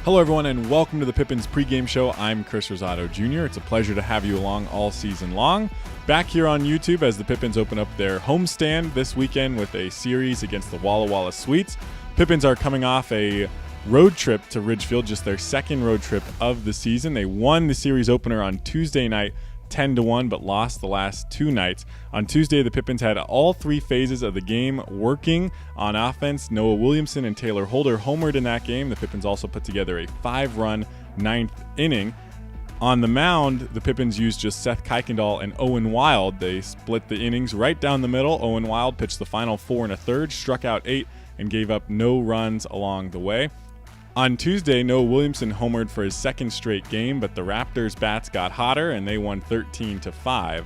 Hello, everyone, and welcome to the Pippins Pregame Show. I'm Chris Rosado Jr. It's a pleasure to have you along all season long. Back here on YouTube as the Pippins open up their homestand this weekend with a series against the Walla Walla Sweets. Pippins are coming off a road trip to Ridgefield, just their second road trip of the season. They won the series opener on Tuesday night 10-1, but lost the last two nights. On Tuesday, the Pippins had all three phases of the game working on offense. Noah Williamson and Taylor Holder homered in that game. The Pippins also put together a 5-run ninth inning. On the mound, the Pippins used just Seth Kuykendall and Owen Wild. They split the innings right down the middle. Owen Wild pitched the final 4 1/3, struck out 8, and gave up no runs along the way. On Tuesday, Noah Williamson homered for his second straight game, but the Raptors' bats got hotter and they won 13-5.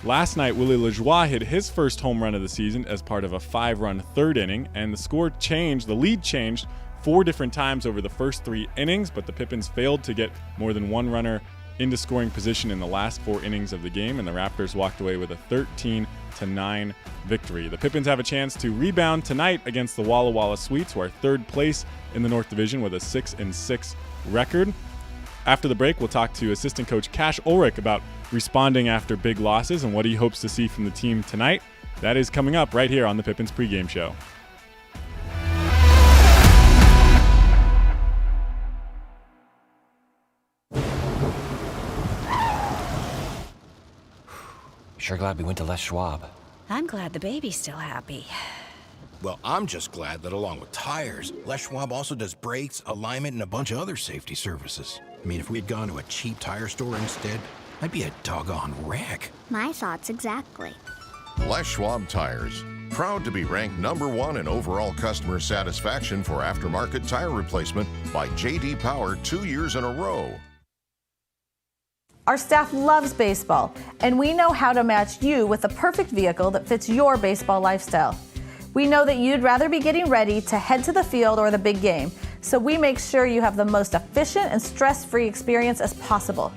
Last night, Willie Lajoie hit his first home run of the season as part of a 5-run third inning, and the lead changed 4 different times over the first 3 innings, but the Pippins failed to get more than one runner into scoring position in the last 4 innings of the game, and the Raptors walked away with a 13-9 victory. The Pippins have a chance to rebound tonight against the Walla Walla Sweets, who are third place in the North Division with a 6-6 record. After the break, we'll talk to assistant coach Cash Ulrich about responding after big losses and what he hopes to see from the team tonight. That is coming up right here on the Pippins Pregame Show. Sure glad we went to Les Schwab. I'm glad the baby's still happy. Well, I'm just glad that along with tires, Les Schwab also does brakes, alignment, and a bunch of other safety services. I mean, if we had gone to a cheap tire store instead, I'd be a doggone wreck. My thoughts exactly. Les Schwab Tires. Proud to be ranked #1 in overall customer satisfaction for aftermarket tire replacement by J.D. Power 2 years in a row. Our staff loves baseball, and we know how to match you with the perfect vehicle that fits your baseball lifestyle. We know that you'd rather be getting ready to head to the field or the big game, so we make sure you have the most efficient and stress-free experience as possible.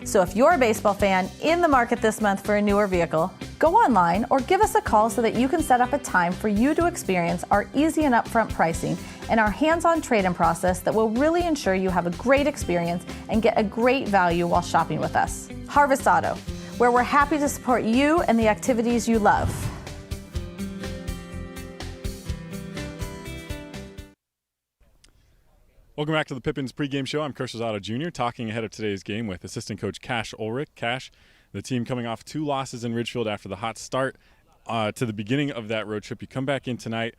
So if you're a baseball fan in the market this month for a newer vehicle, go online or give us a call so that you can set up a time for you to experience our easy and upfront pricing and our hands-on trade-in process that will really ensure you have a great experience and get a great value while shopping with us. Harvest Auto, where we're happy to support you and the activities you love. Welcome back to the Pippins Pregame Show. I'm Chris Rosado Jr. talking ahead of today's game with assistant coach Cash Ulrich. Cash, the team coming off 2 losses in Ridgefield after the hot start to the beginning of that road trip. You come back in tonight.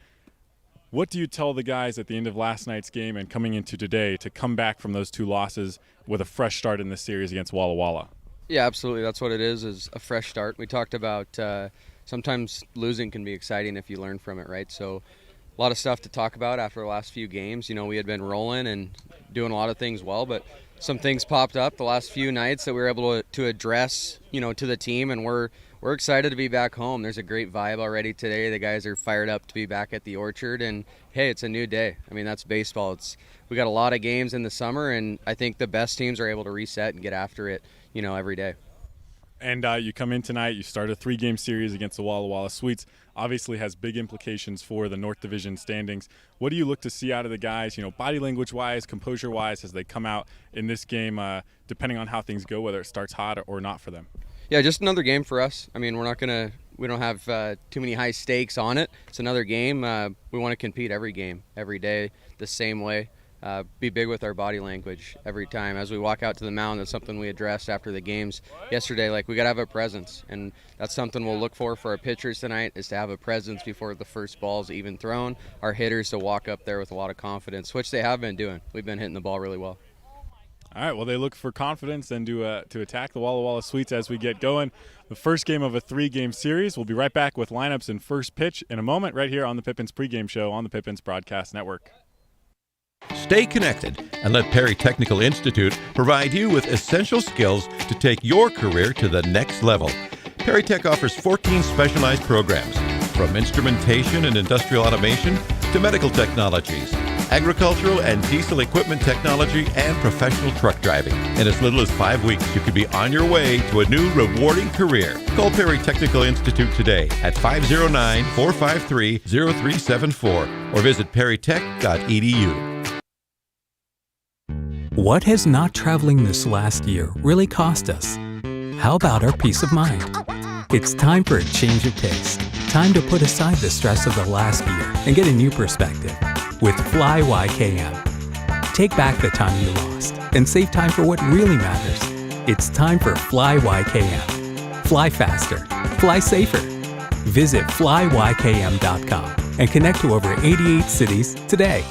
What do you tell the guys at the end of last night's game and coming into today to come back from those 2 losses with a fresh start in this series against Walla Walla? Yeah, absolutely. That's what it is a fresh start. We talked about sometimes losing can be exciting if you learn from it, right? So a lot of stuff to talk about after the last few games. You know, we had been rolling and doing a lot of things well, but some things popped up the last few nights that we were able to address, you know, to the team, and we're excited to be back home. There's a great vibe already today. The guys are fired up to be back at the Orchard, and hey, it's a new day. I mean, that's baseball. We got a lot of games in the summer, and I think the best teams are able to reset and get after it, you know, every day. And you come in tonight, you start a 3-game series against the Walla Walla Sweets. Obviously has big implications for the North Division standings. What do you look to see out of the guys, you know, body language-wise, composure-wise, as they come out in this game, depending on how things go, whether it starts hot or not for them? Yeah, just another game for us. I mean, we don't have too many high stakes on it. It's another game. We want to compete every game, every day, the same way. Be big with our body language every time. As we walk out to the mound, that's something we addressed after the games yesterday. Like, we got to have a presence, and that's something we'll look for our pitchers tonight, is to have a presence before the first ball's even thrown. Our hitters to walk up there with a lot of confidence, which they have been doing. We've been hitting the ball really well. All right, well, they look for confidence and to attack the Walla Walla Sweets as we get going. The first game of a 3-game series. We'll be right back with lineups and first pitch in a moment right here on the Pippins Pregame Show on the Pippins Broadcast Network. Stay connected and let Perry Technical Institute provide you with essential skills to take your career to the next level. Perry Tech offers 14 specialized programs, from instrumentation and industrial automation to medical technologies, agricultural and diesel equipment technology, and professional truck driving. In as little as 5 weeks, you could be on your way to a new rewarding career. Call Perry Technical Institute today at 509-453-0374 or visit perrytech.edu. What has not traveling this last year really cost us? How about our peace of mind? It's time for a change of pace. Time to put aside the stress of the last year and get a new perspective with Fly YKM. Take back the time you lost and save time for what really matters. It's time for Fly YKM. Fly faster. Fly safer. Visit flyykm.com and connect to over 88 cities today.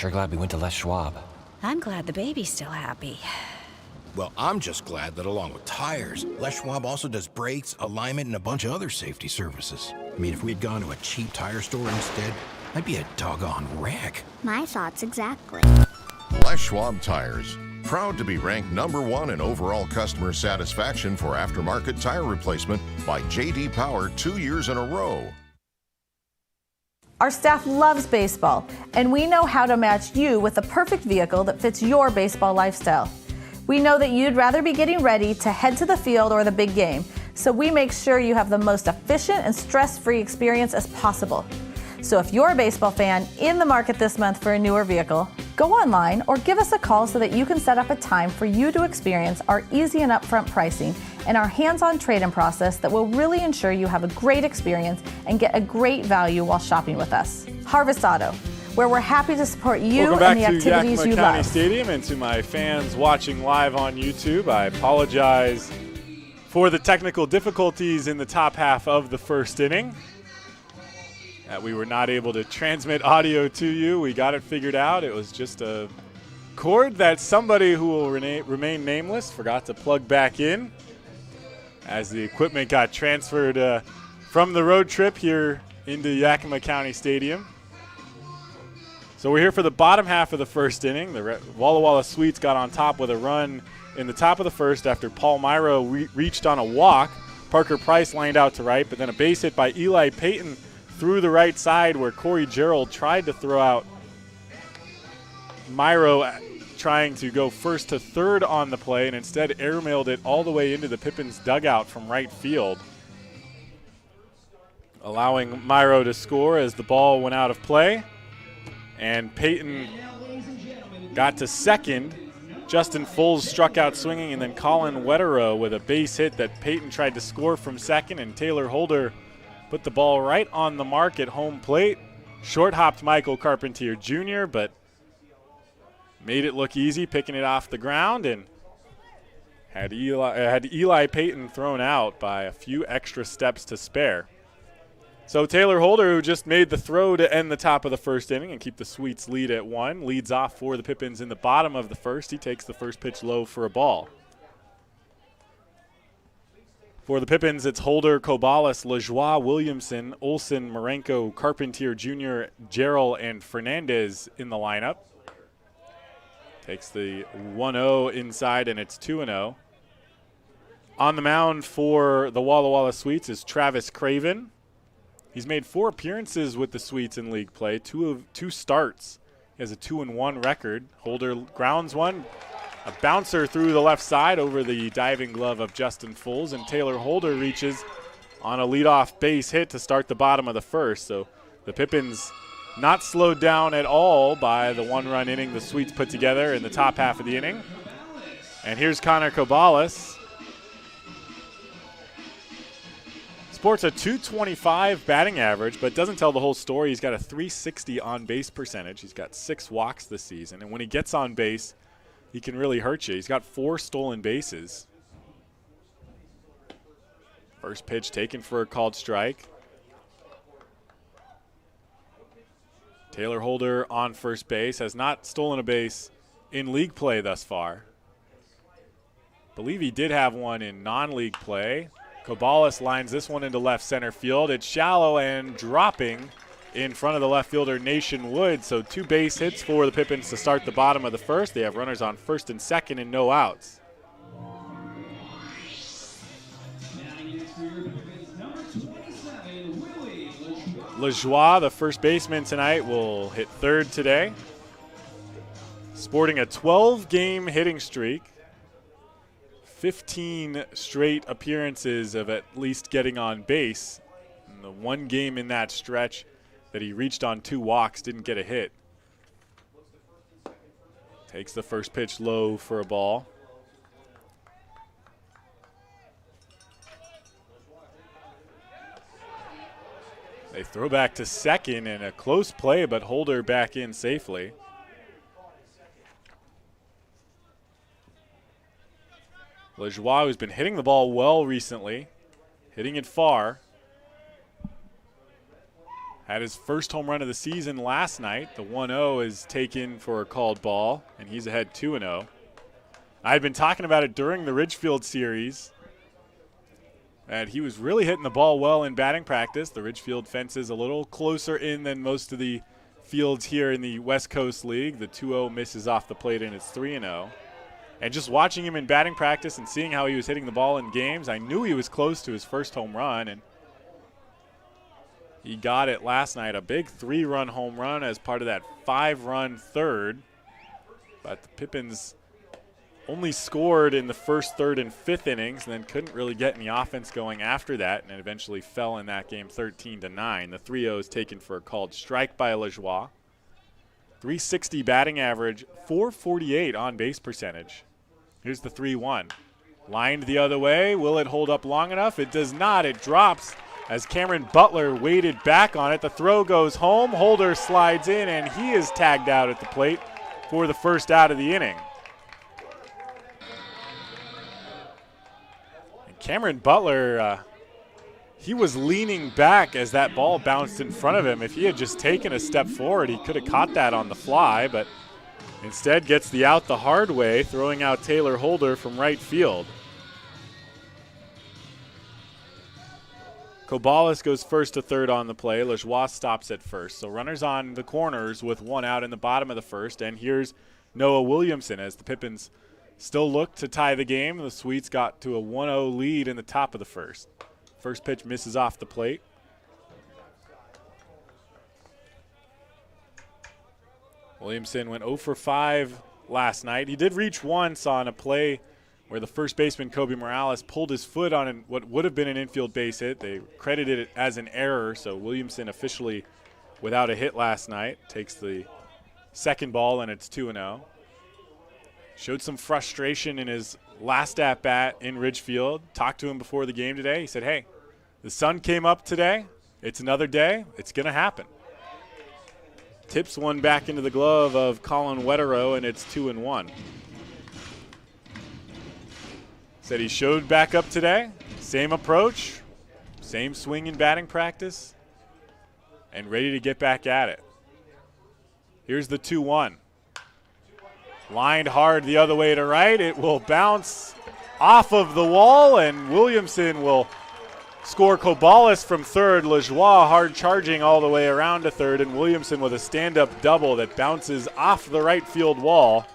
Sure glad we went to Les Schwab. I'm glad the baby's still happy. Well, I'm just glad that along with tires, Les Schwab also does brakes, alignment, and a bunch of other safety services. I mean, if we'd gone to a cheap tire store instead, I'd be a doggone wreck. My thoughts exactly. Les Schwab Tires. Proud to be ranked #1 in overall customer satisfaction for aftermarket tire replacement by J.D. Power 2 years in a row. Our staff loves baseball, and we know how to match you with the perfect vehicle that fits your baseball lifestyle. We know that you'd rather be getting ready to head to the field or the big game, so we make sure you have the most efficient and stress-free experience as possible. So if you're a baseball fan in the market this month for a newer vehicle, go online or give us a call so that you can set up a time for you to experience our easy and upfront pricing and our hands-on trade-in process that will really ensure you have a great experience and get a great value while shopping with us. Harvest Auto, where we're happy to support you and the activities you Yakima County love. Stadium, and to my fans watching live on YouTube, I apologize for the technical difficulties in the top half of the first inning. That we were not able to transmit audio to you. We got it figured out. It was just a cord that somebody who will remain nameless forgot to plug back in as the equipment got transferred from the road trip here into Yakima County Stadium. So we're here for the bottom half of the first inning. The Walla Walla Sweets got on top with a run in the top of the first after Paul Myro reached on a walk. Parker Price lined out to right, but then a base hit by Eli Payton through the right side where Corey Gerald tried to throw out Myro, trying to go first to third on the play, and instead airmailed it all the way into the Pippins dugout from right field, allowing Myro to score as the ball went out of play. And Payton got to second. Justin Fulls struck out swinging, and then Colin Wetterow with a base hit that Payton tried to score from second, and Taylor Holder put the ball right on the mark at home plate. Short-hopped Michael Carpentier Jr., but made it look easy, picking it off the ground, and had Eli Payton thrown out by a few extra steps to spare. So Taylor Holder, who just made the throw to end the top of the first inning and keep the Sweets lead at 1, leads off for the Pippins in the bottom of the first. He takes the first pitch low for a ball. For the Pippins, it's Holder, Cobalis, Lajoie, Williamson, Olson, Marenko, Carpentier Jr., Jarrell, and Fernandez in the lineup. Takes the 1-0 inside, and it's 2-0. On the mound for the Walla Walla Sweets is Travis Craven. He's made 4 appearances with the Sweets in league play, two starts. He has a 2-1 record. Holder grounds one. A bouncer through the left side over the diving glove of Justin Fulls, and Taylor Holder reaches on a leadoff base hit to start the bottom of the first. So the Pippins not slowed down at all by the 1-run inning the Sweets put together in the top half of the inning. And here's Connor Cobalis. Sports a .225 batting average, but doesn't tell the whole story. He's got a .360 on-base percentage. He's got 6 walks this season, and when he gets on base, he can really hurt you. He's got 4 stolen bases. First pitch taken for a called strike. Taylor Holder on first base, has not stolen a base in league play thus far. Believe he did have one in non-league play. Cobalis lines this one into left center field. It's shallow and dropping in front of the left fielder, Nation Wood. So 2 base hits for the Pippins to start the bottom of the first. They have runners on first and second and no outs. Lajoie, the first baseman tonight, will hit third today. Sporting a 12-game hitting streak. 15 straight appearances of at least getting on base. And the one game in that stretch that he reached on 2 walks, didn't get a hit. Takes the first pitch low for a ball. They throw back to second, and a close play, but Holder back in safely. Lajoie, who's been hitting the ball well recently, hitting it far, Had his first home run of the season last night. The 1-0 is taken for a called ball, and he's ahead 2-0. I had been talking about it during the Ridgefield series, and he was really hitting the ball well in batting practice. The Ridgefield fence is a little closer in than most of the fields here in the West Coast League. The 2-0 misses off the plate, and it's 3-0. And just watching him in batting practice and seeing how he was hitting the ball in games, I knew he was close to his first home run, and he got it last night. A big 3-run home run as part of that 5-run third. But the Pippins only scored in the first, third, and fifth innings, and then couldn't really get any offense going after that, and it eventually fell in that game 13-9. The 3-0 is taken for a called strike by Lajoie. 360 batting average, 448 on base percentage. Here's the 3-1. Lined the other way. Will it hold up long enough? It does not. It drops as Cameron Butler waited back on it. The throw goes home. Holder slides in, and he is tagged out at the plate for the first out of the inning. And Cameron Butler, he was leaning back as that ball bounced in front of him. If he had just taken a step forward, he could have caught that on the fly, but instead gets the out the hard way, throwing out Taylor Holder from right field. Kobalis goes first to third on the play. Lajoie stops at first. So runners on the corners with one out in the bottom of the first. And here's Noah Williamson as the Pippins still look to tie the game. The Sweets got to a 1-0 lead in the top of the first. First pitch misses off the plate. Williamson went 0 for 5 last night. He did reach once on a play where the first baseman, Kobe Morales, pulled his foot on what would have been an infield base hit. They credited it as an error, so Williamson officially without a hit last night. Takes the second ball, and it's 2-0. Showed some frustration in his last at-bat in Ridgefield. Talked to him before the game today. He said, hey, the sun came up today. It's another day. It's going to happen. Tips one back into the glove of Colin Wetterow, and it's 2-1. Said he showed back up today. Same approach, same swing in batting practice, and ready to get back at it. Here's the 2-1. Lined hard the other way to right. It will bounce off of the wall, and Williamson will score Kobalis from third. Lajoie hard charging all the way around to third, and Williamson with a stand-up double that bounces off the right field wall.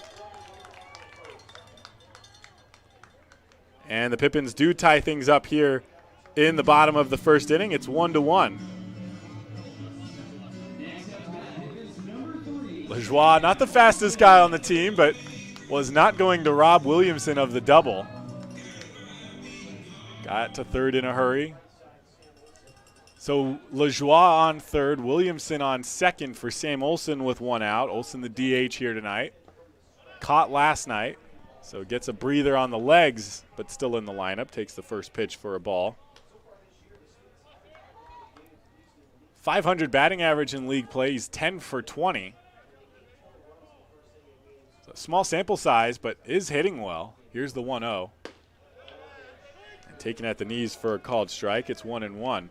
And the Pippins do tie things up here in the bottom of the first inning. It's 1-1. Lajoie, not the fastest guy on the team, but was not going to rob Williamson of the double. Got to third in a hurry. So Lajoie on third, Williamson on second for Sam Olson with one out. Olson the DH here tonight. Caught last night. So gets a breather on the legs, but still in the lineup. Takes the first pitch for a ball. 500 batting average in league play. He's 10 for 20. So small sample size, but is hitting well. Here's the 1-0. And taken at the knees for a called strike. It's 1-1.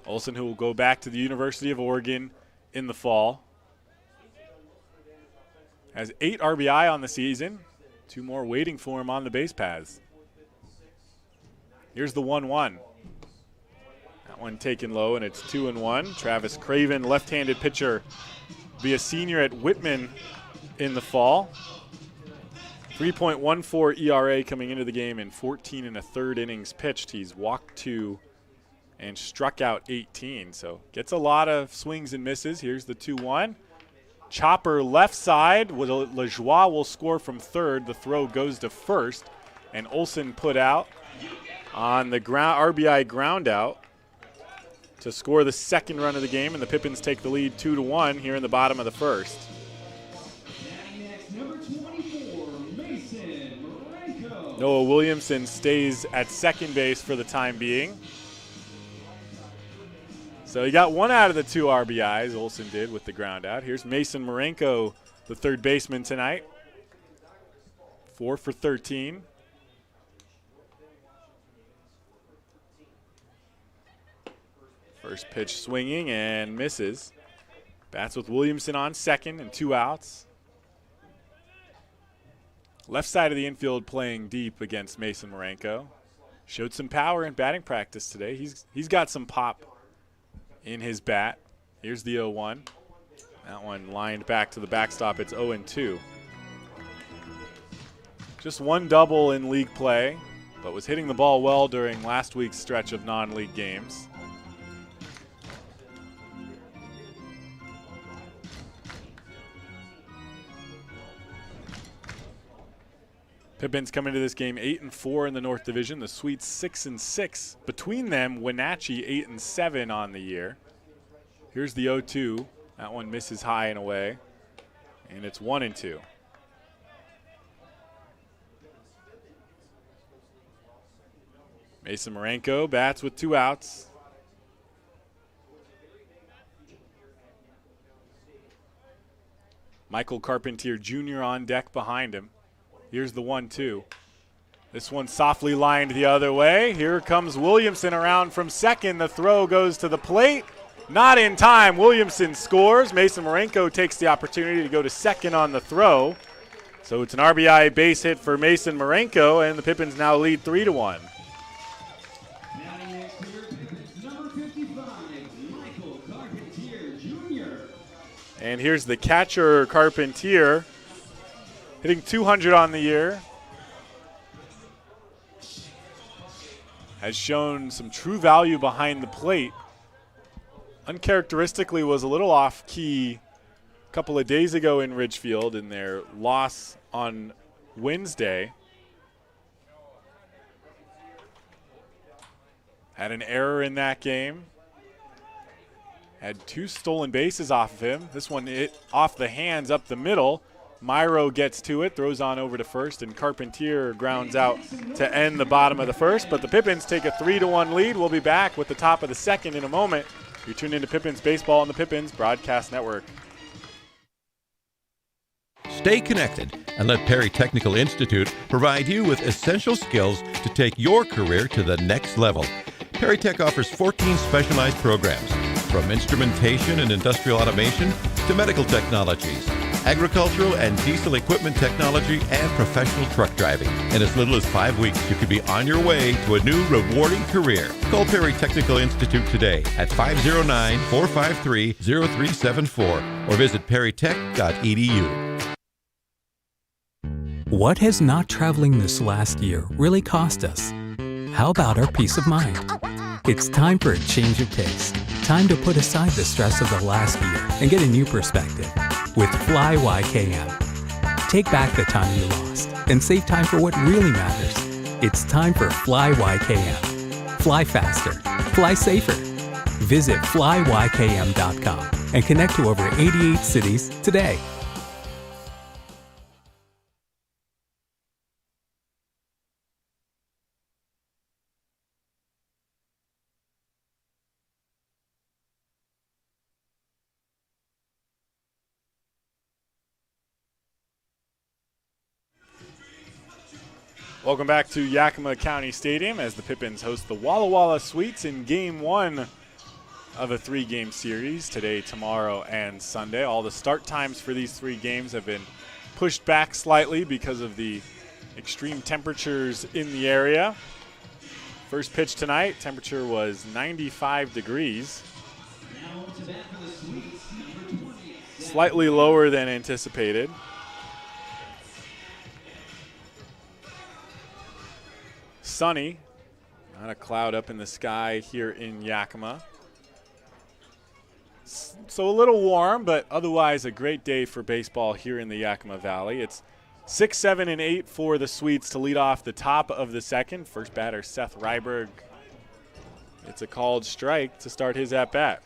Olson, who will go back to the University of Oregon in the fall. Has 8 RBI on the season. 2 more waiting for him on the base paths. Here's the 1-1. That one taken low, and it's 2-1. Travis Craven, left-handed pitcher, be a senior at Whitman in the fall. 3.14 ERA coming into the game in 14 1/3 innings pitched. He's walked 2 and struck out 18, so gets a lot of swings and misses. Here's the 2-1. Chopper left side. Lajoie will score from third. The throw goes to first, and Olson put out on the RBI ground out to score the second run of the game, and the Pippins take the lead 2-1 here in the bottom of the first. Noah Williamson stays at second base for the time being. So he got 1 out of the 2 RBIs, Olson did, with the ground out. Here's Mason Marenko, the third baseman tonight. 4 for 13. First pitch swinging and misses. Bats with Williamson on second and 2 outs. Left side of the infield playing deep against Mason Marenko. Showed some power in batting practice today. He's got some pop in his bat. Here's the 0-1. That one lined back to the backstop. It's 0-2. Just one double in league play, but was hitting the ball well during last week's stretch of non-league games. Pippins come into this game 8-4 in the North Division. The Sweets 6-6. Between them, Wenatchee 8-7 on the year. Here's the 0-2. That one misses high and away, and it's 1-2. Mason Marenko bats with 2 outs. Michael Carpentier Jr. on deck behind him. Here's the 1-2. This one softly lined the other way. Here comes Williamson around from second. The throw goes to the plate. Not in time. Williamson scores. Mason Marenko takes the opportunity to go to second on the throw. So it's an RBI base hit for Mason Marenko, and the Pippins now lead 3-1. And here's the catcher, Carpentier, hitting 200 on the year. Has shown some true value behind the plate. Uncharacteristically was a little off-key a couple of days ago in Ridgefield in their loss on Wednesday. Had an error in that game. Had 2 stolen bases off of him. This one hit off the hands up the middle. Myro gets to it, throws on over to first, and Carpentier grounds out to end the bottom of the first. But the Pippins take a 3-1 lead. We'll be back with the top of the second in a moment. You're tuned into Pippins Baseball on the Pippins Broadcast Network. Stay connected and let Perry Technical Institute provide you with essential skills to take your career to the next level. Perry Tech offers 14 specialized programs, from instrumentation and industrial automation to medical technologies, agricultural and diesel equipment technology, and professional truck driving. In as little as 5 weeks, you could be on your way to a new rewarding career. Call Perry Technical Institute today at 509-453-0374 or visit perrytech.edu. What has not traveling this last year really cost us? How about our peace of mind? It's time for a change of pace. Time to put aside the stress of the last year and get a new perspective with Fly YKM. Take back the time you lost and save time for what really matters. It's time for Fly YKM. Fly faster. Fly safer. Visit flyykm.com and connect to over 88 cities today. Welcome back to Yakima County Stadium as the Pippins host the Walla Walla Sweets in Game 1 of a 3-game series today, tomorrow, and Sunday. All the start times for these 3 games have been pushed back slightly because of the extreme temperatures in the area. First pitch tonight, temperature was 95 degrees. Slightly lower than anticipated. Sunny, not a cloud up in the sky here in Yakima. So a little warm, but otherwise a great day for baseball here in the Yakima Valley. It's 6, 7, and 8 for the Sweets to lead off the top of the second. First batter, Seth Ryberg. It's a called strike to start his at-bat.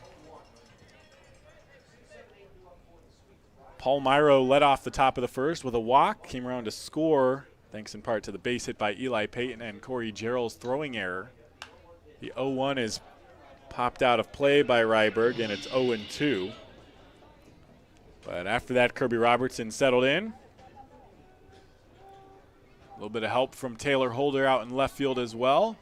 Paul Myro led off the top of the first with a walk, came around to score, thanks in part to the base hit by Eli Payton and Corey Gerald's throwing error. The 0-1 is popped out of play by Ryberg, and it's 0-2. But after that, Kirby Robertson settled in. A little bit of help from Taylor Holder out in left field as well.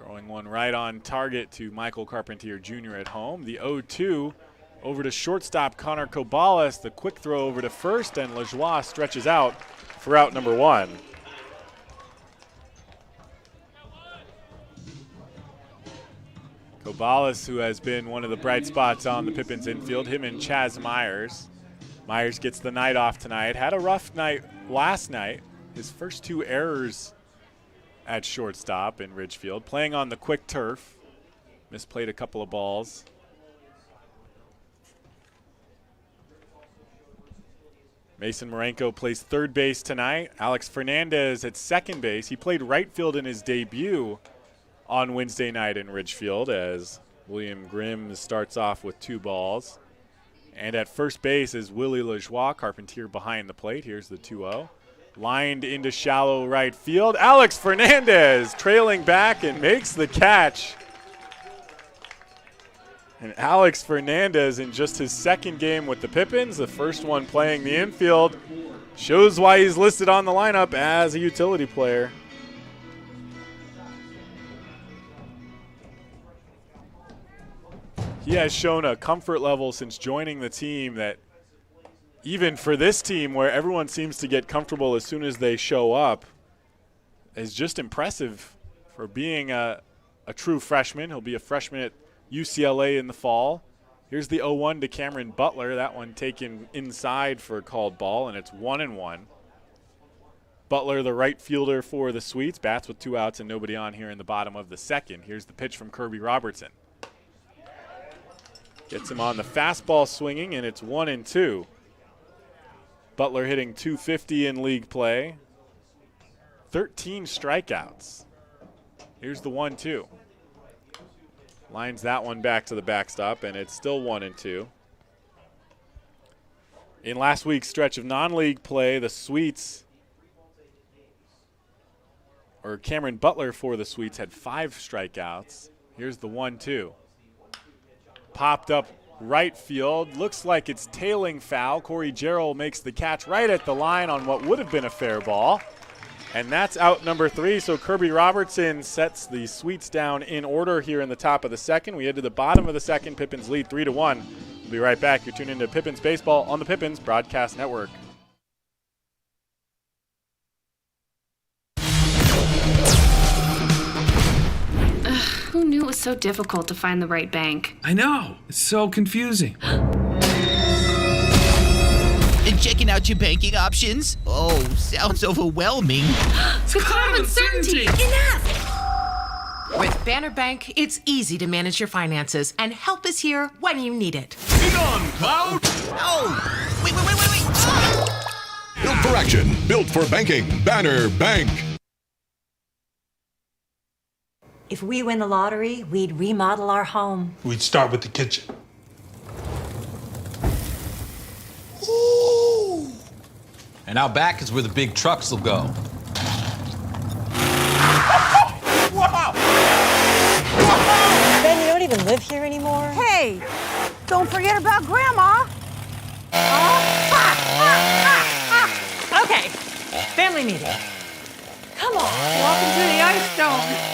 Throwing one right on target to Michael Carpentier Jr. at home. The 0-2 over to shortstop Connor Cobalis. The quick throw over to first, and Lajoie stretches out for out number 1. Cobalis, who has been one of the bright spots on the Pippins infield, him and Chaz Myers. Myers gets the night off tonight. Had a rough night last night. His first 2 errors at shortstop in Ridgefield. Playing on the quick turf. Misplayed a couple of balls. Mason Marenko plays third base tonight. Alex Fernandez at second base. He played right field in his debut on Wednesday night in Ridgefield as William Grimm starts off with 2 balls. And at first base is Willie Lajoie, Carpentier behind the plate. Here's the 2-0. Lined into shallow right field. Alex Fernandez trailing back and makes the catch. And Alex Fernandez, in just his second game with the Pippins, the first one playing the infield, shows why he's listed on the lineup as a utility player. He has shown a comfort level since joining the team that even for this team where everyone seems to get comfortable as soon as they show up is just impressive for being a true freshman. He'll be a freshman at UCLA in the fall. Here's the 0-1 to Cameron Butler. That one taken inside for a called ball, and it's 1-1. Butler, the right fielder for the Sweets, bats with 2 outs and nobody on here in the bottom of the second. Here's the pitch from Kirby Robertson. Gets him on the fastball swinging, and it's 1-2. Butler hitting .250 in league play. 13 strikeouts. Here's the 1-2. Lines that one back to the backstop, and it's still 1-2. In last week's stretch of non-league play, the Sweets, or Cameron Butler for the Sweets, had 5 strikeouts. Here's the 1-2. Popped up right field. Looks like it's tailing foul. Corey Jarrell makes the catch right at the line on what would have been a fair ball. And that's out number 3. So Kirby Robertson sets the Sweets down in order here in the top of the second. We head to the bottom of the second. Pippins lead 3-1. We'll be right back. You're tuned into Pippins Baseball on the Pippins Broadcast Network. Who knew it was so difficult to find the right bank? I know. It's so confusing. Checking out your banking options? Oh, sounds overwhelming. The common certainty! Enough! With Banner Bank, it's easy to manage your finances, and help is here when you need it. Be gone, Cloud! Oh! Wait! Built for action, built for banking. Banner Bank. If we win the lottery, we'd remodel our home. We'd start with the kitchen. And out back is where the big trucks will go. Ben, you don't even live here anymore? Hey, don't forget about Grandma. Okay, family meeting. Come on, welcome to the Ice Dome.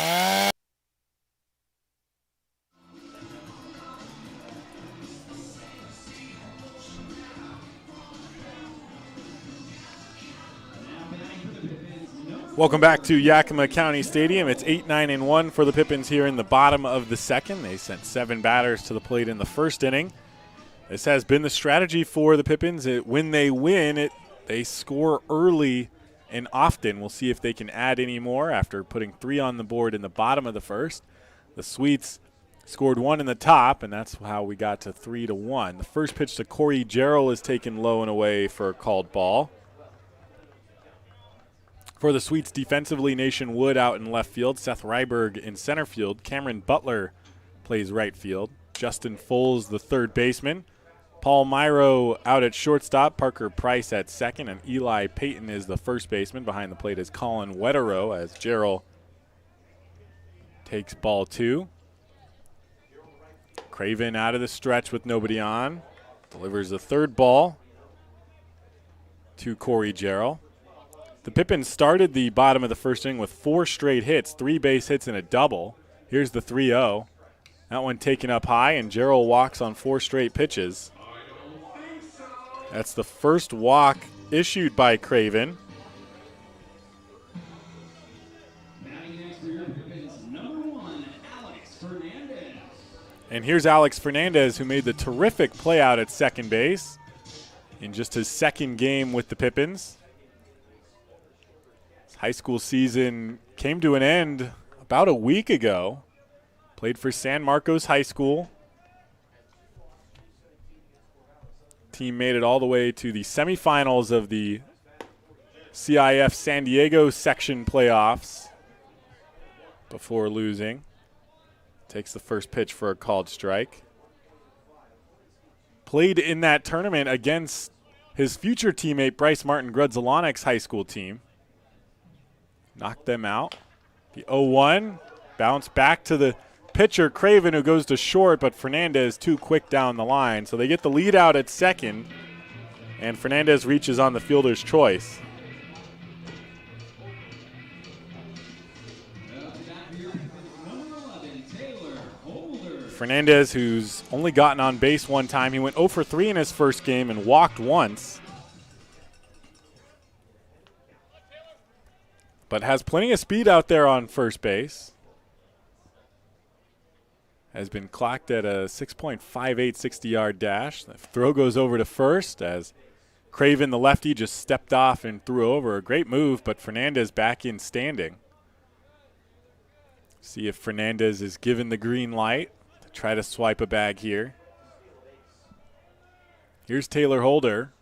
Welcome back to Yakima County Stadium. It's 8-9-1 for the Pippins here in the bottom of the second. They sent 7 batters to the plate in the first inning. This has been the strategy for the Pippins. When they win, they score early and often. We'll see if they can add any more after putting 3 on the board in the bottom of the first. The Sweets scored 1 in the top, and that's how we got to 3-1. The first pitch to Corey Jarrell is taken low and away for a called ball. For the Sweets defensively, Nation Wood out in left field, Seth Ryberg in center field, Cameron Butler plays right field, Justin Foles the third baseman, Paul Myro out at shortstop, Parker Price at second, and Eli Payton is the first baseman. Behind the plate is Colin Wetterow as Jarrell takes ball 2. Craven out of the stretch with nobody on, delivers the third ball to Corey Jarrell. The Pippins started the bottom of the first inning with 4 straight hits, 3 base hits and a double. Here's the 3-0. That one taken up high, and Gerald walks on 4 straight pitches. That's the first walk issued by Craven. And here's Alex Fernandez, who made the terrific play out at second base in just his second game with the Pippins. His high school season came to an end about a week ago. Played for San Marcos High School. Team made it all the way to the semifinals of the CIF San Diego section playoffs before losing. Takes the first pitch for a called strike. Played in that tournament against his future teammate Bryce Martin Grudzalonic's high school team. Knocked them out. The 0-1 bounce back to the pitcher Craven, who goes to short, but Fernandez too quick down the line. So they get the lead out at second, and Fernandez reaches on the fielder's choice. Fernandez, who's only gotten on base one time. He went 0 for 3 in his first game and walked once. But has plenty of speed out there on first base. Has been clocked at a 6.58 60-yard dash. The throw goes over to first as Craven, the lefty, just stepped off and threw over. A great move, but Fernandez back in standing. See if Fernandez is given the green light. Try to swipe a bag here. Here's Taylor Holder.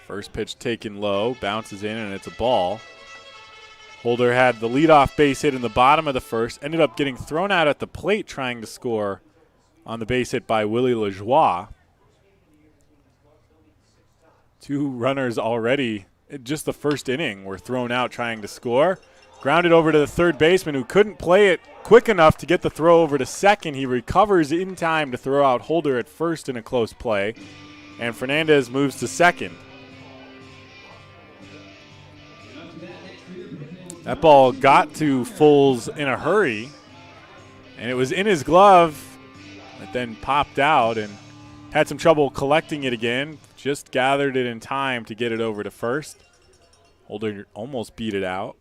First pitch taken low, bounces in, and it's a ball. Holder had the leadoff base hit in the bottom of the first, ended up getting thrown out at the plate trying to score on the base hit by Willie Lajoie. 2 runners already in just the first inning were thrown out trying to score. Grounded over to the third baseman, who couldn't play it quick enough to get the throw over to second. He recovers in time to throw out Holder at first in a close play, and Fernandez moves to second. That ball got to Foles in a hurry, and it was in his glove, but then popped out and had some trouble collecting it again. Just gathered it in time to get it over to first. Holder almost beat it out.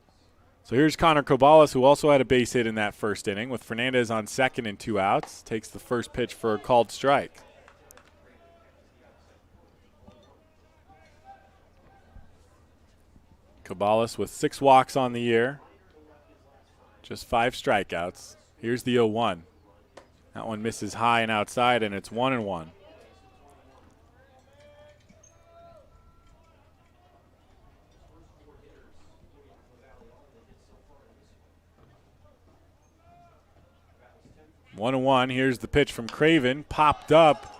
So here's Connor Cobalis, who also had a base hit in that first inning, with Fernandez on second and 2 outs. Takes the first pitch for a called strike. Cobalis with 6 walks on the year. Just 5 strikeouts. Here's the 0-1. That one misses high and outside, and it's 1-1. Here's the pitch from Craven. Popped up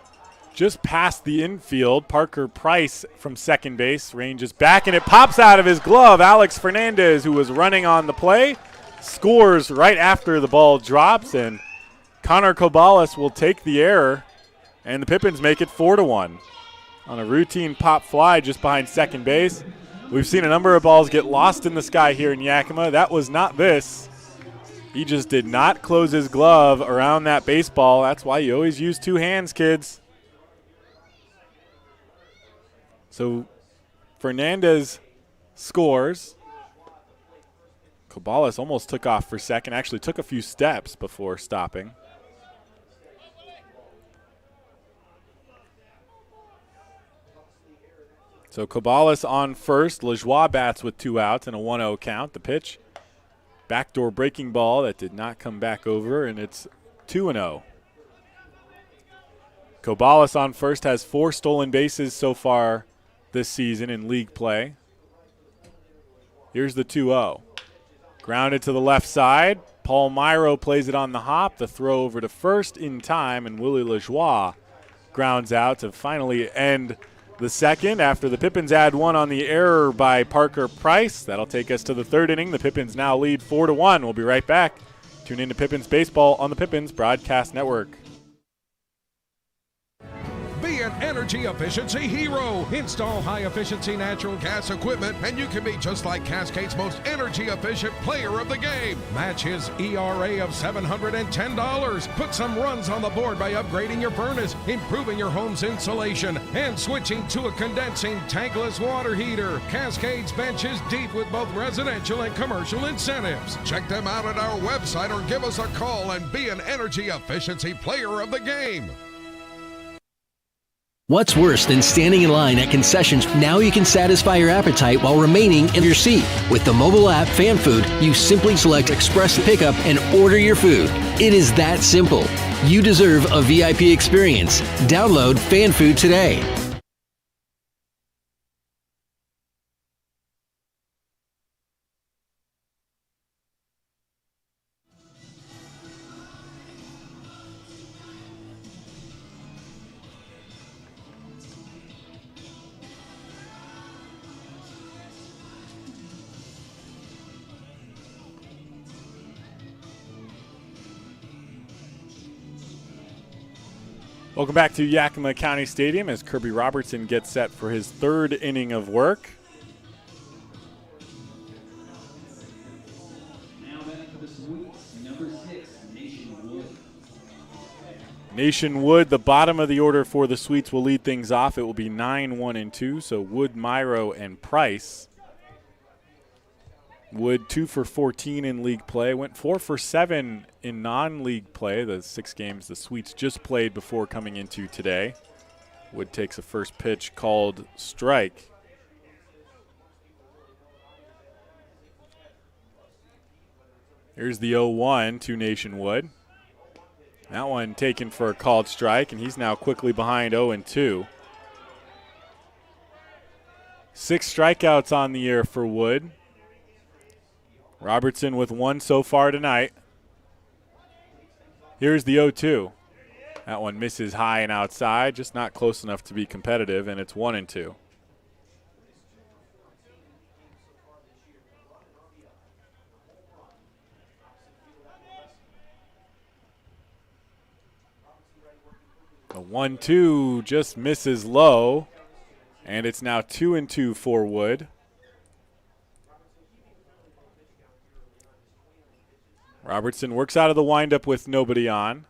just past the infield. Parker Price from second base ranges back, and it pops out of his glove. Alex Fernandez, who was running on the play, scores right after the ball drops, and Connor Cobalis will take the error, and the Pippins make it 4-1 on a routine pop fly just behind second base. We've seen a number of balls get lost in the sky here in Yakima. That was not this. He just did not close his glove around that baseball. That's why you always use 2 hands, kids. So Fernandez scores. Cobalis almost took off for second, actually took a few steps before stopping. So Cobalis on first. Lajoie bats with 2 outs and a 1-0 count. The pitch. Backdoor breaking ball that did not come back over, and it's 2-0. Cobalis on first has 4 stolen bases so far this season in league play. Here's the 2-0. Grounded to the left side. Paul Myro plays it on the hop. The throw over to first in time, and Willie Lajoie grounds out to finally end the second after the Pippins add 1 on the error by Parker Price. That'll take us to the 3rd inning. The Pippins now lead 4-1. We'll be right back. Tune in to Pippins Baseball on the Pippins Broadcast Network. Be it energy efficiency hero. Install high-efficiency natural gas equipment, and you can be just like Cascade's most energy-efficient player of the game. Match his ERA of $710. Put some runs on the board by upgrading your furnace, improving your home's insulation, and switching to a condensing tankless water heater. Cascade's bench is deep with both residential and commercial incentives. Check them out at our website or give us a call and be an energy efficiency player of the game. What's worse than standing in line at concessions? Now you can satisfy your appetite while remaining in your seat. With the mobile app Fan Food, you simply select Express Pickup and order your food. It is that simple. You deserve a VIP experience. Download Fan Food today. Welcome back to Yakima County Stadium as Kirby Robertson gets set for his third inning of work. Now back for the sweeps, number 6, Nation Wood. Nation Wood, the bottom of the order for the Sweets, will lead things off. It will be 9, 1, and 2, so Wood, Myro, and Price. Wood 2 for 14 in league play, went 4 for 7 in non-league play, the 6 games the Sweets just played before coming into today. Wood takes a first pitch called strike. Here's the 0-1 to Nation Wood. That one taken for a called strike, and he's now quickly behind 0-2. 6 strikeouts on the year for Wood. Robertson with 1 so far tonight. Here's the 0-2. That one misses high and outside, just not close enough to be competitive, and it's 1-2. The 1-2 just misses low, and it's now 2-2 for Wood. Robertson works out of the windup with nobody on.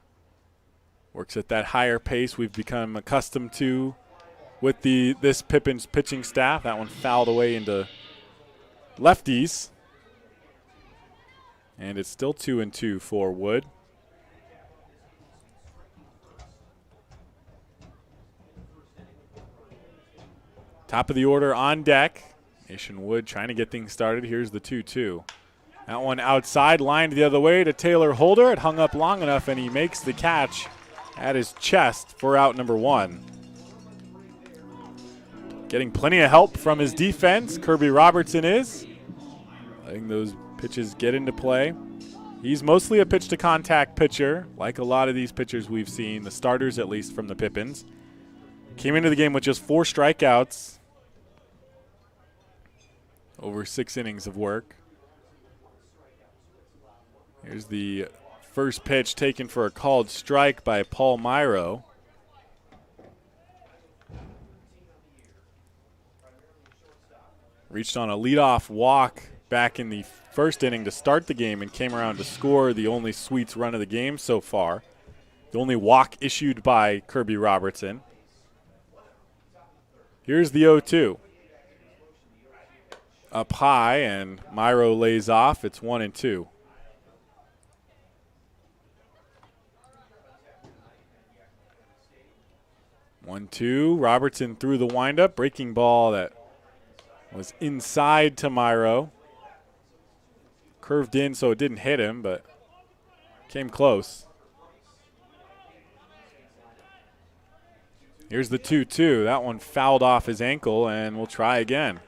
Works at that higher pace we've become accustomed to with this Pippins pitching staff. That one fouled away into lefties. And it's still 2-2 for Wood. Top of the order on deck. Nation Wood trying to get things started. Here's the 2-2. That one outside, lined the other way to Taylor Holder. It hung up long enough, and he makes the catch at his chest for out number 1. Getting plenty of help from his defense, Kirby Robertson is. Letting those pitches get into play. He's mostly a pitch-to-contact pitcher, like a lot of these pitchers we've seen, the starters at least from the Pippins. Came into the game with just 4 strikeouts over 6 innings of work. Here's the first pitch taken for a called strike by Paul Myro. Reached on a leadoff walk back in the first inning to start the game and came around to score the only Sweets run of the game so far. The only walk issued by Kirby Robertson. Here's the 0-2. Up high, and Myro lays off. It's 1-2. 1-2. Robertson threw the windup. Breaking ball that was inside to Myro. Curved in so it didn't hit him, but came close. Here's the 2-2. That one fouled off his ankle, and we'll try again.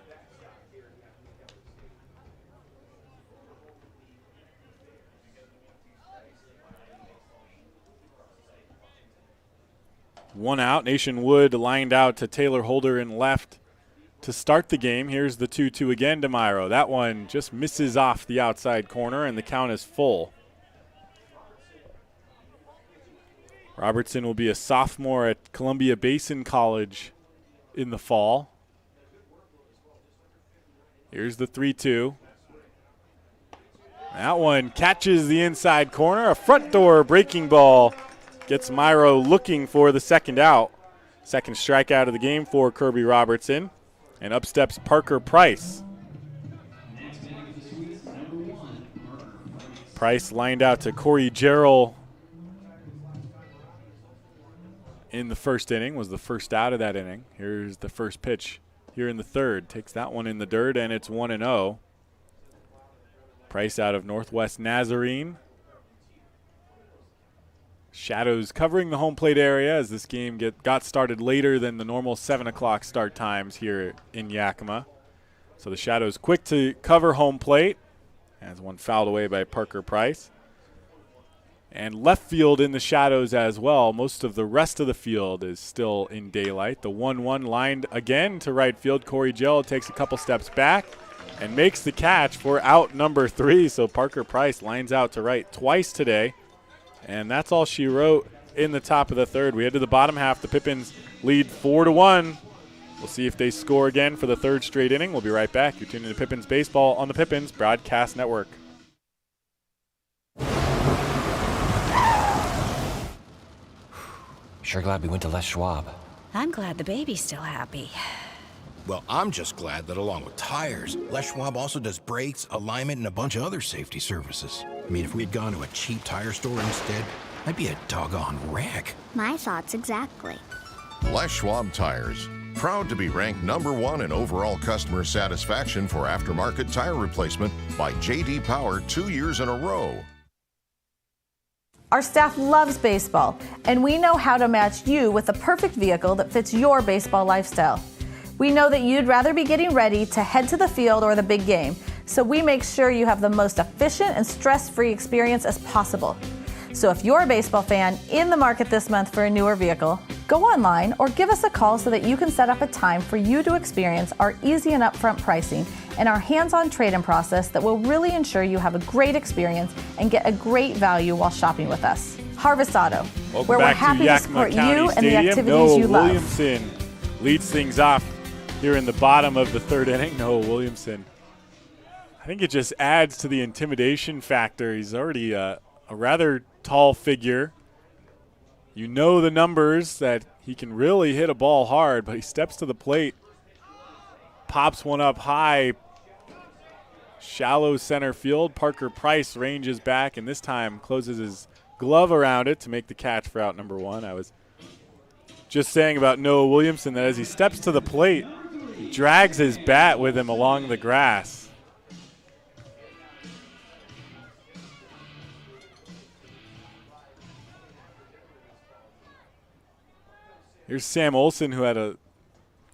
One out. Nation Wood lined out to Taylor Holder in left to start the game. Here's the 2-2 again to Myro. That one just misses off the outside corner, and the count is full. Robertson will be a sophomore at Columbia Basin College in the fall. Here's the 3-2. That one catches the inside corner. A front door breaking ball gets Myro looking for the second out. Second strikeout of the game for Kirby Robertson. And up steps Parker Price. Price lined out to Corey Jarrell in the first inning, was the first out of that inning. Here's the first pitch here in the third. Takes that one in the dirt, and it's 1-0. Price out of Northwest Nazarene. Shadows covering the home plate area as this game got started later than the normal 7 o'clock start times here in Yakima. So the Shadows quick to cover home plate as one fouled away by Parker Price. And left field in the shadows as well. Most of the rest of the field is still in daylight. The 1-1 lined again to right field. Corey Jarrell takes a couple steps back and makes the catch for out number 3. So Parker Price lines out to right twice today. And that's all she wrote in the top of the third. We head to the bottom half. The Pippins lead 4-1. We'll see if they score again for the third straight inning. We'll be right back. You're tuning to Pippins Baseball on the Pippins Broadcast Network. Sure glad we went to Les Schwab. I'm glad the baby's still happy. Well, I'm just glad that along with tires, Les Schwab also does brakes, alignment, and a bunch of other safety services. I mean, if we'd gone to a cheap tire store instead, I'd be a doggone wreck. My thoughts exactly. Les Schwab Tires. Proud to be ranked #1 in overall customer satisfaction for aftermarket tire replacement by J.D. Power 2 years in a row. Our staff loves baseball, and we know how to match you with the perfect vehicle that fits your baseball lifestyle. We know that you'd rather be getting ready to head to the field or the big game, so we make sure you have the most efficient and stress-free experience as possible. So if you're a baseball fan in the market this month for a newer vehicle, go online or give us a call so that you can set up a time for you to experience our easy and upfront pricing and our hands-on trade-in process that will really ensure you have a great experience and get a great value while shopping with us. Harvest Auto, where we're happy to support you and the activities you love. Williamson leads things off here in the bottom of the third inning. Noah Williamson. I think it just adds to the intimidation factor. He's already a rather tall figure. You know the numbers that he can really hit a ball hard, but he steps to the plate, pops one up high, shallow center field. Parker Price ranges back and this time closes his glove around it to make the catch for out number 1. I was just saying about Noah Williamson that as he steps to the plate, he drags his bat with him along the grass. Here's Sam Olson, who had a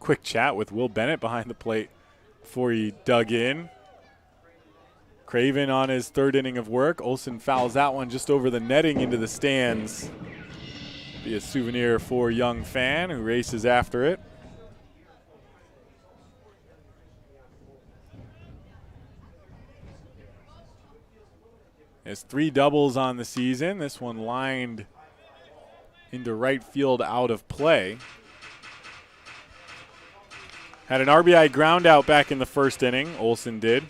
quick chat with Will Bennett behind the plate before he dug in. Craven on his third inning of work. Olson fouls that one just over the netting into the stands. Be a souvenir for a young fan who races after it. Has 3 doubles on the season. This one lined into right field out of play. Had an RBI ground out back in the first inning, Olson did.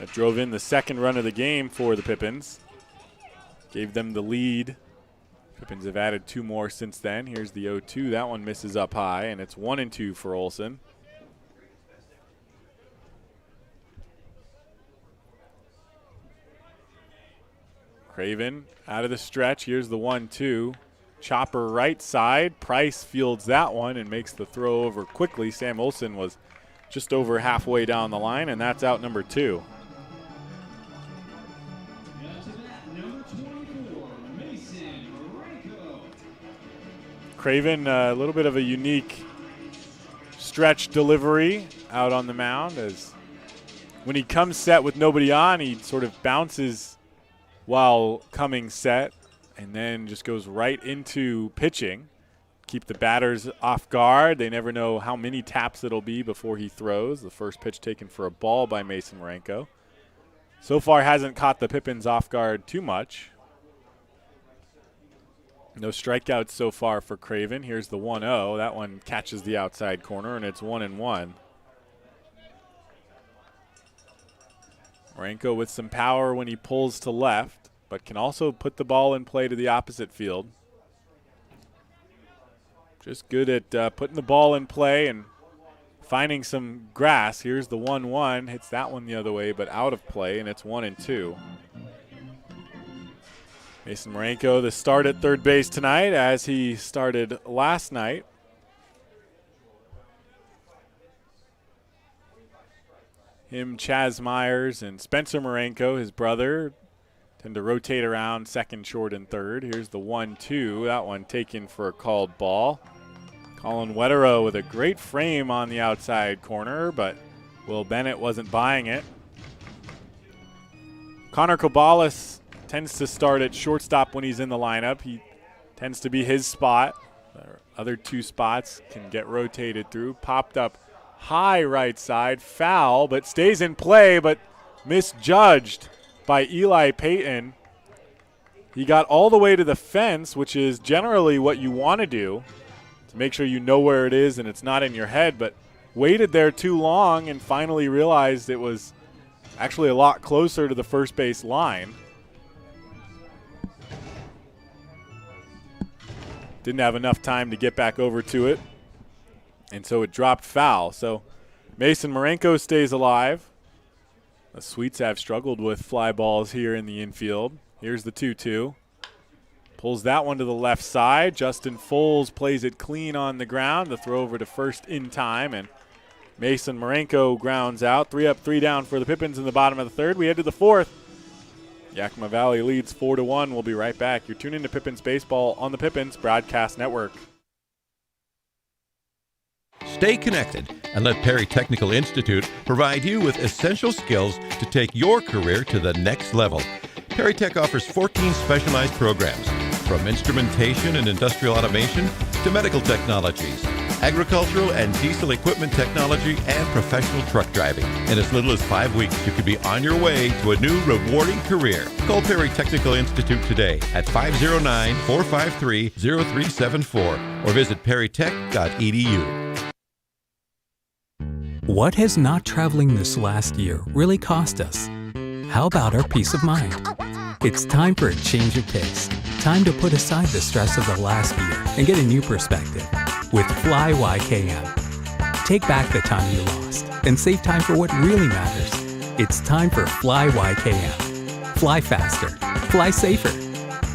That drove in the second run of the game for the Pippins. Gave them the lead. Pippins have added 2 more since then. Here's the 0-2. That one misses up high, and it's 1-2 for Olson. Craven out of the stretch. Here's the 1-2. Chopper right side. Price fields that one and makes the throw over quickly. Sam Olson was just over halfway down the line, and that's out number 2. Craven, a little bit of a unique stretch delivery out on the mound, as when he comes set with nobody on, he sort of bounces while coming set and then just goes right into pitching. Keep the batters off guard. They never know how many taps it'll be before he throws. The first pitch taken for a ball by Mason Marenko. So far hasn't caught the Pippins off guard too much. No strikeouts so far for Craven. Here's the 1-0. That one catches the outside corner, and it's 1-1. Marenko with some power when he pulls to left, but can also put the ball in play to the opposite field. Just good at putting the ball in play and finding some grass. Here's the 1-1. Hits that one the other way, but out of play, and it's 1-2. Mason Marenko, the start at third base tonight, as he started last night. Him, Chaz Myers, and Spencer Marenko, his brother, tend to rotate around second, short, and third. Here's the 1-2. That one taken for a called ball. Colin Wetterow with a great frame on the outside corner, but Will Bennett wasn't buying it. Connor Cabalas tends to start at shortstop when he's in the lineup. He tends to be his spot. The other two spots can get rotated through. Popped up high right side, foul, but stays in play, but misjudged by Eli Payton. He got all the way to the fence, which is generally what you want to do, to make sure you know where it is and it's not in your head, but waited there too long and finally realized it was actually a lot closer to the first base line. Didn't have enough time to get back over to it, and so it dropped foul. So Mason Marenko stays alive. The Sweets have struggled with fly balls here in the infield. Here's the 2-2. Pulls that one to the left side. Justin Foles plays it clean on the ground. The throw over to first in time, and Mason Marenko grounds out. 3 up, 3 down for the Pippins in the bottom of the third. We head to the fourth. Yakima Valley leads 4-1. We'll be right back. You're tuning to Pippins Baseball on the Pippins Broadcast Network. Stay connected and let Perry Technical Institute provide you with essential skills to take your career to the next level. Perry Tech offers 14 specialized programs, from instrumentation and industrial automation to medical technologies, agricultural and diesel equipment technology, and professional truck driving. In as little as 5 weeks, you could be on your way to a new rewarding career. Call Perry Technical Institute today at 509-453-0374 or visit perrytech.edu. What has not traveling this last year really cost us? How about our peace of mind? It's time for a change of pace. Time to put aside the stress of the last year and get a new perspective with Fly YKM. Take back the time you lost and save time for what really matters. It's time for Fly YKM. Fly faster. Fly safer.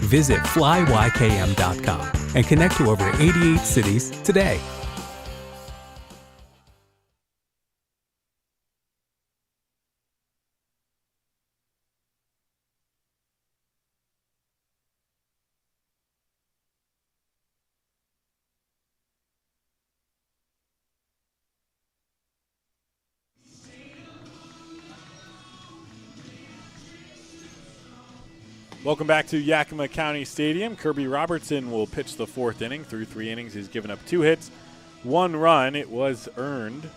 Visit flyykm.com and connect to over 88 cities today. Welcome back to Yakima County Stadium. Kirby Robertson will pitch the fourth inning. Through 3 innings, he's given up 2 hits, 1 run. It was earned.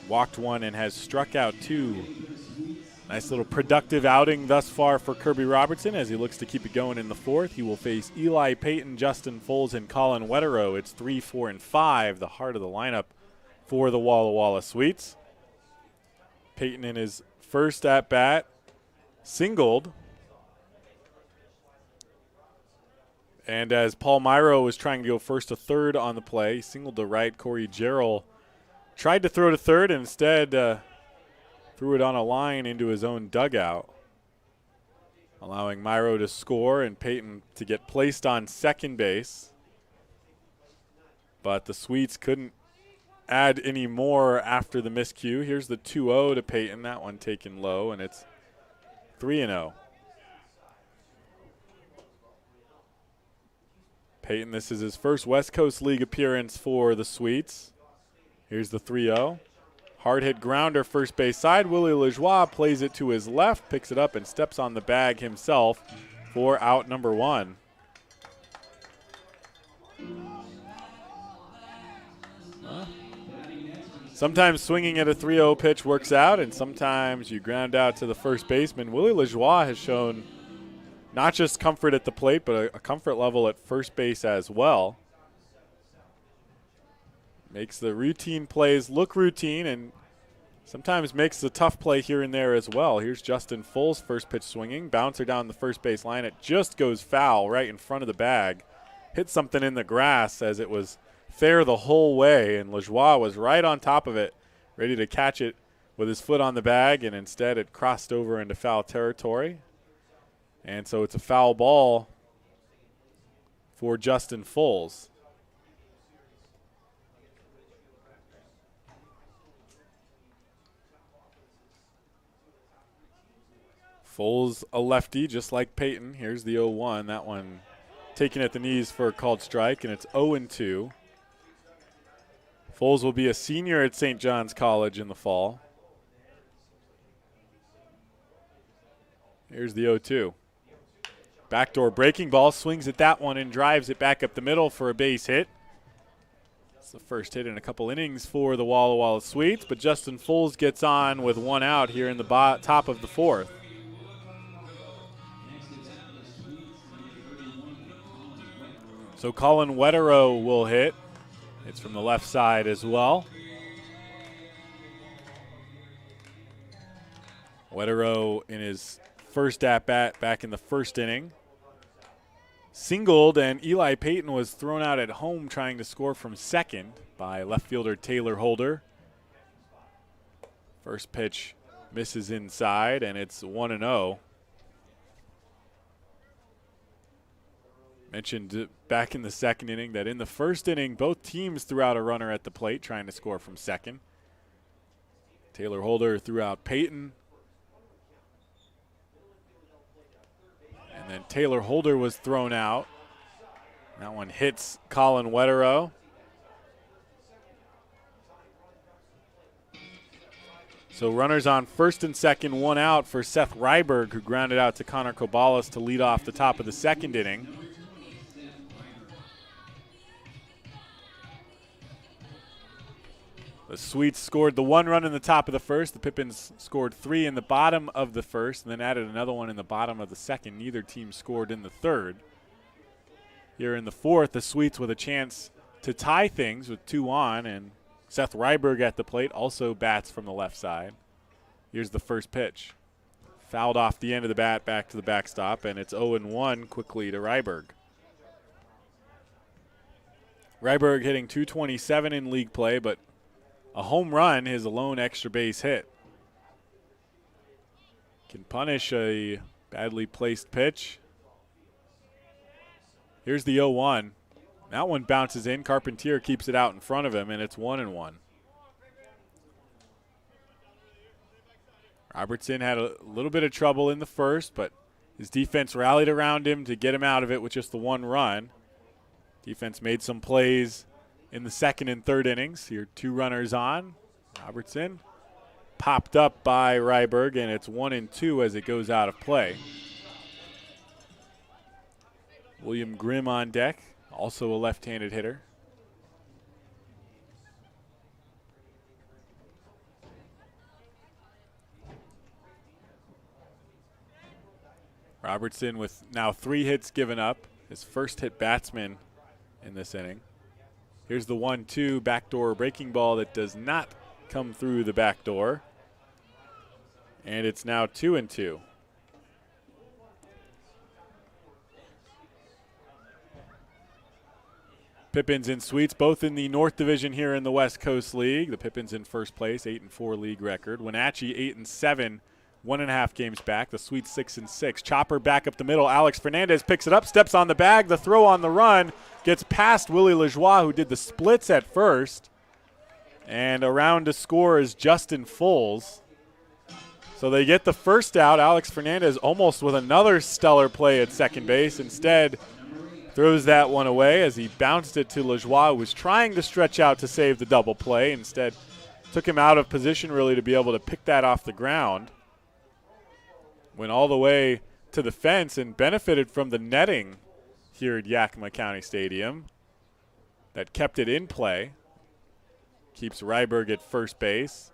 Walked 1 and has struck out 2. Nice little productive outing thus far for Kirby Robertson as he looks to keep it going in the fourth. He will face Eli Payton, Justin Foles, and Colin Wetterow. It's 3, 4, and 5, the heart of the lineup for the Walla Walla Sweets. Payton in his first at-bat singled. And as Paul Myro was trying to go first to third on the play, he singled to right. Corey Jarrell tried to throw to third and instead threw it on a line into his own dugout, allowing Myro to score and Payton to get placed on second base. But the Sweets couldn't add any more after the miscue. Here's the 2-0 to Payton. That one taken low, and it's 3-0. Payton, this is his first West Coast League appearance for the Sweets. Here's the 3-0. Hard hit grounder first base side. Willie Lajoie plays it to his left, picks it up, and steps on the bag himself for out number 1. Sometimes swinging at a 3-0 pitch works out, and sometimes you ground out to the first baseman. Willie Lajoie has shown not just comfort at the plate, but a comfort level at first base as well. Makes the routine plays look routine and sometimes makes the tough play here and there as well. Here's Justin Fulls, first pitch swinging. Bouncer down the first base line. It just goes foul right in front of the bag. Hit something in the grass as it was fair the whole way, and Lajoie was right on top of it, ready to catch it with his foot on the bag, and instead it crossed over into foul territory. And so it's a foul ball for Justin Fulls. Fulls a lefty, just like Peyton. Here's the 0-1. That one taken at the knees for a called strike, and it's 0-2. Fulls will be a senior at St. John's College in the fall. Here's the 0-2. Backdoor breaking ball, swings at that one and drives it back up the middle for a base hit. It's the first hit in a couple innings for the Walla Walla Sweets, but Justin Fulls gets on with one out here in the top of the fourth. So Colin Wetterow will hit. It's from the left side as well. Wetterow in his first at-bat back in the first inning singled, and Eli Payton was thrown out at home trying to score from second by left fielder Taylor Holder. First pitch misses inside, and it's 1-0. Mentioned back in the second inning that in the first inning, both teams threw out a runner at the plate trying to score from second. Taylor Holder threw out Peyton. And then Taylor Holder was thrown out. That one hits Colin Wetterow. So runners on first and second, one out for Seth Ryberg, who grounded out to Connor Kobalas to lead off the top of the second inning. The Sweets scored the one run in the top of the first. The Pippins scored 3 in the bottom of the first and then added another one in the bottom of the second. Neither team scored in the third. Here in the fourth, the Sweets with a chance to tie things with 2 on, and Seth Ryberg at the plate also bats from the left side. Here's the first pitch. Fouled off the end of the bat back to the backstop, and it's 0-1 quickly to Ryberg. Ryberg hitting .227 in league play, but a home run, his lone extra base hit. Can punish a badly placed pitch. Here's the 0-1. That one bounces in. Carpentier keeps it out in front of him, and it's 1-1. Robertson had a little bit of trouble in the first, but his defense rallied around him to get him out of it with just the 1 run. Defense made some plays in the second and third innings. Here, 2 runners on. Robertson popped up by Ryberg, and it's 1-2 as it goes out of play. William Grimm on deck, also a left-handed hitter. Robertson with now 3 hits given up, his first hit batsman in this inning. Here's the 1-2 backdoor breaking ball that does not come through the back door. And it's now 2-2. Pippins and Sweets both in the North Division here in the West Coast League. The Pippins in first place, 8-4 league record. Wenatchee 8-7, 1.5 games back. The Sweets 6-6. Chopper back up the middle. Alex Fernandez picks it up, steps on the bag. The throw on the run gets past Willie Lajoie, who did the splits at first. And around to score is Justin Fulls. So they get the first out. Alex Fernandez almost with another stellar play at second base. Instead, throws that one away as he bounced it to Lajoie, who was trying to stretch out to save the double play. Instead, took him out of position really to be able to pick that off the ground. Went all the way to the fence and benefited from the netting here at Yakima County Stadium that kept it in play. Keeps Ryberg at first base.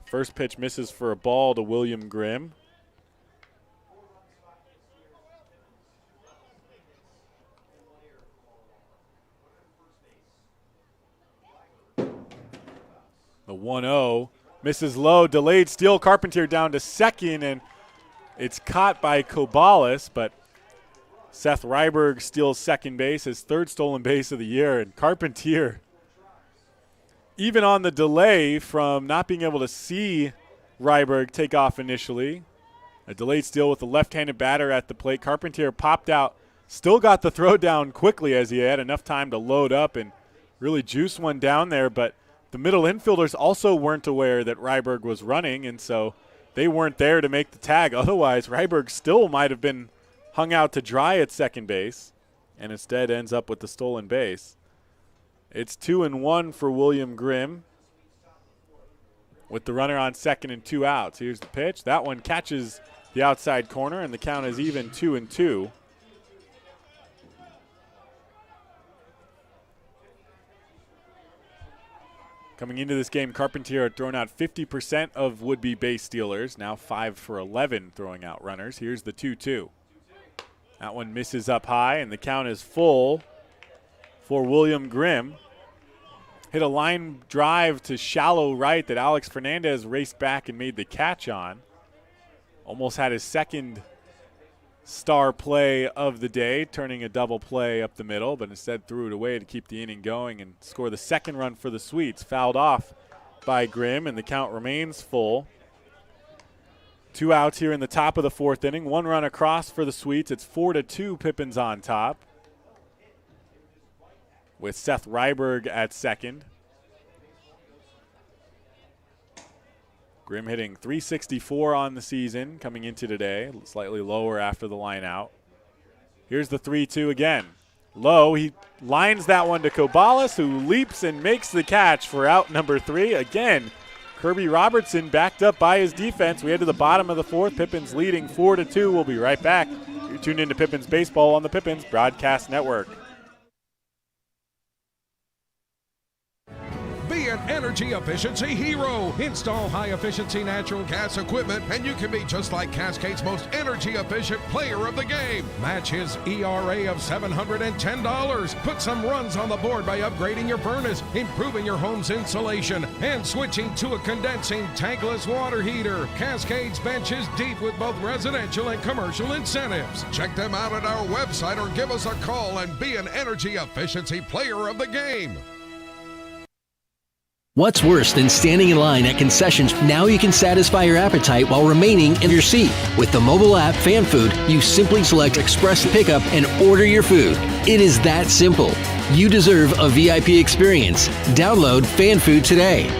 First pitch misses for a ball to William Grimm. The 1-0 misses low, delayed steal. Carpentier down to second, and it's caught by Kobalis, but Seth Ryberg steals second base, his third stolen base of the year, and Carpentier, even on the delay from not being able to see Ryberg take off initially, a delayed steal with the left-handed batter at the plate. Carpentier popped out, still got the throw down quickly as he had enough time to load up and really juice one down there, but the middle infielders also weren't aware that Ryberg was running, and so they weren't there to make the tag. Otherwise, Ryberg still might have been hung out to dry at second base and instead ends up with the stolen base. It's 2-1 for William Grimm with the runner on second and 2 outs. Here's the pitch. That one catches the outside corner, and the count is even 2-2. Coming into this game, Carpentier had thrown out 50% of would-be base stealers, now 5 for 11 throwing out runners. Here's the 2-2. That one misses up high, and the count is full for William Grimm. Hit a line drive to shallow right that Alex Fernandez raced back and made the catch on. Almost had his second star play of the day, turning a double play up the middle, but instead threw it away to keep the inning going and score the second run for the Sweets. Fouled off by Grimm, and the count remains full. 2 outs here in the top of the 4th inning. 1 run across for the Sweets. It's 4-2, Pippins on top, with Seth Ryberg at second. Grimm hitting .364 on the season coming into today, slightly lower after the line out. Here's the 3-2 again. Low, he lines that one to Kobalis, who leaps and makes the catch for out number 3. Again, Kirby Robertson backed up by his defense. We head to the bottom of the 4th. Pippins leading 4-2. We'll be right back. You're tuned into Pippins Baseball on the Pippins Broadcast Network. Be an energy efficiency hero. Install high-efficiency natural gas equipment, and you can be just like Cascade's most energy-efficient player of the game. Match his ERA of $710. Put some runs on the board by upgrading your furnace, improving your home's insulation, and switching to a condensing tankless water heater. Cascade's bench is deep with both residential and commercial incentives. Check them out at our website or give us a call and be an energy efficiency player of the game. What's worse than standing in line at concessions? Now you can satisfy your appetite while remaining in your seat. With the mobile app Fan Food, you simply select Express Pickup and order your food. It is that simple. You deserve a VIP experience. Download Fan Food today.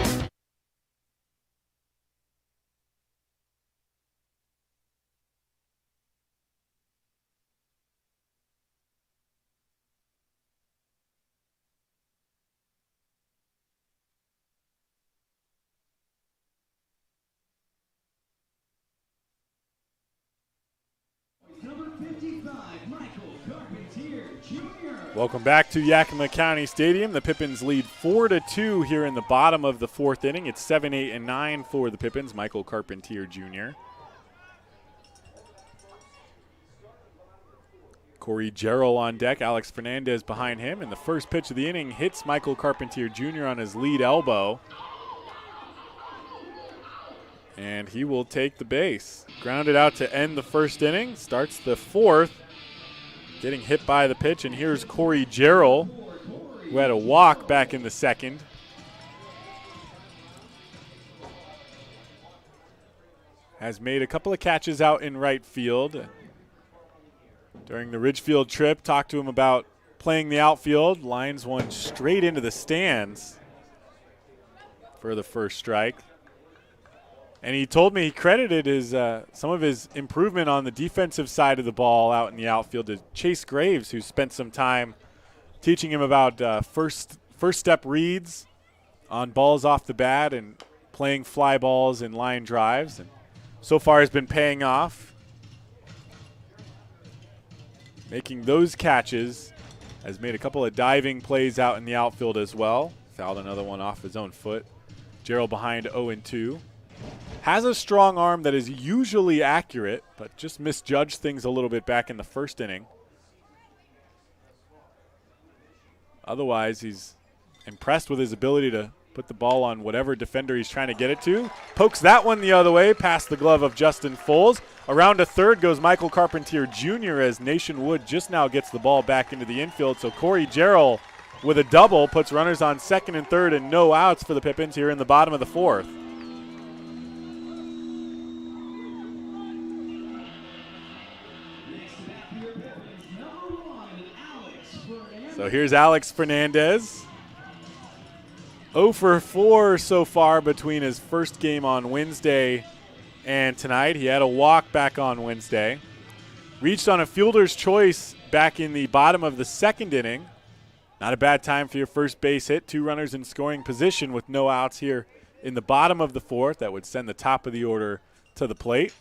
Welcome back to Yakima County Stadium. The Pippins lead 4-2 here in the bottom of the 4th inning. It's 7, 8, and 9 for the Pippins. Michael Carpentier Jr. Corey Jarrell on deck. Alex Fernandez behind him. And the first pitch of the inning hits Michael Carpentier Jr. on his lead elbow. And he will take the base. Grounded out to end the 1st inning. Starts the 4th. Getting hit by the pitch, and here's Corey Jarrell, who had a walk back in the 2nd. Has made a couple of catches out in right field. During the Ridgefield trip, talked to him about playing the outfield. Lines one straight into the stands for the first strike. And he told me he credited his some of his improvement on the defensive side of the ball out in the outfield to Chase Graves, who spent some time teaching him about first step reads on balls off the bat and playing fly balls and line drives. And so far has been paying off. Making those catches. Has made a couple of diving plays out in the outfield as well. Fouled another one off his own foot. Jarrell behind 0-2. Has a strong arm that is usually accurate, but just misjudged things a little bit back in the 1st inning. Otherwise, he's impressed with his ability to put the ball on whatever defender he's trying to get it to. Pokes that one the other way, past the glove of Justin Foles. Around to third goes Michael Carpentier Jr. as Nation Wood just now gets the ball back into the infield. So Corey Jarrell with a double puts runners on second and third and no outs for the Pippins here in the bottom of the fourth. So here's Alex Fernandez. 0 for 4 so far between his first game on Wednesday and tonight. He had a walk back on Wednesday. Reached on a fielder's choice back in the bottom of the second inning. Not a bad time for your first base hit. 2 runners in scoring position with no outs here in the bottom of the fourth. That would send the top of the order to the plate.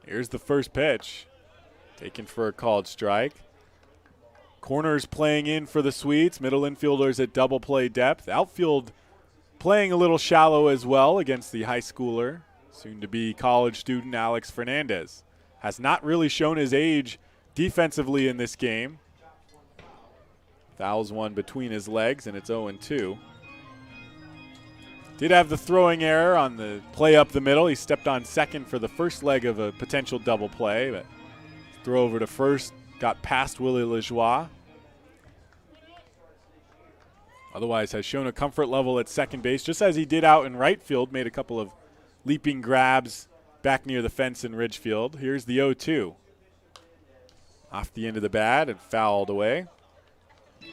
Here's the first pitch. Taken for a called strike. Corners playing in for the Swedes. Middle infielders at double play depth. Outfield playing a little shallow as well against the high schooler, soon-to-be college student Alex Fernandez. Has not really shown his age defensively in this game. Fouls one between his legs, and it's 0-2. Did have the throwing error on the play up the middle. He stepped on second for the first leg of a potential double play, but throw over to first got past Willie Lajoie. Otherwise has shown a comfort level at second base, just as he did out in right field. Made a couple of leaping grabs back near the fence in Ridgefield. Here's the 0-2. Off the end of the bat and fouled away. He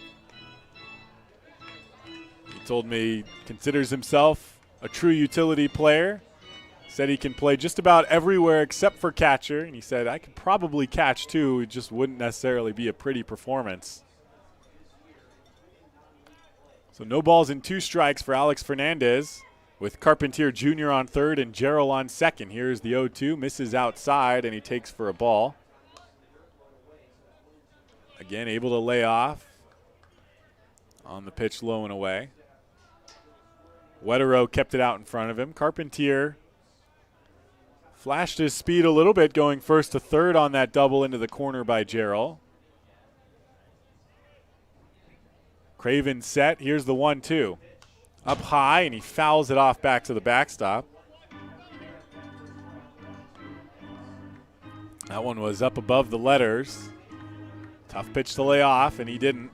told me he considers himself a true utility player. Said he can play just about everywhere except for catcher. And he said, I could probably catch too. It just wouldn't necessarily be a pretty performance. So no balls and 2 strikes for Alex Fernandez with Carpentier Jr. on third and Jarrell on second. Here's the 0-2. Misses outside, and he takes for a ball. Again, able to lay off on the pitch low and away. Wetterow kept it out in front of him. Carpentier flashed his speed a little bit going first to third on that double into the corner by Jarrell. Craven set. Here's the 1-2. Up high, and he fouls it off back to the backstop. That one was up above the letters. Tough pitch to lay off, and he didn't,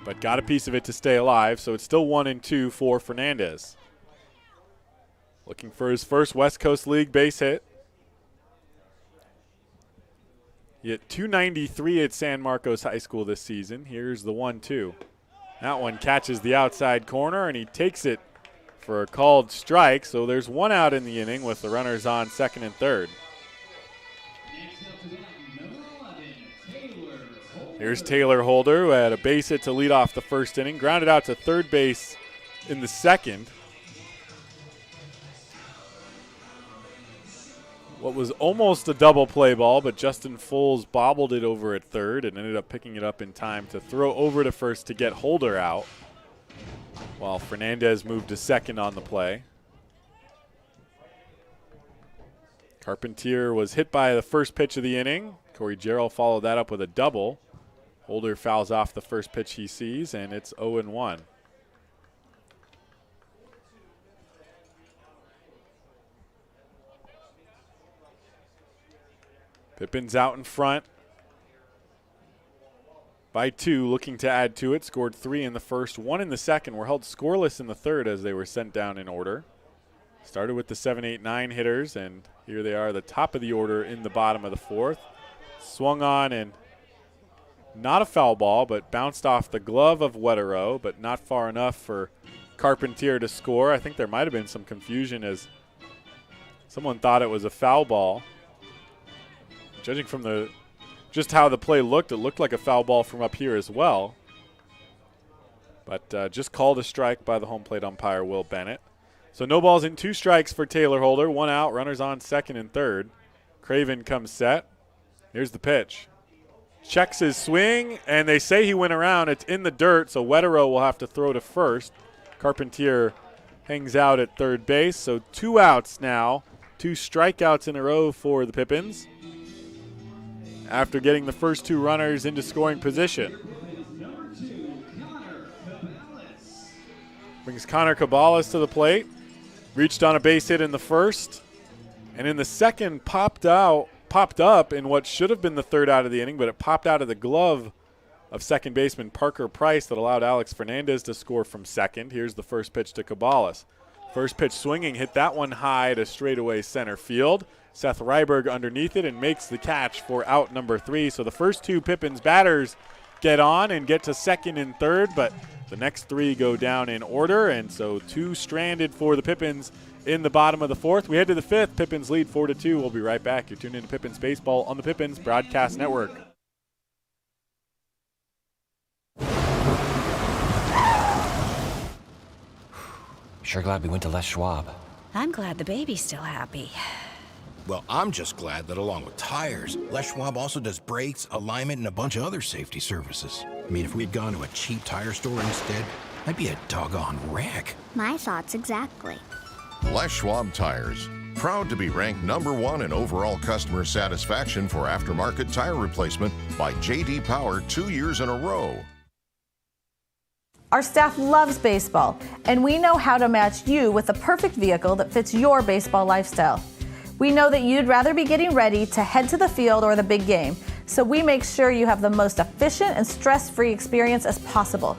but got a piece of it to stay alive, so it's still 1-2 for Fernandez. Looking for his first West Coast League base hit. He hit .293 at San Marcos High School this season. Here's the 1-2. That one catches the outside corner, and he takes it for a called strike. So there's 1 out in the inning with the runners on second and third. Here's Taylor Holder, who had a base hit to lead off the first inning. Grounded out to third base in the second. What was almost a double play ball, but Justin Foles bobbled it over at third and ended up picking it up in time to throw over to first to get Holder out, while Fernandez moved to second on the play. Carpentier was hit by the first pitch of the inning. Corey Jarrell followed that up with a double. Holder fouls off the first pitch he sees, and it's 0-1. Pippins out in front by 2, looking to add to it. Scored 3 in the first, 1 in the second. Were held scoreless in the third as they were sent down in order. Started with the 7, 8, 9 hitters, and here they are, the top of the order in the bottom of the fourth. Swung on, and not a foul ball, but bounced off the glove of Wetterow, but not far enough for Carpentier to score. I think there might have been some confusion as someone thought it was a foul ball. Judging from just how the play looked, it looked like a foul ball from up here as well. But just called a strike by the home plate umpire, Will Bennett. So no balls and 2 strikes for Taylor Holder. 1 out, runners on second and third. Craven comes set. Here's the pitch. Checks his swing, and they say he went around. It's in the dirt, so Wetterow will have to throw to first. Carpentier hangs out at third base, so 2 outs now. 2 strikeouts in a row for the Pippins after getting the first 2 runners into scoring position. Brings Connor Cabales to the plate. Reached on a base hit in the first. And in the second, popped up in what should have been the third out of the inning, but it popped out of the glove of second baseman Parker Price that allowed Alex Fernandez to score from second. Here's the first pitch to Cabales. First pitch swinging, hit that one high to straightaway center field. Seth Ryberg underneath it and makes the catch for out number 3. So the first 2 Pippins batters get on and get to second and third, but the next 3 go down in order, and so 2 stranded for the Pippins in the bottom of the 4th. We head to the 5th. Pippins lead 4-2. We'll be right back. You're tuned in to Pippins Baseball on the Pippins Broadcast Network. Sure glad we went to Les Schwab. I'm glad the baby's still happy. Well, I'm just glad that along with tires, Les Schwab also does brakes, alignment, and a bunch of other safety services. I mean, if we'd gone to a cheap tire store instead, I'd be a doggone wreck. My thoughts exactly. Les Schwab Tires. Proud to be ranked #1 in overall customer satisfaction for aftermarket tire replacement by J.D. Power 2 years in a row. Our staff loves baseball, and we know how to match you with the perfect vehicle that fits your baseball lifestyle. We know that you'd rather be getting ready to head to the field or the big game, so we make sure you have the most efficient and stress-free experience as possible.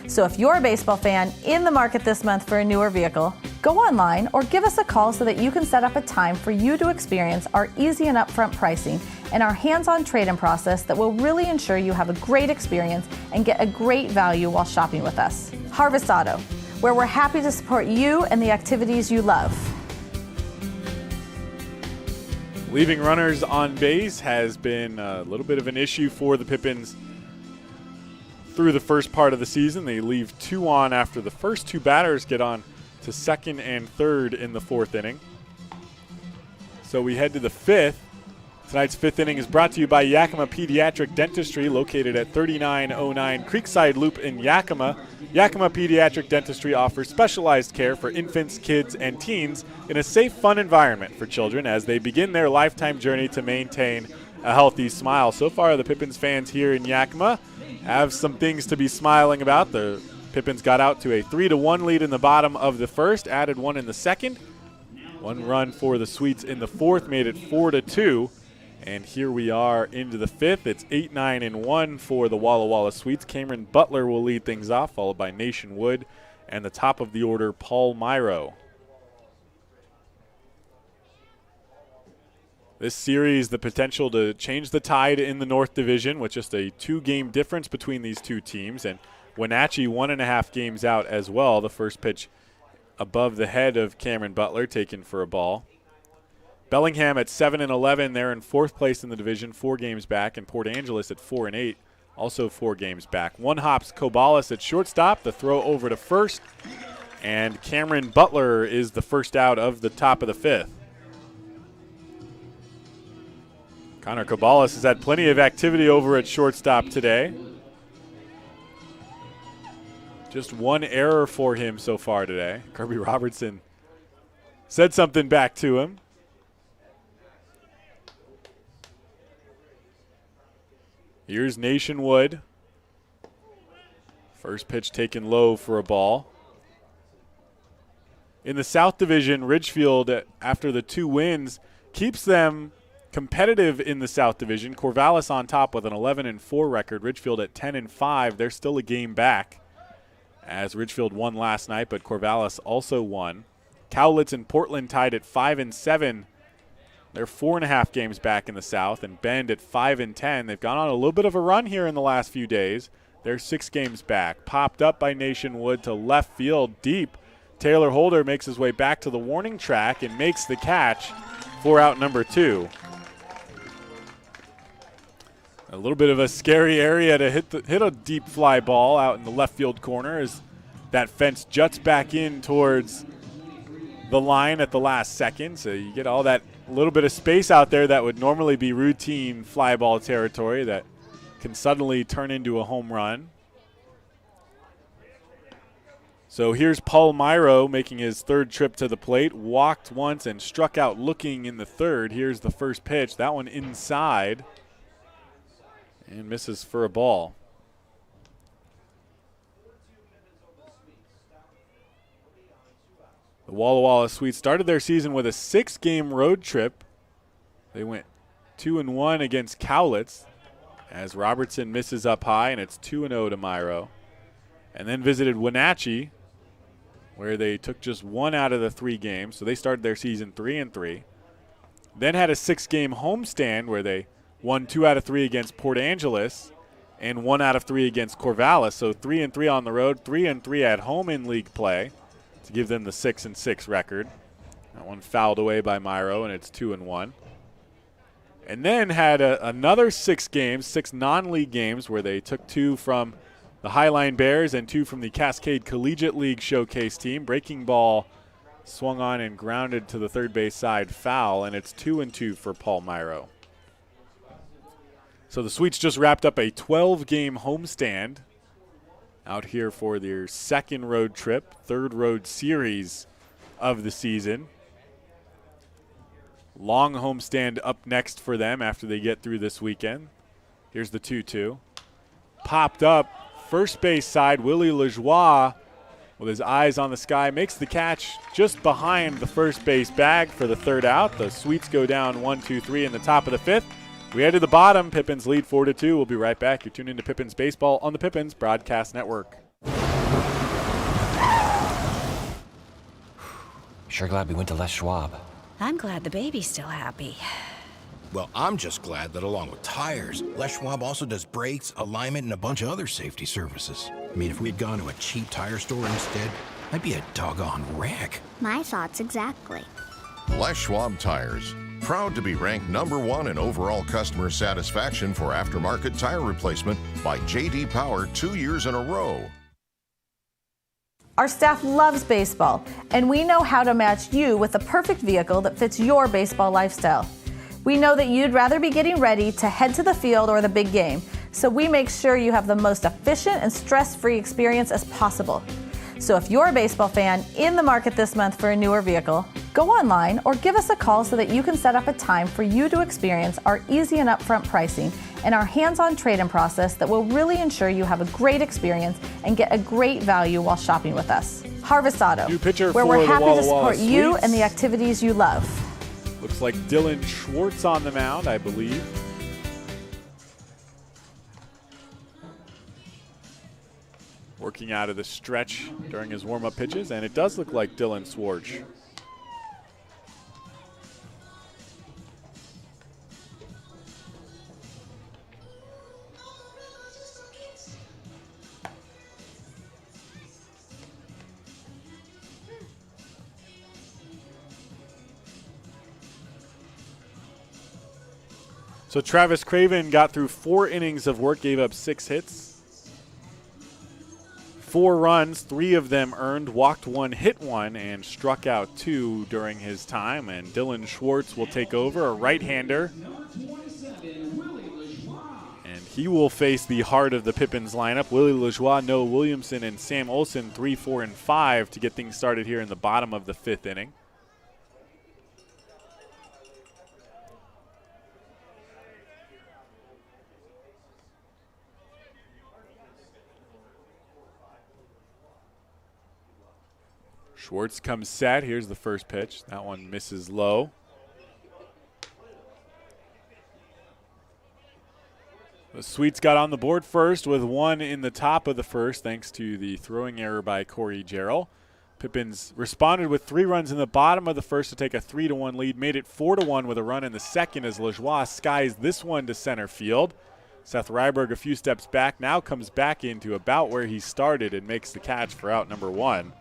So if you're a baseball fan in the market this month for a newer vehicle, go online or give us a call so that you can set up a time for you to experience our easy and upfront pricing and our hands-on trade-in process that will really ensure you have a great experience and get a great value while shopping with us. Harvest Auto, where we're happy to support you and the activities you love. Leaving runners on base has been a little bit of an issue for the Pippins through the first part of the season. They leave 2 on after the first 2 batters get on to second and third in the 4th inning. So we head to the 5th. Tonight's 5th inning is brought to you by Yakima Pediatric Dentistry, located at 3909 Creekside Loop in Yakima. Yakima Pediatric Dentistry offers specialized care for infants, kids, and teens in a safe, fun environment for children as they begin their lifetime journey to maintain a healthy smile. So far, the Pippins fans here in Yakima have some things to be smiling about. The Pippins got out to a 3-1 lead in the bottom of the first, added 1 in the second. 1 run for the Sweets in the 4th made it 4-2. And here we are into the 5th. It's 8-9-1 for the Walla Walla Sweets. Cameron Butler will lead things off, followed by Nation Wood, and the top of the order, Paul Myro. This series, the potential to change the tide in the North Division with just a 2-game difference between these 2 teams. And Wenatchee 1.5 games out as well. The first pitch above the head of Cameron Butler, taken for a ball. Bellingham at 7-11, they're in 4th place in the division, 4 games back, and Port Angeles at 4-8, also 4 games back. 1 hops Cabales at shortstop, the throw over to first, and Cameron Butler is the first out of the top of the 5th. Connor Cabales has had plenty of activity over at shortstop today. Just 1 error for him so far today. Kirby Robertson said something back to him. Here's Nation Wood. First pitch taken low for a ball. In the South Division, Ridgefield, after the 2 wins, keeps them competitive in the South Division. Corvallis on top with an 11-4 record. Ridgefield at 10-5. They're still a game back, as Ridgefield won last night, but Corvallis also won. Cowlitz and Portland tied at 5-7. They're 4.5 games back in the South, and Bend at 5-10. They've gone on a little bit of a run here in the last few days. They're 6 games back. Popped up by Nation Wood to left field deep. Taylor Holder makes his way back to the warning track and makes the catch for out number 2. A little bit of a scary area to hit a deep fly ball out in the left field corner as that fence juts back in towards the line at the last second. So you get all that little bit of space out there that would normally be routine fly ball territory that can suddenly turn into a home run. So here's Paul Myro making his 3rd trip to the plate. Walked once and struck out looking in the 3rd. Here's the first pitch. That one inside and misses for a ball. The Walla Walla Sweets started their season with a 6-game road trip. They went 2-1 against Cowlitz as Robertson misses up high, and it's 2-0 to Myro. And then visited Wenatchee, where they took just 1 out of the 3 games. So they started their season 3-3. Then had a 6-game homestand where they won 2 out of 3 against Port Angeles and 1 out of 3 against Corvallis. So 3-3 on the road, 3-3 at home in league play to give them the 6-6 record. That one fouled away by Myro, and it's 2-1. And then had another 6 games, 6 non-league games, where they took 2 from the Highline Bears and 2 from the Cascade Collegiate League showcase team. Breaking ball swung on and grounded to the third base side, foul, and it's 2-2 for Paul Myro. So the Sweets just wrapped up a 12-game homestand out here for their 2nd road trip, 3rd road series of the season. Long homestand up next for them after they get through this weekend. Here's the 2-2. Popped up, first base side, Willie Lajoie, with his eyes on the sky, makes the catch just behind the first base bag for the 3rd out. The Sweets go down 1-2-3 in the top of the 5th. We head to the bottom. Pippins lead 4-2. We'll be right back. You're tuned into Pippins Baseball on the Pippins Broadcast Network. Sure glad we went to Les Schwab. I'm glad the baby's still happy. Well, I'm just glad that along with tires, Les Schwab also does brakes, alignment, and a bunch of other safety services. I mean, if we'd gone to a cheap tire store instead, I'd be a doggone wreck. My thoughts exactly. Les Schwab Tires. Proud to be ranked #1 in overall customer satisfaction for aftermarket tire replacement by J.D. Power 2 years in a row. Our staff loves baseball, and we know how to match you with the perfect vehicle that fits your baseball lifestyle. We know that you'd rather be getting ready to head to the field or the big game, so we make sure you have the most efficient and stress-free experience as possible. So if you're a baseball fan in the market this month for a newer vehicle, go online or give us a call so that you can set up a time for you to experience our easy and upfront pricing and our hands-on trade-in process that will really ensure you have a great experience and get a great value while shopping with us. Harvest Auto, where we're happy to support you and the activities you love. Looks like Dylan Schwartz on the mound, I believe. Working out of the stretch during his warm-up pitches, and it does look like Dylan Schwartz. So Travis Craven got through 4 innings of work, gave up 6 hits, 4 runs, 3 of them earned, walked 1, hit 1, and struck out 2 during his time. And Dylan Schwartz will take over, a right-hander. And he will face the heart of the Pippins lineup. Willie Lajoie, Noah Williamson, and Sam Olson, 3, 4, and 5 to get things started here in the bottom of the 5th inning. Schwartz comes set. Here's the first pitch. That one misses low. The Sweets got on the board first with 1 in the top of the 1st thanks to the throwing error by Corey Jarrell. Pippins responded with 3 runs in the bottom of the 1st to take a 3-1 lead. Made it 4-1 with a run in the 2nd as Lajoie skies this one to center field. Seth Ryberg a few steps back, now comes back into about where he started and makes the catch for out number 1.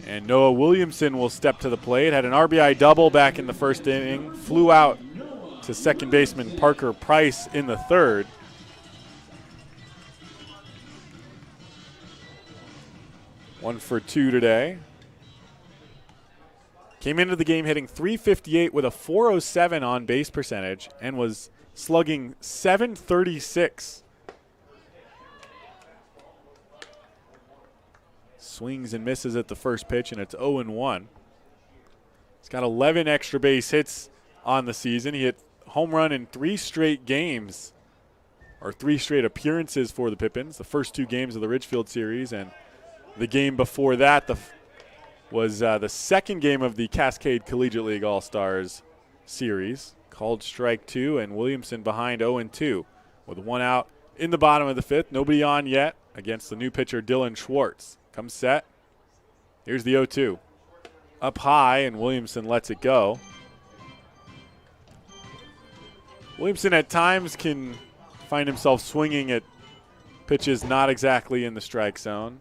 And Noah Williamson will step to the plate. Had an RBI double back in the 1st inning. Flew out to second baseman Parker Price in the 3rd. One for 2 today. Came into the game hitting .358 with a .407 on base percentage and was slugging .736. Swings and misses at the first pitch, and it's 0-1. He's got 11 extra base hits on the season. He hit home run in 3 straight games, or 3 straight appearances for the Pippins, the first 2 games of the Ridgefield series, and The game before that was the second game of the Cascade Collegiate League All-Stars series. Called strike 2, and Williamson behind 0-2 with 1 out in the bottom of the 5th. Nobody on yet against the new pitcher Dylan Schwartz. Comes set. Here's the 0-2. Up high, and Williamson lets it go. Williamson at times can find himself swinging at pitches not exactly in the strike zone.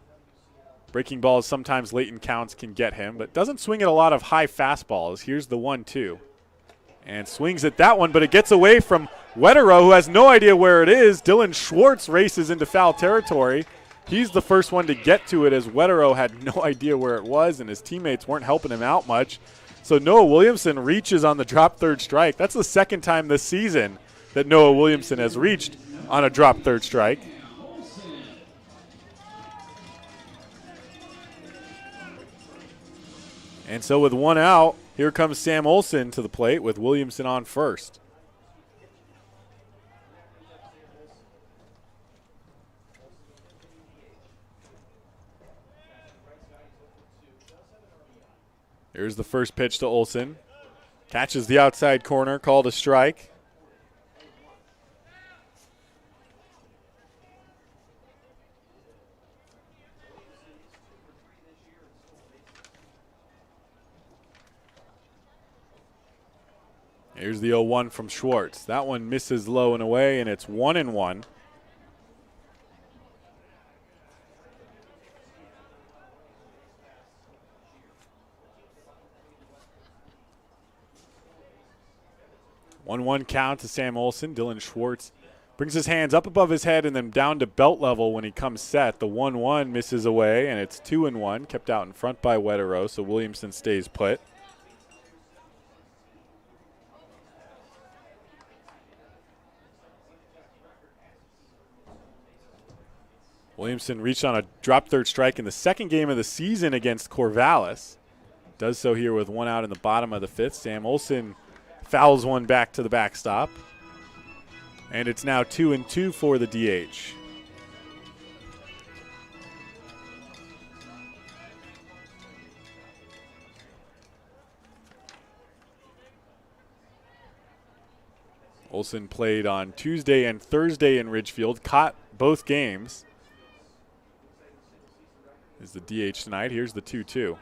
Breaking balls sometimes late in counts can get him, but doesn't swing at a lot of high fastballs. Here's the 1-2. And swings at that one, but it gets away from Wetterow, who has no idea where it is. Dylan Schwartz races into foul territory. He's the first one to get to it, as Wetterow had no idea where it was, and his teammates weren't helping him out much. So Noah Williamson reaches on the drop third strike. That's the second time this season that Noah Williamson has reached on a drop third strike. And so with 1 out, here comes Sam Olson to the plate with Williamson on first. Here's the first pitch to Olson. Catches the outside corner, called a strike. Here's the 0-1 from Schwartz. That one misses low and away, and it's 1-1. One count to Sam Olson. Dylan Schwartz brings his hands up above his head and then down to belt level when he comes set. The 1-1 misses away, and it's 2-1. Kept out in front by Wetterow, so Williamson stays put. Williamson reached on a drop third strike in the second game of the season against Corvallis. Does so here with 1 out in the bottom of the 5th. Sam Olson fouls one back to the backstop. And it's now 2-2 for the DH. Olson played on Tuesday and Thursday in Ridgefield, caught both games. Is the DH tonight. Here's the 2-2.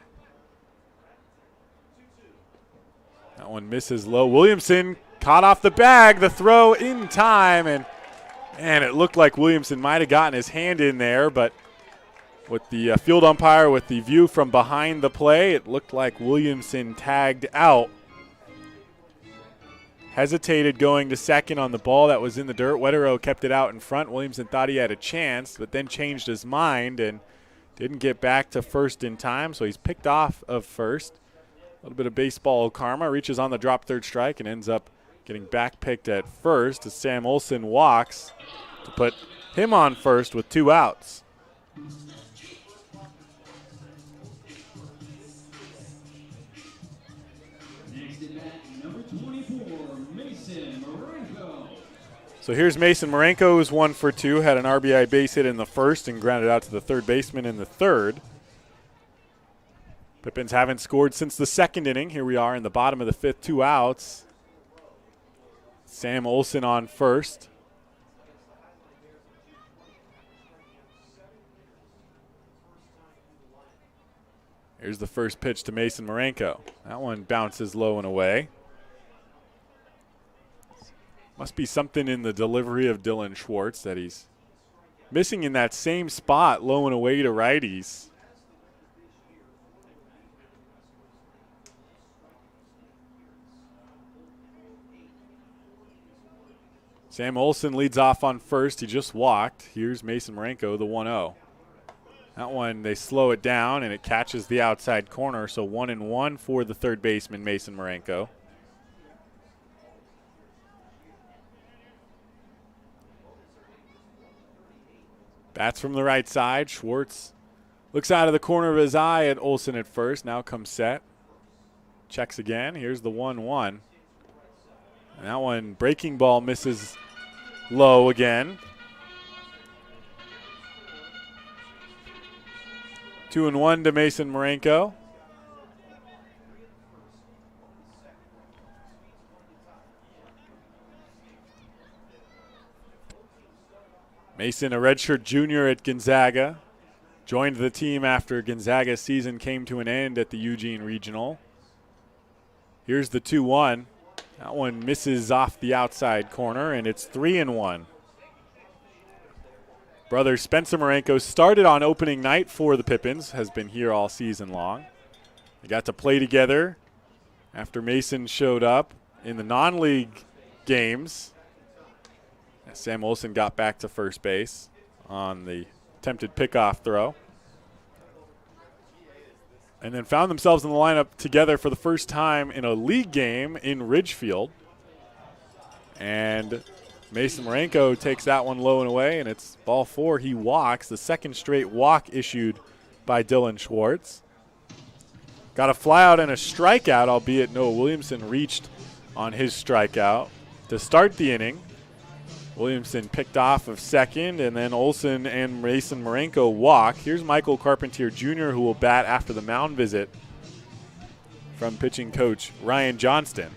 That one misses low. Williamson caught off the bag. The throw in time, and it looked like Williamson might have gotten his hand in there, but with the field umpire with the view from behind the play, it looked like Williamson tagged out. Hesitated going to second on the ball that was in the dirt. Wetterow kept it out in front. Williamson thought he had a chance, but then changed his mind and didn't get back to first in time, so he's picked off of first. A little bit of baseball karma. Reaches on the drop third strike and ends up getting back picked at first as Sam Olson walks to put him on first with 2 outs. So here's Mason Marenko, who's 1 for 2, had an RBI base hit in the first and grounded out to the third baseman in the third. Pippins haven't scored since the second inning. Here we are in the bottom of the 5th, 2 outs. Sam Olson on first. Here's the first pitch to Mason Marenko. That one bounces low and away. Must be something in the delivery of Dylan Schwartz that he's missing in that same spot, low and away to righties. Sam Olson leads off on first. He just walked. Here's Mason Marenko, the 1-0. That one, they slow it down, and it catches the outside corner, so 1-1 for the third baseman, Mason Marenko. Bats from the right side. Schwartz looks out of the corner of his eye at Olson at first. Now comes set. Checks again. Here's the 1-1. And that one, breaking ball, misses low again. 2-1 to Mason Marenko. Mason, a redshirt junior at Gonzaga, joined the team after Gonzaga's season came to an end at the Eugene Regional. Here's the 2-1. That one misses off the outside corner, and it's 3-1. Brother Spencer Marenko started on opening night for the Pippins, has been here all season long. They got to play together after Mason showed up in the non-league games. Sam Olsen got back to first base on the attempted pickoff throw. And then found themselves in the lineup together for the first time in a league game in Ridgefield. And Mason Marenko takes that one low and away, and it's ball 4. He walks, the second straight walk issued by Dylan Schwartz. Got a flyout and a strikeout, albeit Noah Williamson reached on his strikeout to start the inning. Williamson picked off of second, and then Olsen and Mason Marenko walk. Here's Michael Carpentier Jr., who will bat after the mound visit from pitching coach Ryan Johnston.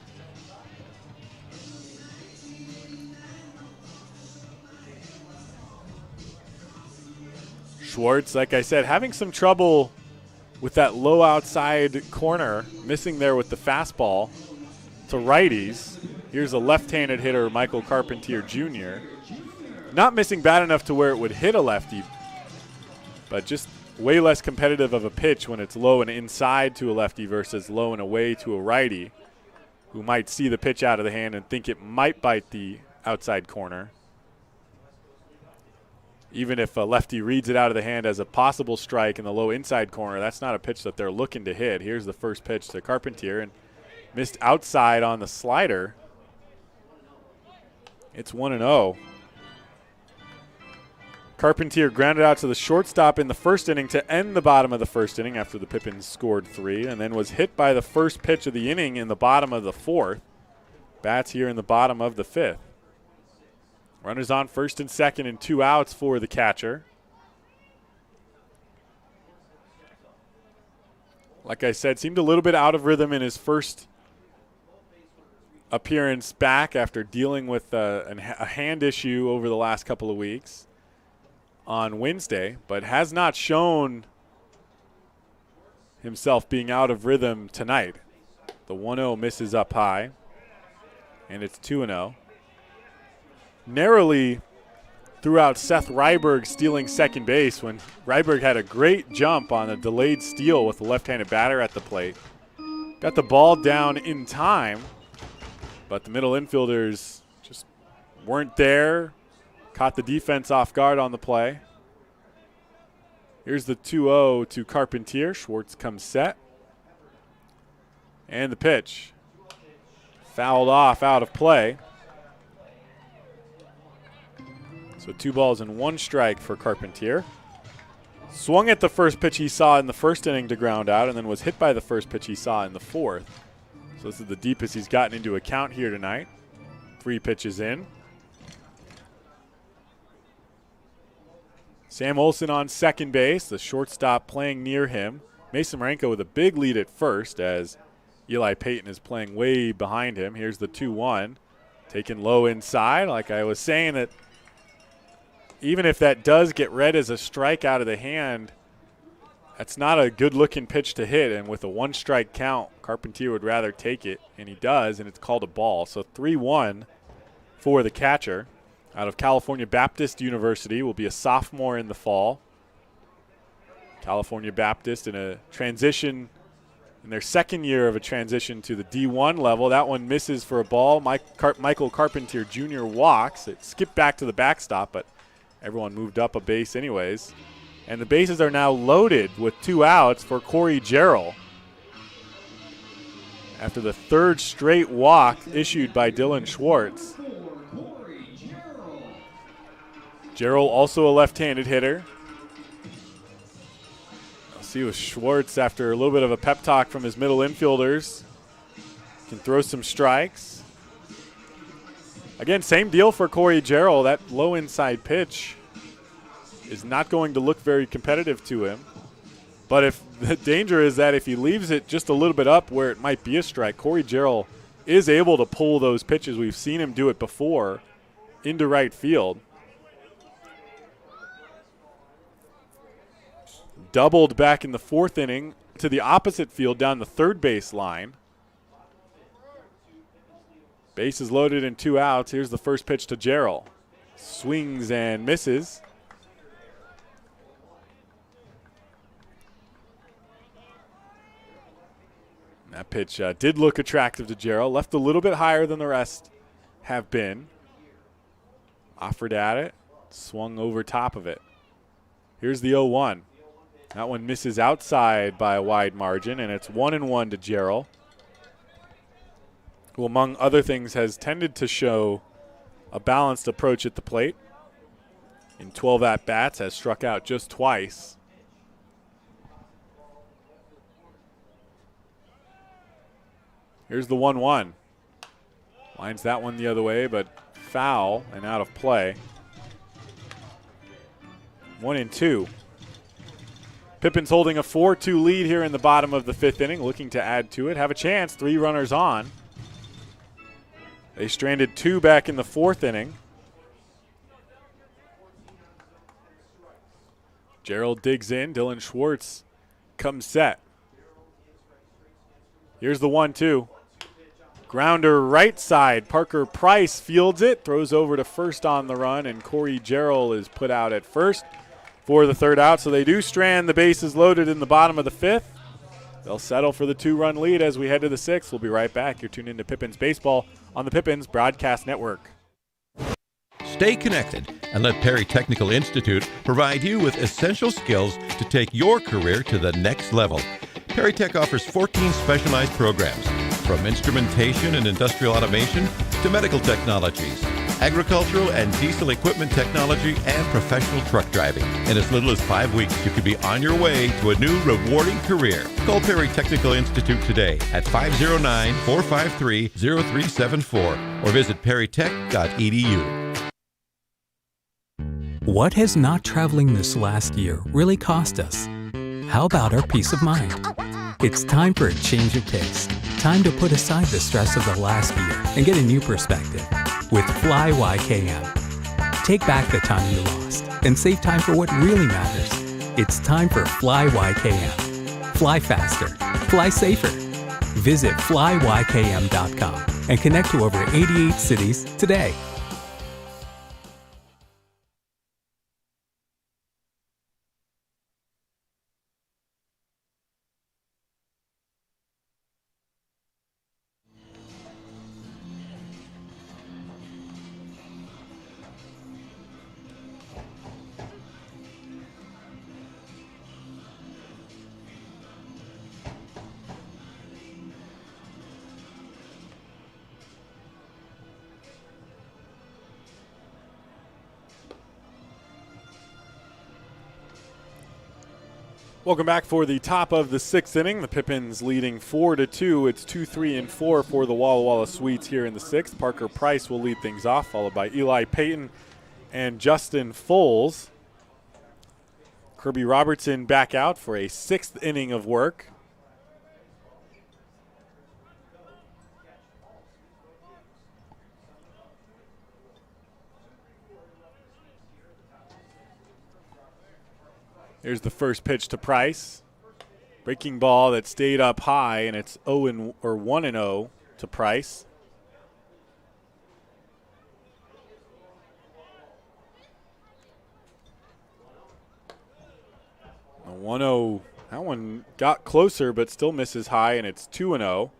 Schwartz, like I said, having some trouble with that low outside corner, missing there with the fastball to righties. Here's a left-handed hitter, Michael Carpentier Jr. Not missing bad enough to where it would hit a lefty, but just way less competitive of a pitch when it's low and inside to a lefty versus low and away to a righty, who might see the pitch out of the hand and think it might bite the outside corner. Even if a lefty reads it out of the hand as a possible strike in the low inside corner, that's not a pitch that they're looking to hit. Here's the first pitch to Carpentier, and missed outside on the slider. It's 1-0. Carpentier grounded out to the shortstop in the first inning to end the bottom of the first inning after the Pippins scored 3, and then was hit by the first pitch of the inning in the bottom of the 4th. Bats here in the bottom of the 5th. Runners on first and second and 2 outs for the catcher. Like I said, seemed a little bit out of rhythm in his first appearance back after dealing with a hand issue over the last couple of weeks on Wednesday, but has not shown himself being out of rhythm tonight. The 1-0 misses up high, and it's 2-0. Narrowly threw out Seth Ryberg stealing second base when Ryberg had a great jump on a delayed steal with the left-handed batter at the plate. Got the ball down in time, but the middle infielders just weren't there. Caught the defense off guard on the play. Here's the 2-0 to Carpentier. Schwartz comes set. And the pitch. Fouled off out of play. So 2 balls and 1 strike for Carpentier. Swung at the first pitch he saw in the first inning to ground out, and then was hit by the first pitch he saw in the 4th. So this is the deepest he's gotten into a count here tonight. 3 pitches in. Sam Olsen on second base, the shortstop playing near him. Mason Marenko with a big lead at first as Eli Payton is playing way behind him. Here's the 2-1. Taken low inside. Like I was saying, that even if that does get read as a strike out of the hand, that's not a good-looking pitch to hit. And with a 1-strike count, Carpentier would rather take it, and he does, and it's called a ball. So 3-1 for the catcher. Out of California Baptist University, will be a sophomore in the fall. California Baptist in a transition, in their second year of a transition to the D1 level. That one misses for a ball. Michael Carpentier Jr. walks. It skipped back to the backstop, but everyone moved up a base anyways. And the bases are now loaded with 2 outs for Corey Jarrell after the 3rd straight walk issued by Dylan Schwartz. Jarrell also a left-handed hitter. I'll see with Schwartz after a little bit of a pep talk from his middle infielders. Can throw some strikes. Again, same deal for Corey Jarrell. That low inside pitch is not going to look very competitive to him. But if the danger is that if he leaves it just a little bit up where it might be a strike, Corey Jarrell is able to pull those pitches. We've seen him do it before into right field. Doubled back in the 4th inning to the opposite field down the third base line. Bases loaded and 2 outs. Here's the first pitch to Jarrell. Swings and misses. That pitch did look attractive to Jarrell. Left a little bit higher than the rest have been. Offered at it. Swung over top of it. Here's the 0-1. That one misses outside by a wide margin, and it's 1-1 to Jarrell, who, among other things, has tended to show a balanced approach at the plate. In 12 at-bats, has struck out just twice. Here's the 1-1. Lines that one the other way, but foul and out of play. 1-2. Pippins holding a 4-2 lead here in the bottom of the 5th inning, looking to add to it. Have a chance, 3 runners on. They stranded 2 back in the 4th inning. Jarrell digs in. Dylan Schwartz comes set. Here's the 1-2. Grounder right side. Parker Price fields it, throws over to first on the run, and Corey Jarrell is put out at first for the 3rd out. So they do strand the bases loaded in the bottom of the 5th. They'll settle for the 2-run lead as we head to the 6th. We'll be right back. You're tuned into Pippins Baseball on the Pippins Broadcast Network. Stay connected and let Perry Technical Institute provide you with essential skills to take your career to the next level. Perry Tech offers 14 specialized programs, from instrumentation and industrial automation to medical technologies, agricultural and diesel equipment technology, and professional truck driving. In as little as 5 weeks, you could be on your way to a new rewarding career. Call Perry Technical Institute today at 509-453-0374 or visit perrytech.edu. What has not traveling this last year really cost us? How about our peace of mind? It's time for a change of pace. Time to put aside the stress of the last year and get a new perspective with Fly YKM. Take back the time you lost and save time for what really matters. It's time for Fly YKM. Fly faster. Fly safer. Visit flyykm.com and connect to over 88 cities today. Welcome back for the top of the 6th inning. The Pippins leading 4-2. It's 2, 3, and 4 for the Walla Walla Swedes here in the 6th. Parker Price will lead things off, followed by Eli Payton and Justin Foles. Kirby Robertson back out for a 6th inning of work. Here's the first pitch to Price. Breaking ball that stayed up high, and it's 1-0 to Price. The 1-0, that one got closer but still misses high, and it's 2-0.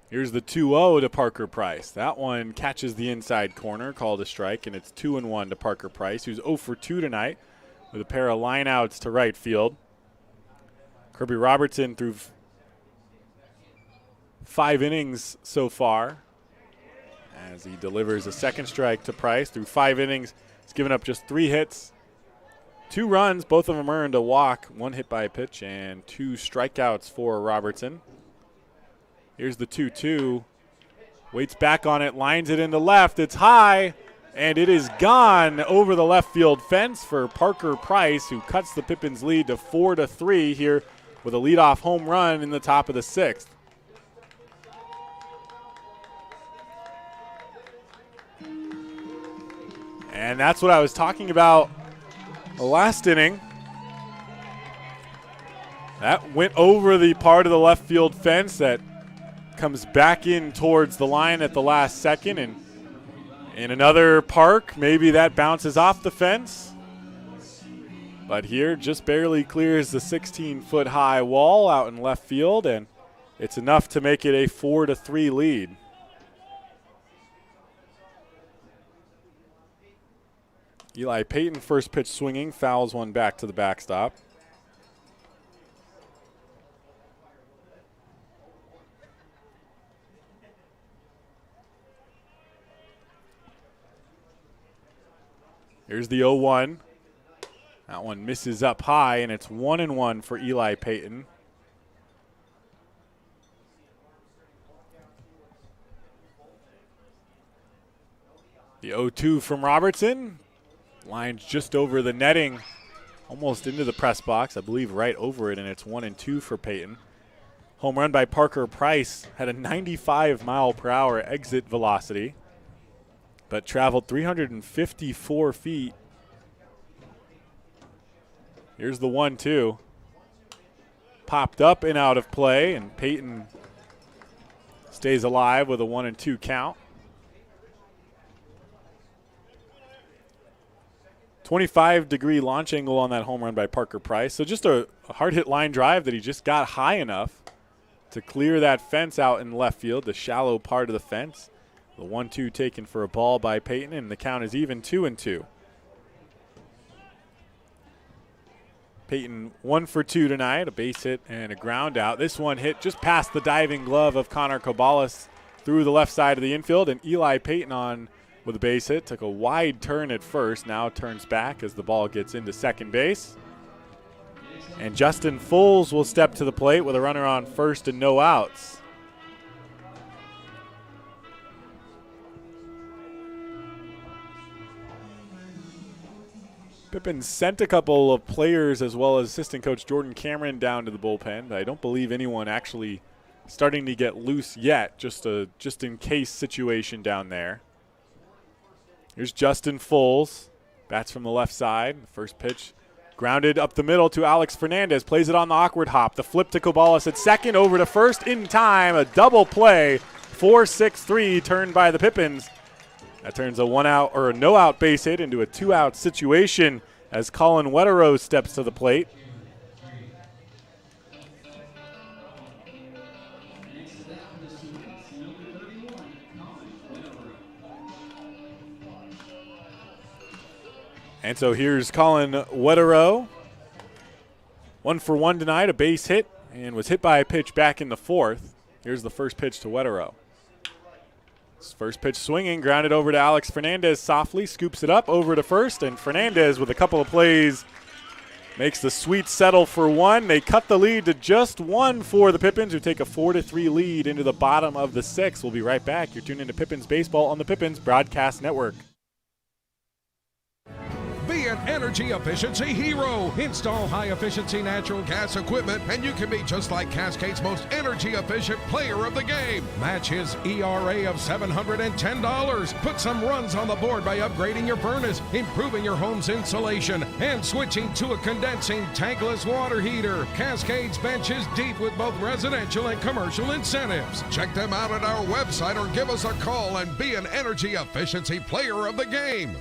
Here's the 2-0 to Parker Price. That one catches the inside corner, called a strike, and it's 2-1 to Parker Price, who's 0 for 2 tonight with a pair of lineouts to right field. Kirby Robertson through 5 innings so far as he delivers a second strike to Price. Through 5 innings, he's given up just 3 hits, 2 runs, both of them earned a walk, 1 hit by a pitch, and 2 strikeouts for Robertson. Here's the 2-2. Waits back on it, lines it into left. It's high, And it is gone over the left field fence for Parker Price, who cuts the Pippins lead to 4-3 here with a leadoff home run in the top of the 6th. And that's what I was talking about the last inning. That went over the part of the left field fence that comes back in towards the line at the last second, and in another park, maybe that bounces off the fence. But here, just barely clears the 16-foot high wall out in left field, and it's enough to make it a 4-3 lead. Eli Payton, first pitch swinging, fouls one back to the backstop. Here's the 0-1. That one misses up high, and it's 1-1 for Eli Payton. The 0-2 from Robertson. Lines just over the netting, almost into the press box. I believe right over it, and it's 1-2 for Payton. Home run by Parker Price had a 95-mile-per-hour exit velocity, but traveled 354 feet. Here's the 1-2. Popped up and out of play, and Payton stays alive with a 1-2 count. 25-degree launch angle on that home run by Parker Price. So just a hard-hit line drive that he just got high enough to clear that fence out in left field, the shallow part of the fence. The 1-2 taken for a ball by Payton, and the count is even 2-2. Payton 1 for 2 tonight, a base hit and a ground out. This one hit just past the diving glove of Connor Kobalas through the left side of the infield, and Eli Payton on with a base hit. Took a wide turn at first, now turns back as the ball gets into second base. And Justin Foles will step to the plate with a runner on first and no outs. Pippins sent a couple of players as well as assistant coach Jordan Cameron down to the bullpen. I don't believe anyone actually starting to get loose yet, just in case situation down there. Here's Justin Foles, bats from the left side. First pitch grounded up the middle to Alex Fernandez, plays it on the awkward hop. The flip to Kobalas at second, over to first in time, a double play. 4-6-3 turned by the Pippins. That turns a one-out or a no-out base hit into a two-out situation as Colin Wetterose steps to the plate. And so here's Colin Wetterose. 1 for 1 tonight, a base hit, and was hit by a pitch back in the fourth. Here's the first pitch to Wetterose. First pitch swinging, grounded over to Alex Fernandez softly, scoops it up over to first, and Fernandez with a couple of plays makes the sweet settle for one. They cut the lead to just 1 for the Pippins, who take a 4-3 lead into the bottom of the 6th. We'll be right back. You're tuned into Pippins Baseball on the Pippins Broadcast Network. Be an energy efficiency hero. Install high-efficiency natural gas equipment, and you can be just like Cascade's most energy-efficient player of the game. Match his ERA of $710. Put some runs on the board by upgrading your furnace, improving your home's insulation, and switching to a condensing tankless water heater. Cascade's bench is deep with both residential and commercial incentives. Check them out at our website or give us a call and be an energy efficiency player of the game.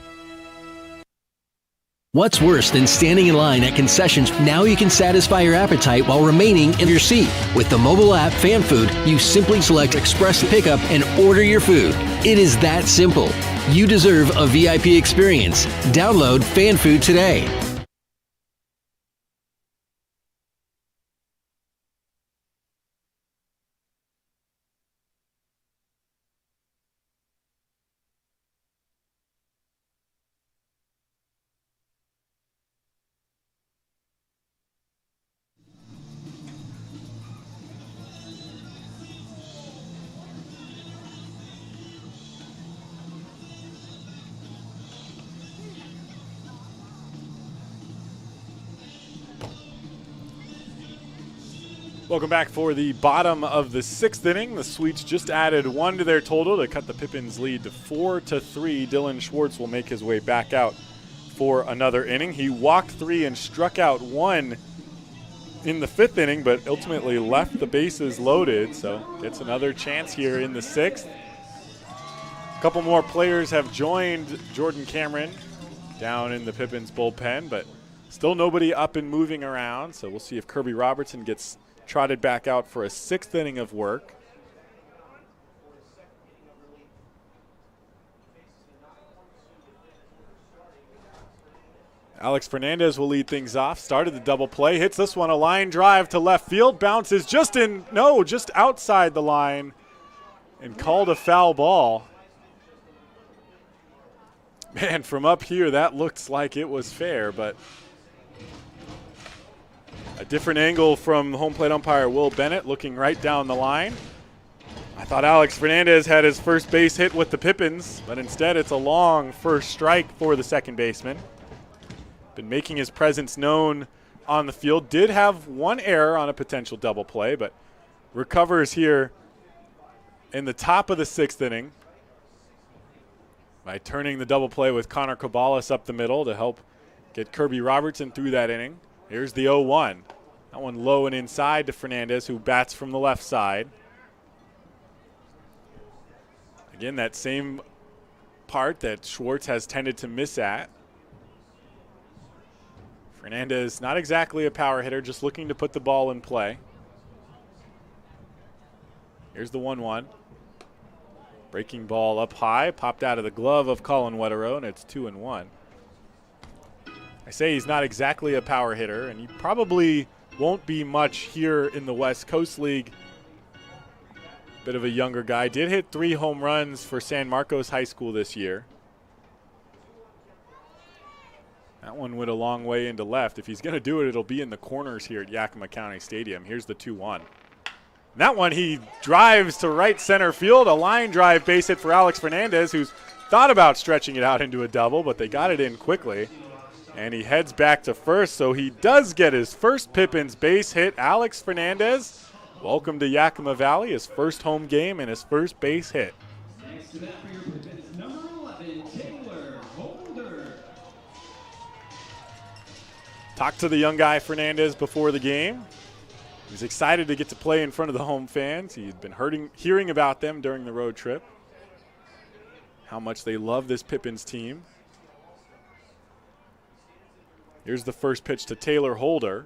What's worse than standing in line at concessions? Now you can satisfy your appetite while remaining in your seat. With the mobile app Fan Food, you simply select Express Pickup and order your food. It is that simple. You deserve a VIP experience. Download Fan Food today. Welcome back for the bottom of the 6th inning. The Sweets just added 1 to their total to cut the Pippins lead to 4-3. Dylan Schwartz will make his way back out for another inning. He walked 3 and struck out 1 in the 5th inning, but ultimately left the bases loaded, so gets another chance here in the 6th. A couple more players have joined Jordan Cameron down in the Pippins bullpen, but still nobody up and moving around, so we'll see if Kirby Robertson gets trotted back out for a 6th inning of work. Alex Fernandez will lead things off. Started the double play, hits this one, a line drive to left field, bounces just outside the line and called a foul ball. Man, from up here, that looks like it was fair, but a different angle from home plate umpire Will Bennett looking right down the line. I thought Alex Fernandez had his first base hit with the Pippins, but instead it's a long first strike for the second baseman. Been making his presence known on the field. Did have one error on a potential double play, but recovers here in the top of the 6th inning by turning the double play with Connor Cabales up the middle to help get Kirby Robertson through that inning. Here's the 0-1. That one low and inside to Fernandez, who bats from the left side. Again, that same part that Schwartz has tended to miss at. Fernandez, not exactly a power hitter, just looking to put the ball in play. Here's the 1-1. Breaking ball up high, popped out of the glove of Colin Wetterow, and it's 2-1. I say he's not exactly a power hitter, and he probably won't be much here in the West Coast League. Bit of a younger guy. Did hit 3 home runs for San Marcos High School this year. That one went a long way into left. If he's going to do it, it'll be in the corners here at Yakima County Stadium. Here's the 2-1. That one he drives to right center field. A line drive base hit for Alex Fernandez, who's thought about stretching it out into a double, but they got it in quickly. And he heads back to first, so he does get his first Pippins base hit. Alex Fernandez, welcome to Yakima Valley, his first home game and his first base hit. Next to that for your Pippins, number 11, Taylor Holder. Talked to the young guy Fernandez before the game. He's excited to get to play in front of the home fans. He's been hearing about them during the road trip, how much they love this Pippins team. Here's the first pitch to Taylor Holder.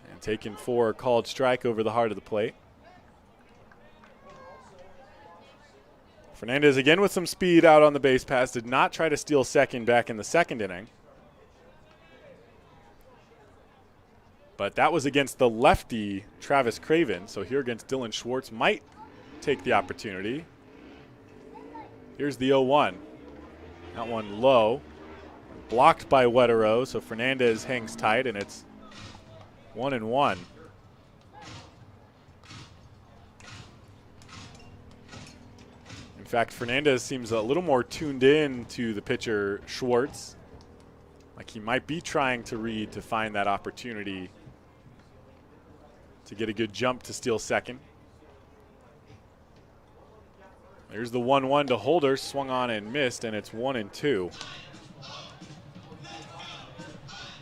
And taken for a called strike over the heart of the plate. Fernandez again with some speed out on the base pass. Did not try to steal second back in the 2nd inning. But that was against the lefty Travis Craven. So here against Dylan Schwartz might take the opportunity. Here's the 0-1. That one low. Blocked by Wetterow, so Fernandez hangs tight, and it's 1-1. In fact, Fernandez seems a little more tuned in to the pitcher Schwartz. Like he might be trying to read to find that opportunity to get a good jump to steal second. There's the 1-1 to Holder, swung on and missed, and it's 1-2.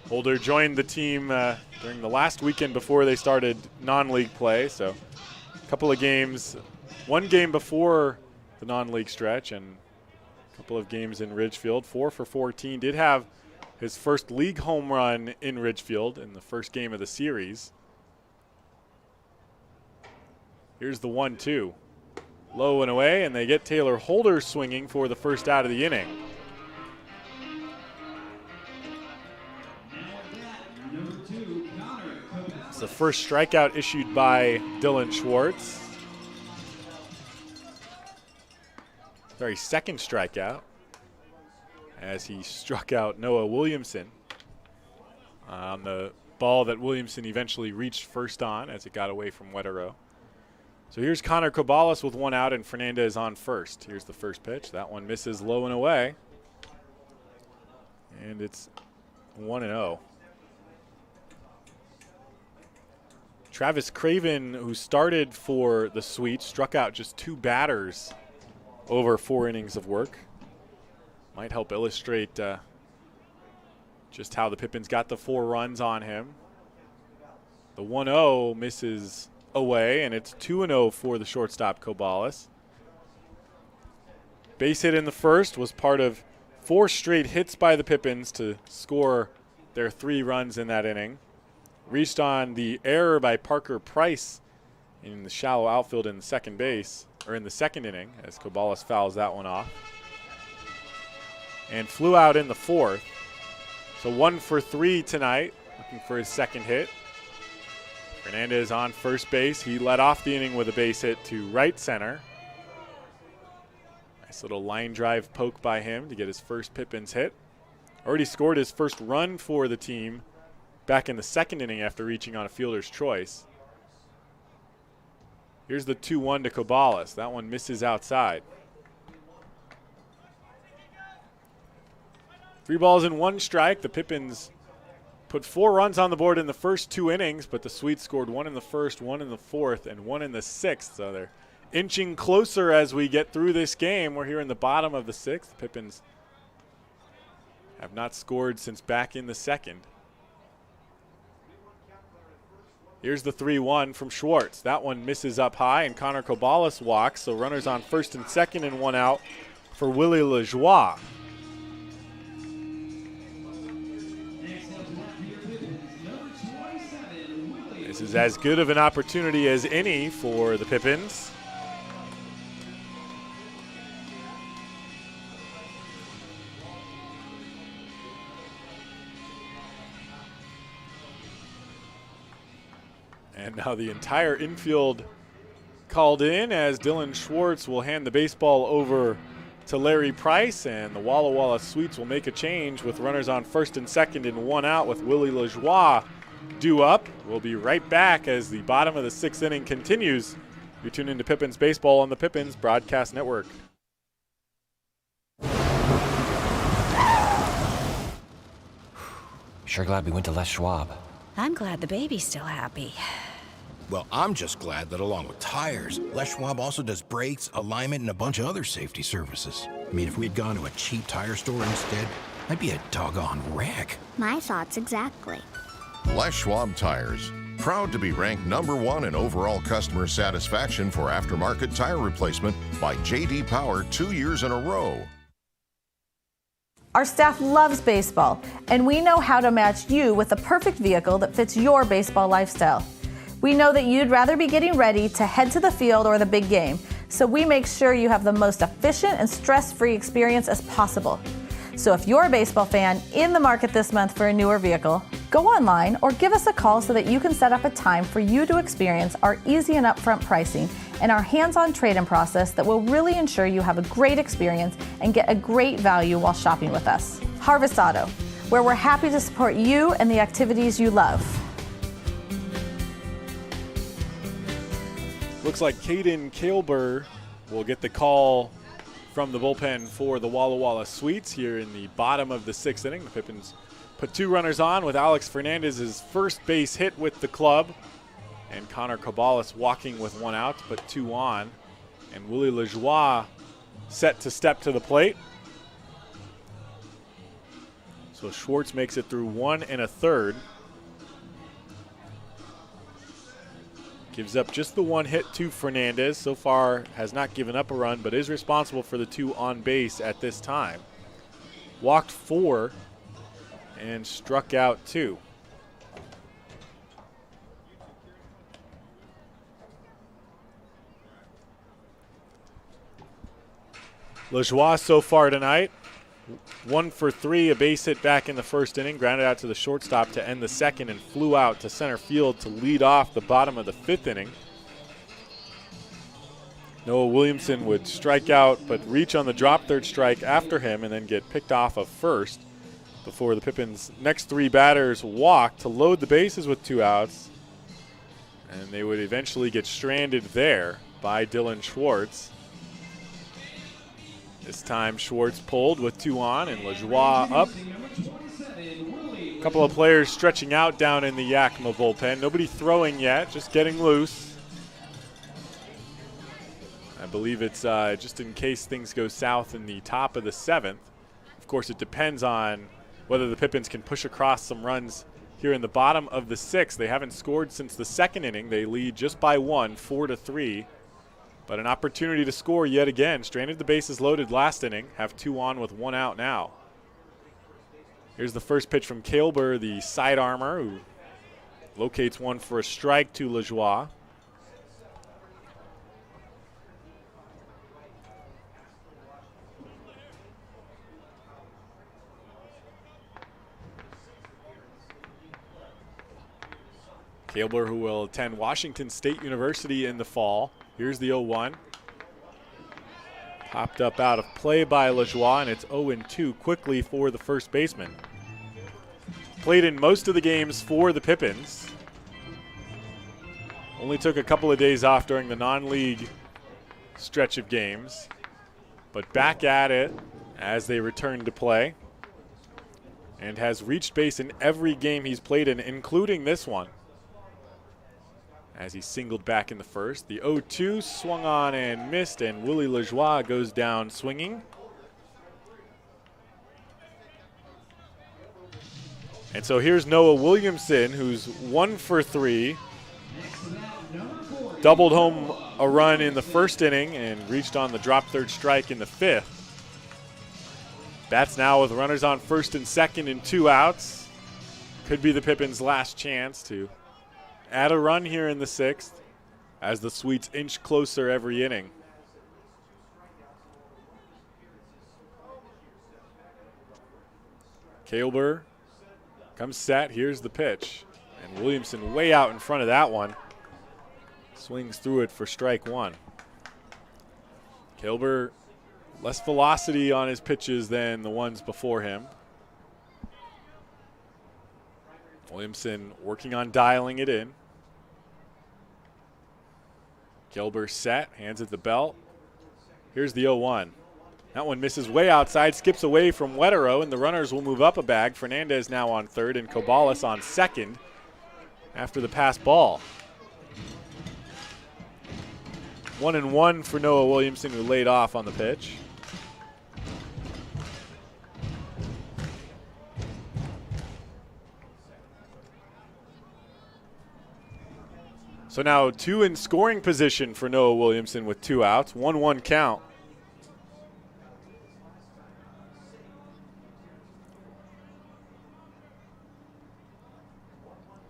Holder joined the team during the last weekend before they started non-league play, so a couple of games, one game before the non-league stretch and a couple of games in Ridgefield. 4 for 14. Did have his first league home run in Ridgefield in the first game of the series. Here's the 1-2. Low and away, and they get Taylor Holder swinging for the first out of the inning. It's the first strikeout issued by Dylan Schwartz. Sorry, second strikeout as he struck out Noah Williamson on the ball that Williamson eventually reached first on as it got away from Wetterow. So here's Connor Cabales with 1 out and Fernandez on first. Here's the first pitch. That one misses low and away. And it's 1-0. Travis Craven, who started for the Sweets, struck out just 2 batters over 4 innings of work. Might help illustrate just how the Pippins got the 4 runs on him. The 1-0 misses away, and it's 2-0 for the shortstop, Kobalas. Base hit in the first was part of 4 straight hits by the Pippins to score their 3 runs in that inning. Reached on the error by Parker Price in the shallow outfield in the second base, or in the second inning, as Kobalas fouls that one off. And flew out in the 4th. So 1 for 3 tonight, looking for his second hit. Fernandez on first base. He led off the inning with a base hit to right center. Nice little line drive poke by him to get his first Pippins hit. Already scored his first run for the team back in the second inning after reaching on a fielder's choice. Here's the 2-1 to Kobalas. That one misses outside. 3 balls and 1 strike. The Pippins put 4 runs on the board in the first 2 innings, but the Sweets scored 1 in the first, 1 in the 4th, and 1 in the 6th. So they're inching closer as we get through this game. We're here in the bottom of the 6th. The Pippins have not scored since back in the 2nd. Here's the 3-1 from Schwartz. That one misses up high, and Connor Kobalas walks. So runners on first and second and 1 out for Willie Lajoie. This is as good of an opportunity as any for the Pippins. And now the entire infield called in as Dylan Schwartz will hand the baseball over to Larry Price, and the Walla Walla Sweets will make a change with runners on first and second and 1 out with Willie Lajoie due up. We'll be right back as the bottom of the 6th inning continues. You're tuned into Pippins Baseball on the Pippins Broadcast Network. Sure glad we went to Les Schwab. I'm glad the baby's still happy. Well, I'm just glad that along with tires, Les Schwab also does brakes, alignment, and a bunch of other safety services. I mean, if we'd gone to a cheap tire store instead, I'd be a doggone wreck. My thoughts exactly. Les Schwab Tires. Proud to be ranked #1 in overall customer satisfaction for aftermarket tire replacement by J.D. Power 2 years in a row. Our staff loves baseball, and we know how to match you with the perfect vehicle that fits your baseball lifestyle. We know that you'd rather be getting ready to head to the field or the big game, so we make sure you have the most efficient and stress-free experience as possible. So if you're a baseball fan in the market this month for a newer vehicle, go online or give us a call so that you can set up a time for you to experience our easy and upfront pricing and our hands-on trade-in process that will really ensure you have a great experience and get a great value while shopping with us. Harvest Auto, where we're happy to support you and the activities you love. Looks like Caden Kailber will get the call from the bullpen for the Walla Walla Sweets here in the bottom of the 6th inning. The Pippins put 2 runners on with Alex Fernandez's first base hit with the club, and Connor Kobalas walking with 1 out to put 2 on, and Willie Lajoie set to step to the plate. So Schwartz makes it through 1 1/3. Gives up just the 1 hit to Fernandez. So far has not given up a run, but is responsible for the 2 on base at this time. Walked 4 and struck out 2. Lajoie so far tonight, 1 for 3, a base hit back in the first inning, grounded out to the shortstop to end the second, and flew out to center field to lead off the bottom of the 5th inning. Noah Williamson would strike out but reach on the drop third strike after him and then get picked off of first before the Pippins' next 3 batters walked to load the bases with 2 outs, and they would eventually get stranded there by Dylan Schwartz. This time Schwartz pulled with 2 on, and Lajoie up. Couple of players stretching out down in the Yakima bullpen. Nobody throwing yet, just getting loose. I believe it's just in case things go south in the top of the 7th. Of course, it depends on whether the Pippins can push across some runs here in the bottom of the 6th. They haven't scored since the 2nd inning. They lead just by 1, 4-3. But an opportunity to score yet again. Stranded the bases loaded last inning. Have 2 on with 1 out now. Here's the first pitch from Kailber, the side armor, who locates one for a strike to Lajoie. Kailber, who will attend Washington State University in the fall. Here's the 0-1. Popped up out of play by Lajoie, and it's 0-2 quickly for the first baseman. Played in most of the games for the Pippins. Only took a couple of days off during the non-league stretch of games, but back at it as they return to play, and has reached base in every game he's played in, including this one, as he singled back in the first. The 0-2 swung on and missed, and Willie Lajoie goes down swinging. And so here's Noah Williamson, who's 1 for 3. Doubled home a run in the first inning and reached on the drop third strike in the 5th. Bats now with runners on first and second and 2 outs. Could be the Pippins' last chance to add a run here in the 6th as the Sweets inch closer every inning. Kailber comes set. Here's the pitch. And Williamson way out in front of that one. Swings through it for strike 1. Kailber, less velocity on his pitches than the ones before him. Williamson working on dialing it in. Kailber set, hands at the belt. Here's the 0-1. That one misses way outside, skips away from Wetero, and the runners will move up a bag. Fernandez now on third and Cobalis on second after the pass ball. 1-1 for Noah Williamson, who laid off on the pitch. So now 2 in scoring position for Noah Williamson with 2 outs. 1-1 count.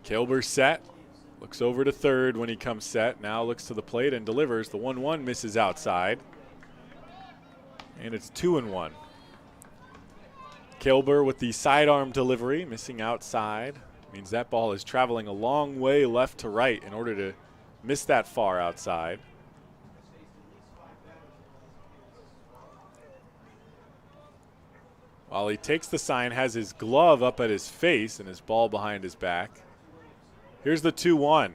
Kailber set. Looks over to third when he comes set. Now looks to the plate and delivers. The 1-1 misses outside. And it's 2-1. Kailber with the sidearm delivery, missing outside. Means that ball is traveling a long way left to right in order to miss that far outside. While he takes the sign, has his glove up at his face and his ball behind his back. Here's the 2-1.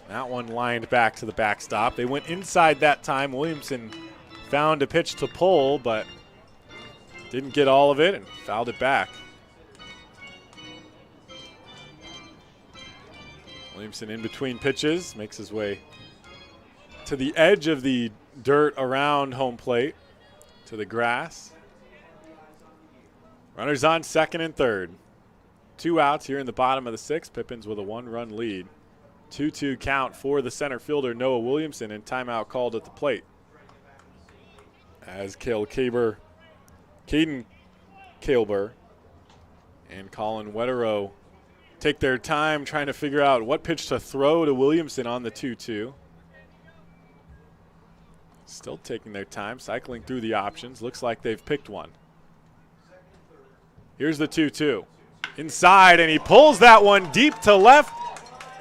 That one lined back to the backstop. They went inside that time. Williamson found a pitch to pull, but didn't get all of it and fouled it back. Williamson in between pitches, makes his way to the edge of the dirt around home plate, to the grass. Runners on second and third. 2 outs here in the bottom of the 6th. Pippins with a 1-run lead. 2-2 count for the center fielder Noah Williamson, and timeout called at the plate. As Caden Kailber and Colin Wetero take their time trying to figure out what pitch to throw to Williamson on the 2-2. Still taking their time, cycling through the options. Looks like they've picked one. Here's the 2-2. Inside, and he pulls that one deep to left,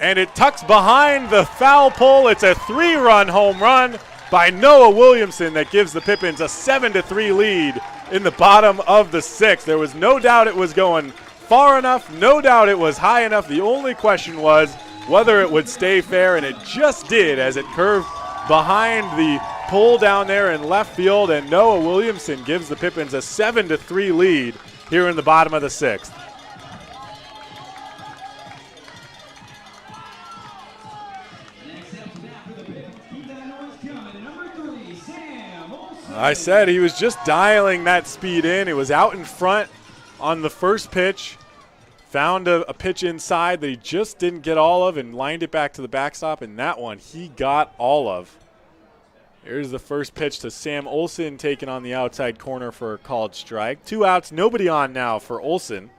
and it tucks behind the foul pole. It's a 3-run home run by Noah Williamson that gives the Pippins a 7-3 lead in the bottom of the 6th. There was no doubt it was going far enough, no doubt it was high enough. The only question was whether it would stay fair, and it just did as it curved behind the pole down there in left field, and Noah Williamson gives the Pippins a 7-3 lead here in the bottom of the 6th. I said he was just dialing that speed in. It was out in front on the first pitch. Found a pitch inside that he just didn't get all of and lined it back to the backstop, and that one he got all of. Here's the first pitch to Sam Olson, taken on the outside corner for a called strike. 2 outs, nobody on now for Olson.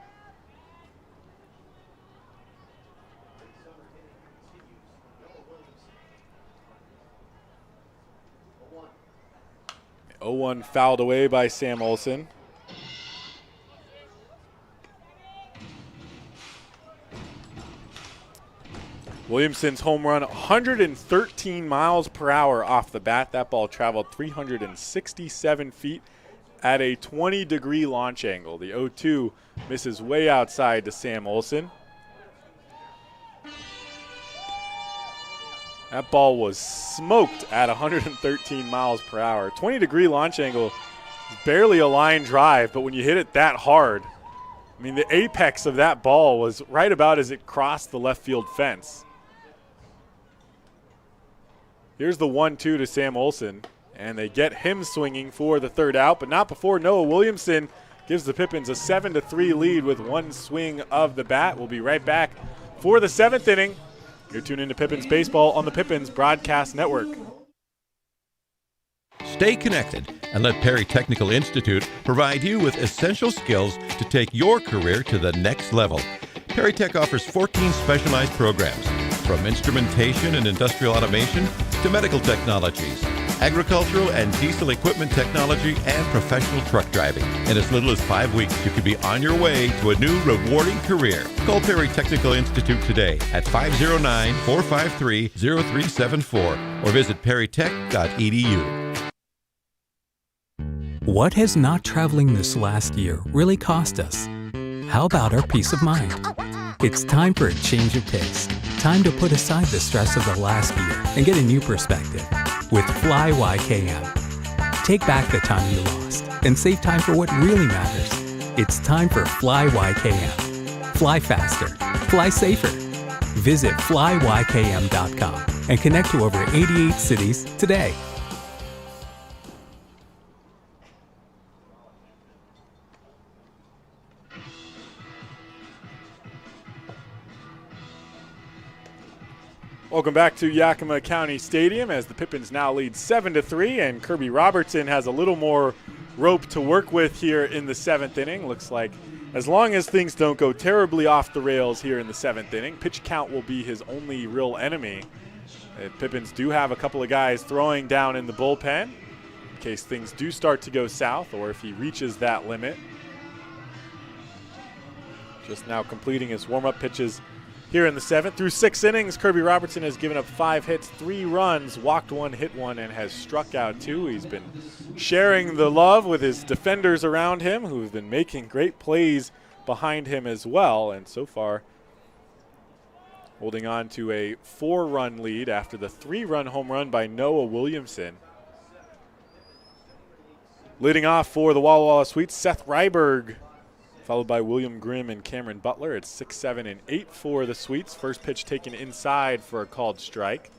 The 0-1 fouled away by Sam Olson. Williamson's home run, 113 miles per hour off the bat. That ball traveled 367 feet at a 20-degree launch angle. The 0-2 misses way outside to Sam Olson. That ball was smoked at 113 miles per hour. 20-degree launch angle is barely a line drive, but when you hit it that hard, I mean, the apex of that ball was right about as it crossed the left field fence. Here's the 1-2 to Sam Olson, and they get him swinging for the third out, but not before Noah Williamson gives the Pippins a 7-3 lead with one swing of the bat. We'll be right back for the 7th inning. You're tuned into Pippins Baseball on the Pippins Broadcast Network. Stay connected and let Perry Technical Institute provide you with essential skills to take your career to the next level. Perry Tech offers 14 specialized programs, from instrumentation and industrial automation to medical technologies, agricultural and diesel equipment technology, and professional truck driving. In as little as 5 weeks, you could be on your way to a new rewarding career. Call Perry Technical Institute today at 509-453-0374 or visit perrytech.edu. What has not traveling this last year really cost us? How about our peace of mind? It's time for a change of pace. Time to put aside the stress of the last year and get a new perspective with Fly YKM. Take back the time you lost and save time for what really matters. It's time for Fly YKM. Fly faster. Fly safer. Visit flyykm.com and connect to over 88 cities today. Welcome back to Yakima County Stadium as the Pippins now lead 7-3, and Kirby Robertson has a little more rope to work with here in the 7th inning. Looks like as long as things don't go terribly off the rails here in the 7th inning, pitch count will be his only real enemy. The Pippins do have a couple of guys throwing down in the bullpen in case things do start to go south or if he reaches that limit. Just now completing his warm-up pitches here in the 7th. Through 6 innings, Kirby Robertson has given up 5 hits, 3 runs, walked 1, hit 1, and has struck out 2. He's been sharing the love with his defenders around him, who have been making great plays behind him as well. And so far, holding on to a 4-run lead after the 3-run home run by Noah Williamson. Leading off for the Walla Walla Sweets, Seth Ryberg, followed by William Grimm and Cameron Butler. It's 6, 7, and 8 for the Sweets. First pitch taken inside for a called strike.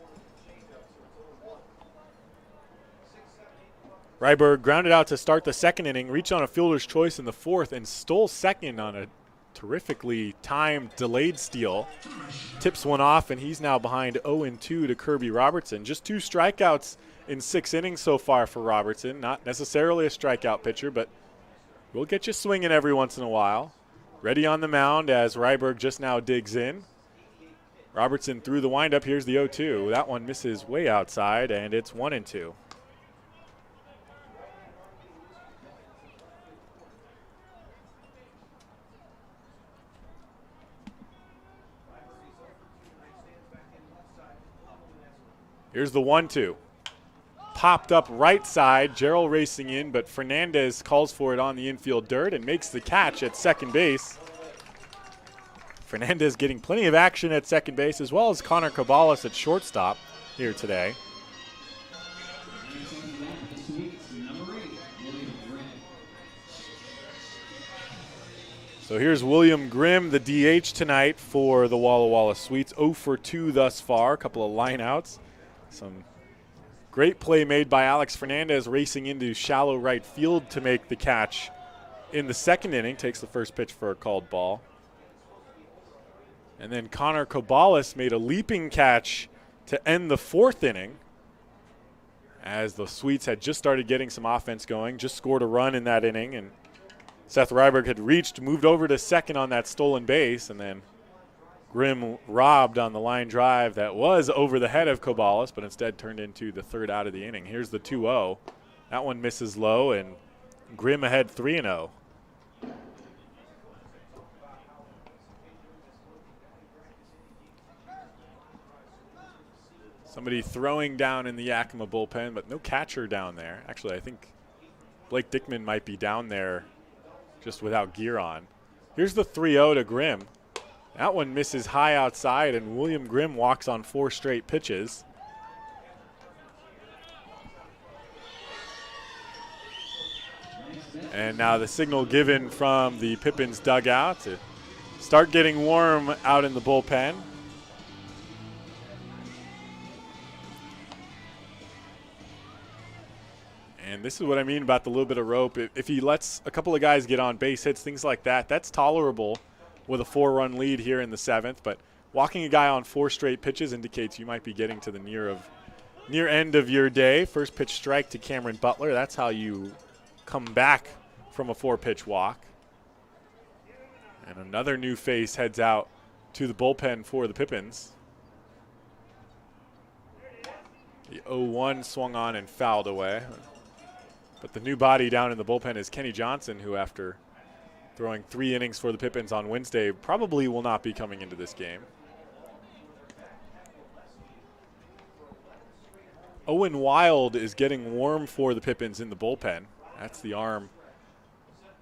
Ryberg grounded out to start the 2nd inning, reached on a fielder's choice in the 4th, and stole second on a terrifically timed delayed steal. Tips one off, and he's now behind 0-2 to Kirby Robertson. Just 2 strikeouts in 6 innings so far for Robertson. Not necessarily a strikeout pitcher, but we'll get you swinging every once in a while. Ready on the mound as Ryberg just now digs in. Robertson threw the windup. Here's the 0-2. That one misses way outside, and it's 1-2. Here's the 1-2. Popped up right side. Jarrell racing in, but Fernandez calls for it on the infield dirt and makes the catch at second base. Fernandez getting plenty of action at second base, as well as Connor Caballas at shortstop here today. So here's William Grimm, the DH tonight for the Walla Walla Sweets. 0 for 2 thus far, a couple of lineouts, some Great play made by Alex Fernandez, racing into shallow right field to make the catch in the second inning. Takes the first pitch for a called ball. And then Connor Cobalis made a leaping catch to end the fourth inning, as the Sweets had just started getting some offense going, just scored a run in that inning, and Seth Ryberg had moved over to second on that stolen base, and then Grimm robbed on the line drive that was over the head of Cobalis, but instead turned into the third out of the inning. Here's the 2-0. That one misses low, and Grimm ahead 3-0. Somebody throwing down in the Yakima bullpen, but no catcher down there. Actually, I think Blake Dickman might be down there just without gear on. Here's the 3-0 to Grimm. That one misses high outside, and William Grimm walks on 4 straight pitches. And now the signal given from the Pippins dugout to start getting warm out in the bullpen. And this is what I mean about the little bit of rope. If he lets a couple of guys get on base hits, things like that, that's tolerable with a 4-run lead here in the 7th. But walking a guy on 4 straight pitches indicates you might be getting to the near end of your day. First pitch strike to Cameron Butler. That's how you come back from a 4-pitch walk. And another new face heads out to the bullpen for the Pippins. The 0-1 swung on and fouled away. But the new body down in the bullpen is Kenny Johnson, who after throwing 3 innings for the Pippins on Wednesday probably will not be coming into this game. Owen Wild is getting warm for the Pippins in the bullpen. That's the arm.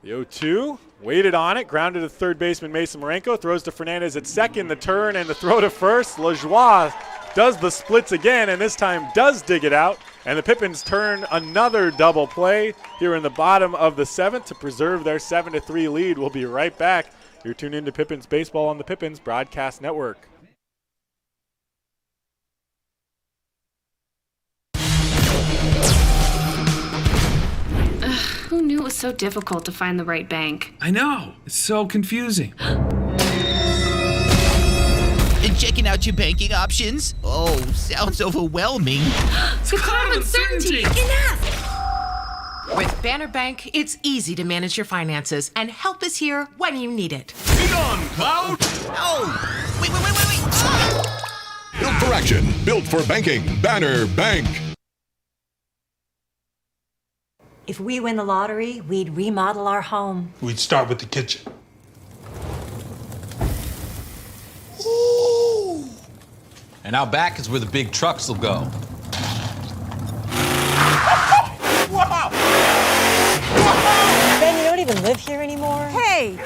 The 0-2, waited on it, grounded to third baseman Mason Marenko, throws to Fernandez at second, the turn and the throw to first. LaJoie does the splits again, and this time does dig it out. And the Pippins turn another double play here in the bottom of the 7th to preserve their 7-3 lead. We'll be right back. You're tuned into Pippins Baseball on the Pippins Broadcast Network. Who knew it was so difficult to find the right bank? I know. It's so confusing. Checking out your banking options? Oh, sounds overwhelming. Secure uncertainty. Enough! With Banner Bank, it's easy to manage your finances, and help is here when you need it. Be on, Cloud! Oh! Wait. Built for action. Built for banking. Banner Bank. If we win the lottery, we'd remodel our home. We'd start with the kitchen. And out back is where the big trucks will go. Ben, you don't even live here anymore? Hey,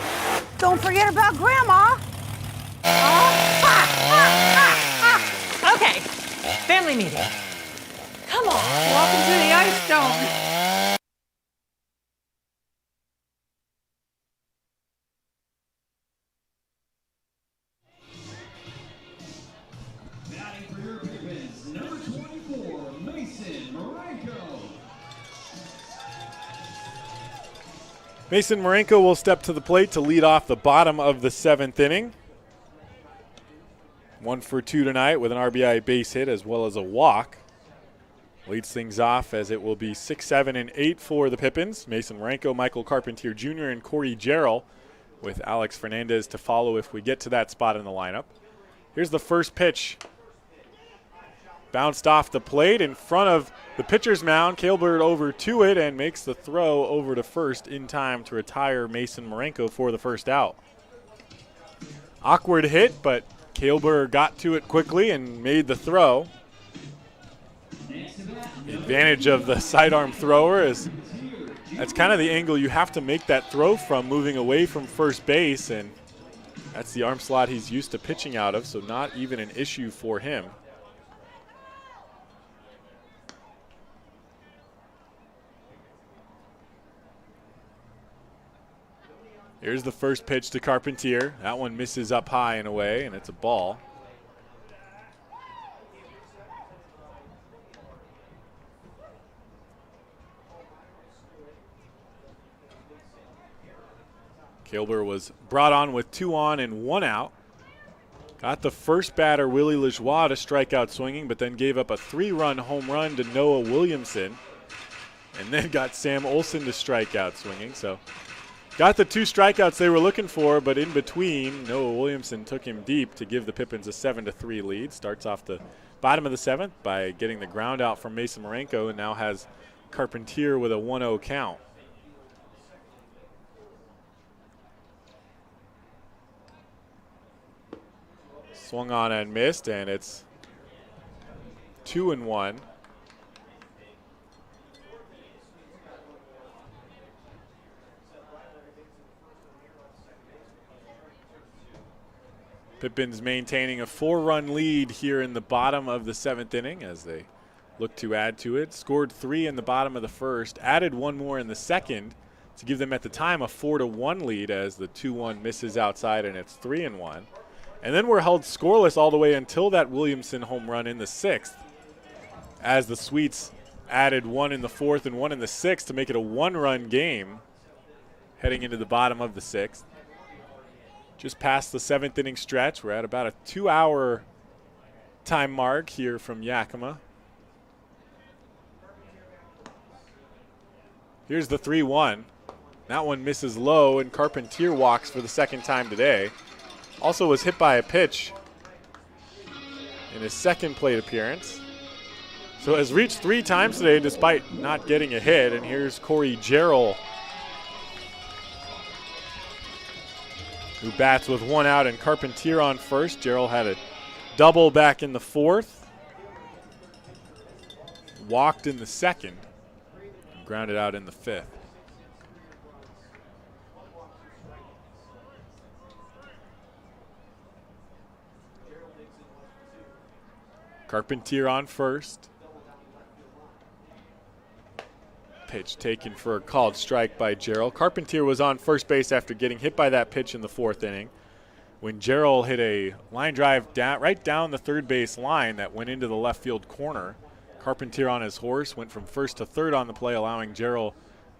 don't forget about Grandma. Okay, family meeting. Come on, welcome to the Ice Dome. Mason Marenko will step to the plate to lead off the bottom of the 7th inning. 1 for 2 tonight with an RBI base hit as well as a walk. Leads things off as it will be 6, 7, and 8 for the Pippins. Mason Marenko, Michael Carpentier Jr., and Corey Jarrell with Alex Fernandez to follow if we get to that spot in the lineup. Here's the first pitch. Bounced off the plate in front of the pitcher's mound. Kailbird over to it and makes the throw over to first in time to retire Mason Marenko for the first out. Awkward hit, but Kailbird got to it quickly and made the throw. The advantage of the sidearm thrower is that's kind of the angle you have to make that throw from, moving away from first base, and that's the arm slot he's used to pitching out of, so not even an issue for him. Here's the first pitch to Carpentier. That one misses up high and away, and it's a ball. Kilber was brought on with 2 on and 1 out. Got the first batter, Willie Lajoie, to strike out swinging, but then gave up a 3-run home run to Noah Williamson. And then got Sam Olson to strike out swinging. So got the 2 strikeouts they were looking for, but in between, Noah Williamson took him deep to give the Pippins a 7-3 lead. Starts off the bottom of the 7th by getting the ground out from Mason Marenko, and now has Carpentier with a 1-0 count. Swung on and missed, and it's 2-1. Pippins maintaining a 4-run lead here in the bottom of the 7th inning as they look to add to it. Scored 3 in the bottom of the 1st, added 1 more in the 2nd to give them at the time a 4-1 lead as the 2-1 misses outside, and it's 3-1. And then we're held scoreless all the way until that Williamson home run in the 6th as the Sweets added 1 in the 4th and 1 in the 6th to make it a 1-run game heading into the bottom of the 6th. Just past the 7th inning stretch. We're at about a 2-hour time mark here from Yakima. Here's the 3-1. That one misses low, and Carpentier walks for the 2nd time today. Also was hit by a pitch in his 2nd plate appearance. So has reached 3 times today despite not getting a hit. And here's Corey Jarrell, who bats with 1 out and Carpentier on first. Jarrell had a double back in the 4th. Walked in the 2nd. And grounded out in the 5th. Carpentier on first. Pitch taken for a called strike by Jarrell. Carpentier was on first base after getting hit by that pitch in the 4th inning when Jarrell hit a line drive right down the 3rd base line that went into the left field corner. Carpentier on his horse went from 1st to 3rd on the play, allowing Jarrell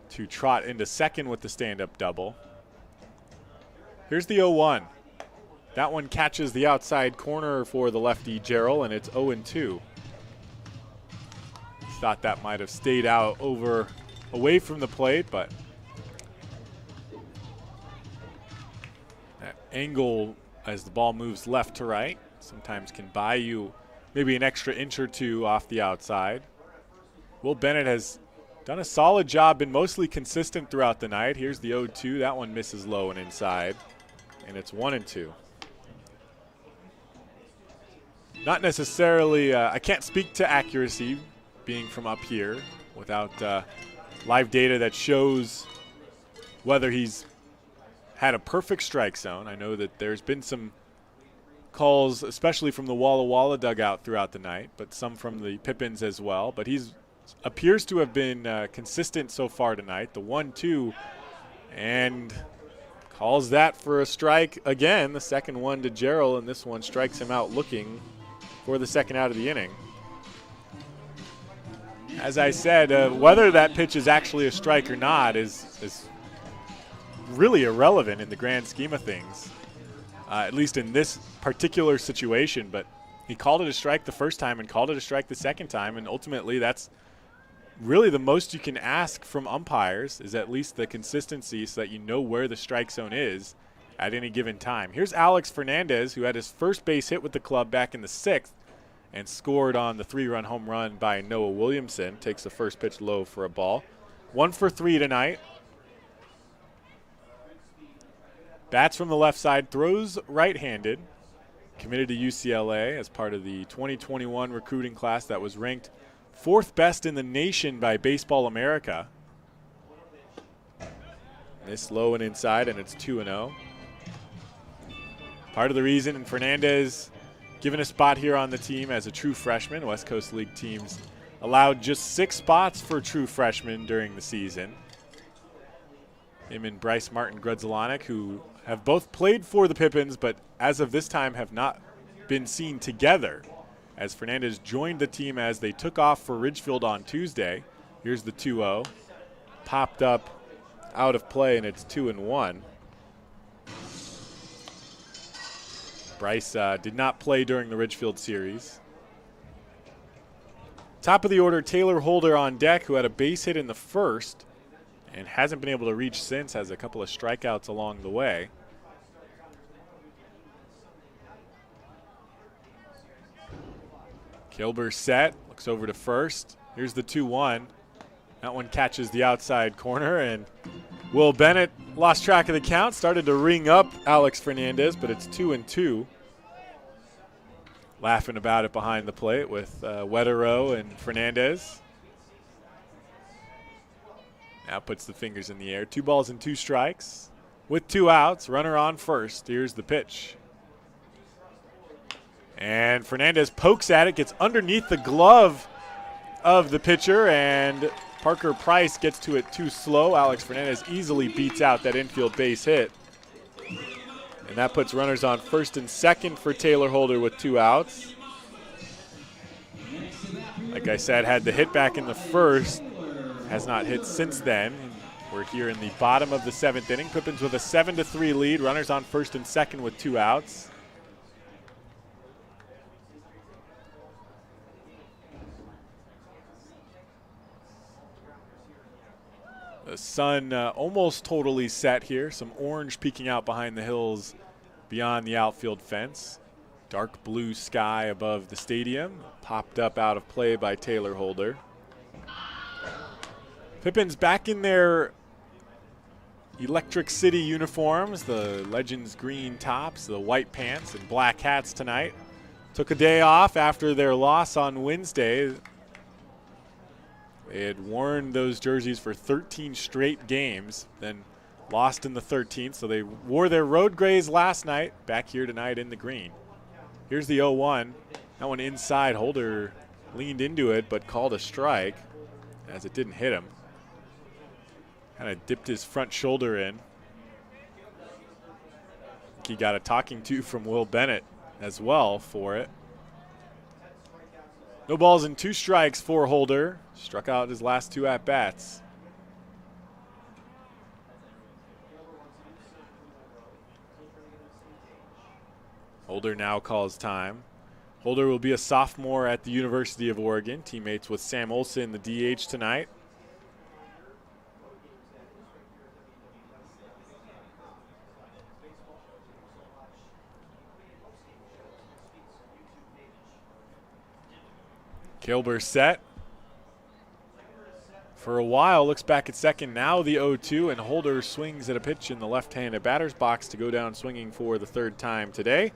to trot into 2nd with the stand-up double. Here's the 0-1. That one catches the outside corner for the lefty Jarrell, and it's 0-2. Thought that might have stayed out away from the plate, but that angle as the ball moves left to right sometimes can buy you maybe an extra inch or 2 off the outside. Will Bennett has done a solid job, been mostly consistent throughout the night. Here's the 0-2. That one misses low and inside, and it's 1-2. Not necessarily, I can't speak to accuracy being from up here without live data that shows whether he's had a perfect strike zone. I know that there's been some calls, especially from the Walla Walla dugout throughout the night, but some from the Pippins as well. But he's appears to have been consistent so far tonight. The 1-2, and calls that for a strike again. The 2nd one to Jarrell, and this one strikes him out looking for the 2nd out of the inning. As I said, whether that pitch is actually a strike or not is really irrelevant in the grand scheme of things, at least in this particular situation. But he called it a strike the first time and called it a strike the 2nd time, and ultimately that's really the most you can ask from umpires, is at least the consistency so that you know where the strike zone is at any given time. Here's Alex Fernandez, who had his first base hit with the club back in the 6th and scored on the 3-run home run by Noah Williamson. Takes the first pitch low for a ball. 1 for 3 tonight. Bats from the left side, throws right-handed. Committed to UCLA as part of the 2021 recruiting class that was ranked 4th best in the nation by Baseball America. This low and inside, and it's 2-0. Part of the reason, and Fernandez given a spot here on the team as a true freshman. West Coast League teams allowed just 6 spots for true freshmen during the season. Him and Bryce Martin Grudzelanek, who have both played for the Pippins, but as of this time have not been seen together, as Fernandez joined the team as they took off for Ridgefield on Tuesday. Here's the 2-0. Popped up out of play, and it's 2-1. Price did not play during the Ridgefield series. Top of the order, Taylor Holder on deck, who had a base hit in the first and hasn't been able to reach since, has a couple of strikeouts along the way. Kilber set, looks over to first. Here's the 2-1. That one catches the outside corner, and Will Bennett lost track of the count, started to ring up Alex Fernandez, but it's 2-2. Laughing about it behind the plate with Wetterow and Fernandez. Now puts the fingers in the air. 2 balls and 2 strikes with 2 outs. Runner on first. Here's the pitch. And Fernandez pokes at it, gets underneath the glove of the pitcher, and Parker Price gets to it too slow. Alex Fernandez easily beats out that infield base hit. And that puts runners on first and second for Taylor Holder with 2 outs. Like I said, had the hit back in the first. Has not hit since then. We're here in the bottom of the 7th inning. Pippins with a 7-3 lead. Runners on first and second with 2 outs. The sun almost totally set here. Some orange peeking out behind the hills beyond the outfield fence. Dark blue sky above the stadium. Popped up out of play by Taylor Holder. Pippins back in their Electric City uniforms, the Legends green tops, the white pants, and black hats tonight. Took a day off after their loss on Wednesday. They had worn those jerseys for 13 straight games, then lost in the 13th, so they wore their road grays last night, back here tonight in the green. Here's the 0-1. That one inside. Holder leaned into it but called a strike as it didn't hit him. Kind of dipped his front shoulder in. He got a talking to from Will Bennett as well for it. No balls and 2 strikes for Holder. Struck out his last 2 at-bats. Holder now calls time. Holder will be a sophomore at the University of Oregon. Teammates with Sam Olson, the DH, tonight. Kilber set. For a while, looks back at second. Now the 0-2, and Holder swings at a pitch in the left-handed batter's box to go down swinging for the 3rd time today.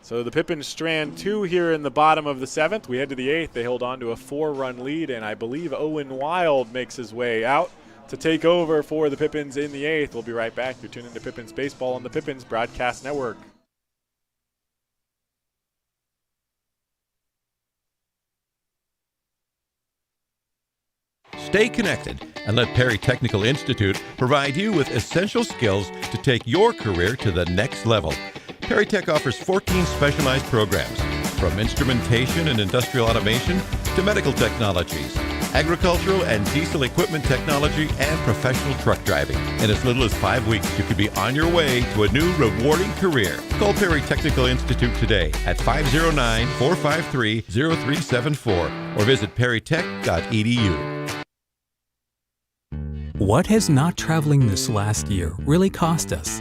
So the Pippins strand 2 here in the bottom of the 7th. We head to the 8th. They hold on to a 4-run lead, and I believe Owen Wild makes his way out to take over for the Pippins in the 8th. We'll be right back. You're tuning to Pippins Baseball on the Pippins Broadcast Network. Stay connected and let Perry Technical Institute provide you with essential skills to take your career to the next level. Perry Tech offers 14 specialized programs, from instrumentation and industrial automation to medical technologies, agricultural and diesel equipment technology, and professional truck driving. In as little as 5 weeks, you could be on your way to a new rewarding career. Call Perry Technical Institute today at 509-453-0374 or visit perrytech.edu. What has not traveling this last year really cost us?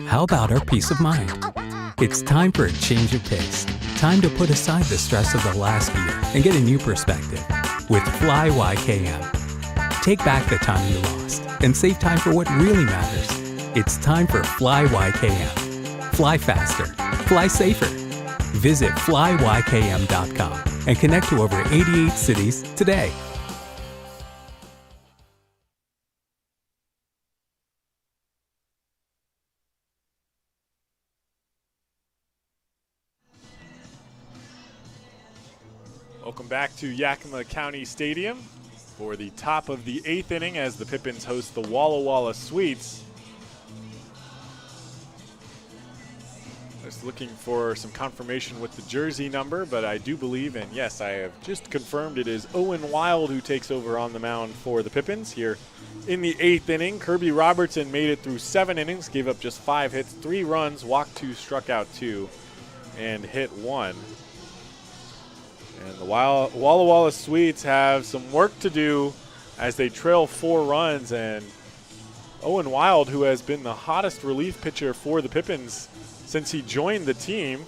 How about our peace of mind? It's time for a change of pace. Time to put aside the stress of the last year and get a new perspective with Fly YKM. Take back the time you lost and save time for what really matters. It's time for Fly YKM. Fly faster. Fly safer. Visit flyykm.com and connect to over 88 cities today. Welcome back to Yakima County Stadium for the top of the 8th inning as the Pippins host the Walla Walla Sweets. Just looking for some confirmation with the jersey number, but I do believe, and yes, I have just confirmed, it is Owen Wild who takes over on the mound for the Pippins here in the 8th inning. Kirby Robertson made it through 7 innings, gave up just 5 hits, 3 runs, walked 2, struck out 2. and hit one. And the Walla Walla Sweets have some work to do as they trail 4 runs. And Owen Wild, who has been the hottest relief pitcher for the Pippins since he joined the team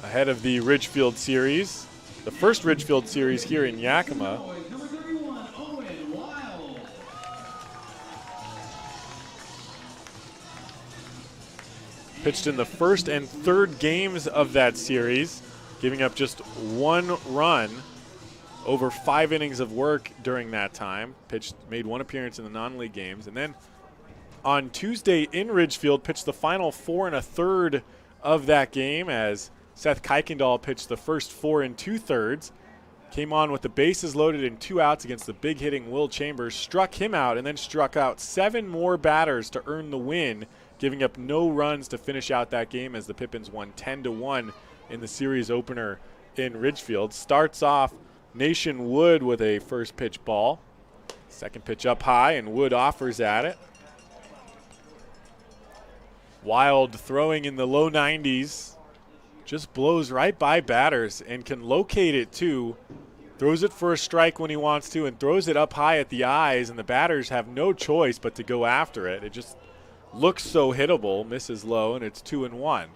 ahead of the Ridgefield Series, the first Ridgefield Series here in Yakima. Number 31, Owen Wild. Pitched in the first and third games of that series, giving up just 1 run over 5 innings of work during that time. Made 1 appearance in the non-league games. And then on Tuesday in Ridgefield, pitched the final 4 1/3 of that game as Seth Kuykendall pitched the first 4 2/3. Came on with the bases loaded and 2 outs against the big hitting Will Chambers. Struck him out and then struck out 7 more batters to earn the win, giving up no runs to finish out that game as the Pippins won 10-1 in the series opener in Ridgefield. Starts off Nation Wood with a first pitch ball. Second pitch up high, and Wood offers at it. Wild throwing in the low 90s. Just blows right by batters and can locate it too. Throws it for a strike when he wants to and throws it up high at the eyes, and the batters have no choice but to go after it. It just looks so hittable. Misses low, and it's 2-1.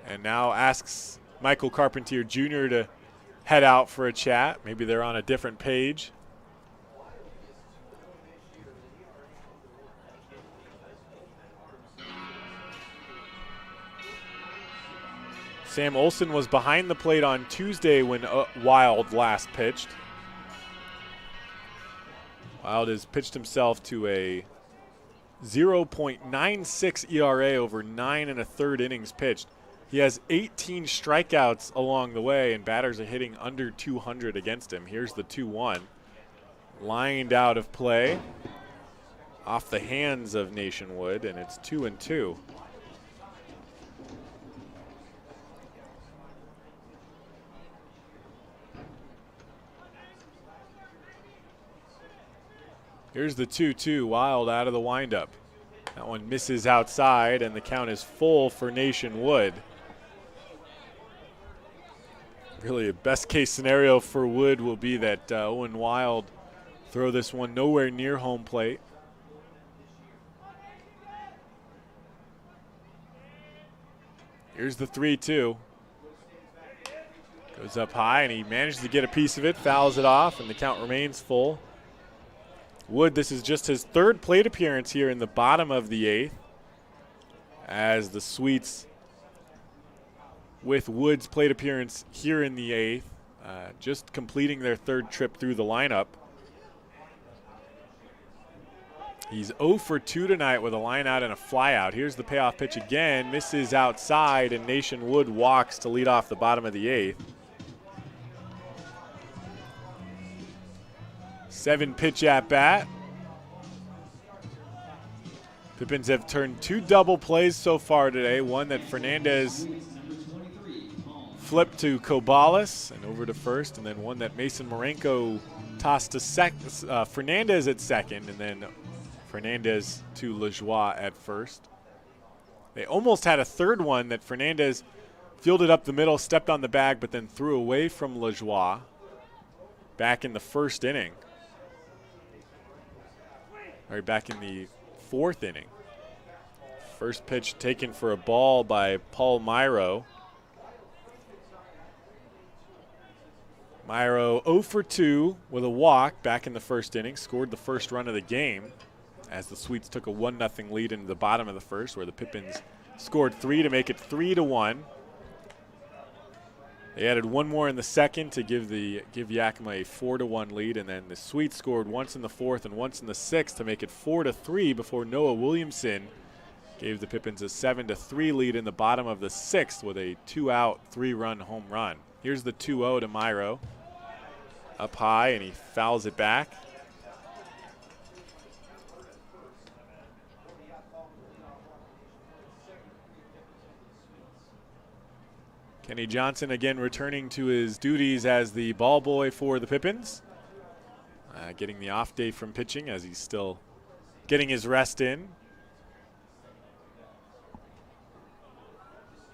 And now asks Michael Carpentier Jr. to head out for a chat. Maybe they're on a different page. Sam Olson was behind the plate on Tuesday when Wild last pitched. Wild has pitched himself to a 0.96 ERA over 9 1/3 innings pitched. He has 18 strikeouts along the way, and batters are hitting under 200 against him. Here's the 2-1. Lined out of play off the hands of Nation Wood, and it's 2-2. Here's the 2-2, Wild out of the windup. That one misses outside, and the count is full for Nation Wood. Really, a best case scenario for Wood will be that Owen Wild throw this one nowhere near home plate. Here's the 3-2. Goes up high, and he manages to get a piece of it, fouls it off, and the count remains full. Wood, this is just his 3rd plate appearance here in the bottom of the 8th, as the Sweets, with Wood's plate appearance here in the 8th, just completing their 3rd trip through the lineup. He's 0 for 2 tonight with a line out and a fly out. Here's the payoff pitch again, misses outside, and Nation Wood walks to lead off the bottom of the 8th. 7-pitch at bat. Pippins have turned 2 double plays so far today. One that Fernandez flipped to Kobalas and over to first, and then one that Mason Marenko tossed to Fernandez at second, and then Fernandez to LaJoie at first. They almost had a 3rd one that Fernandez fielded up the middle, stepped on the bag, but then threw away from LaJoie back in the 1st inning. Or back in the 4th inning. First pitch taken for a ball by Paul Myro. Myro 0 for 2 with a walk back in the 1st inning. Scored the first run of the game as the Sweets took a 1-0 lead into the bottom of the 1st, where the Pippins scored 3 to make it 3-1. They added 1 more in the 2nd to give Yakima a 4-1 lead, and then the Sweets scored once in the 4th and once in the 6th to make it 4-3 before Noah Williamson gave the Pippins a 7-3 lead in the bottom of the 6th with a 2-out, 3-run home run. Here's the 2-0 to Myro. Up high, and he fouls it back. Kenny Johnson again returning to his duties as the ball boy for the Pippins. Getting the off day from pitching as he's still getting his rest in.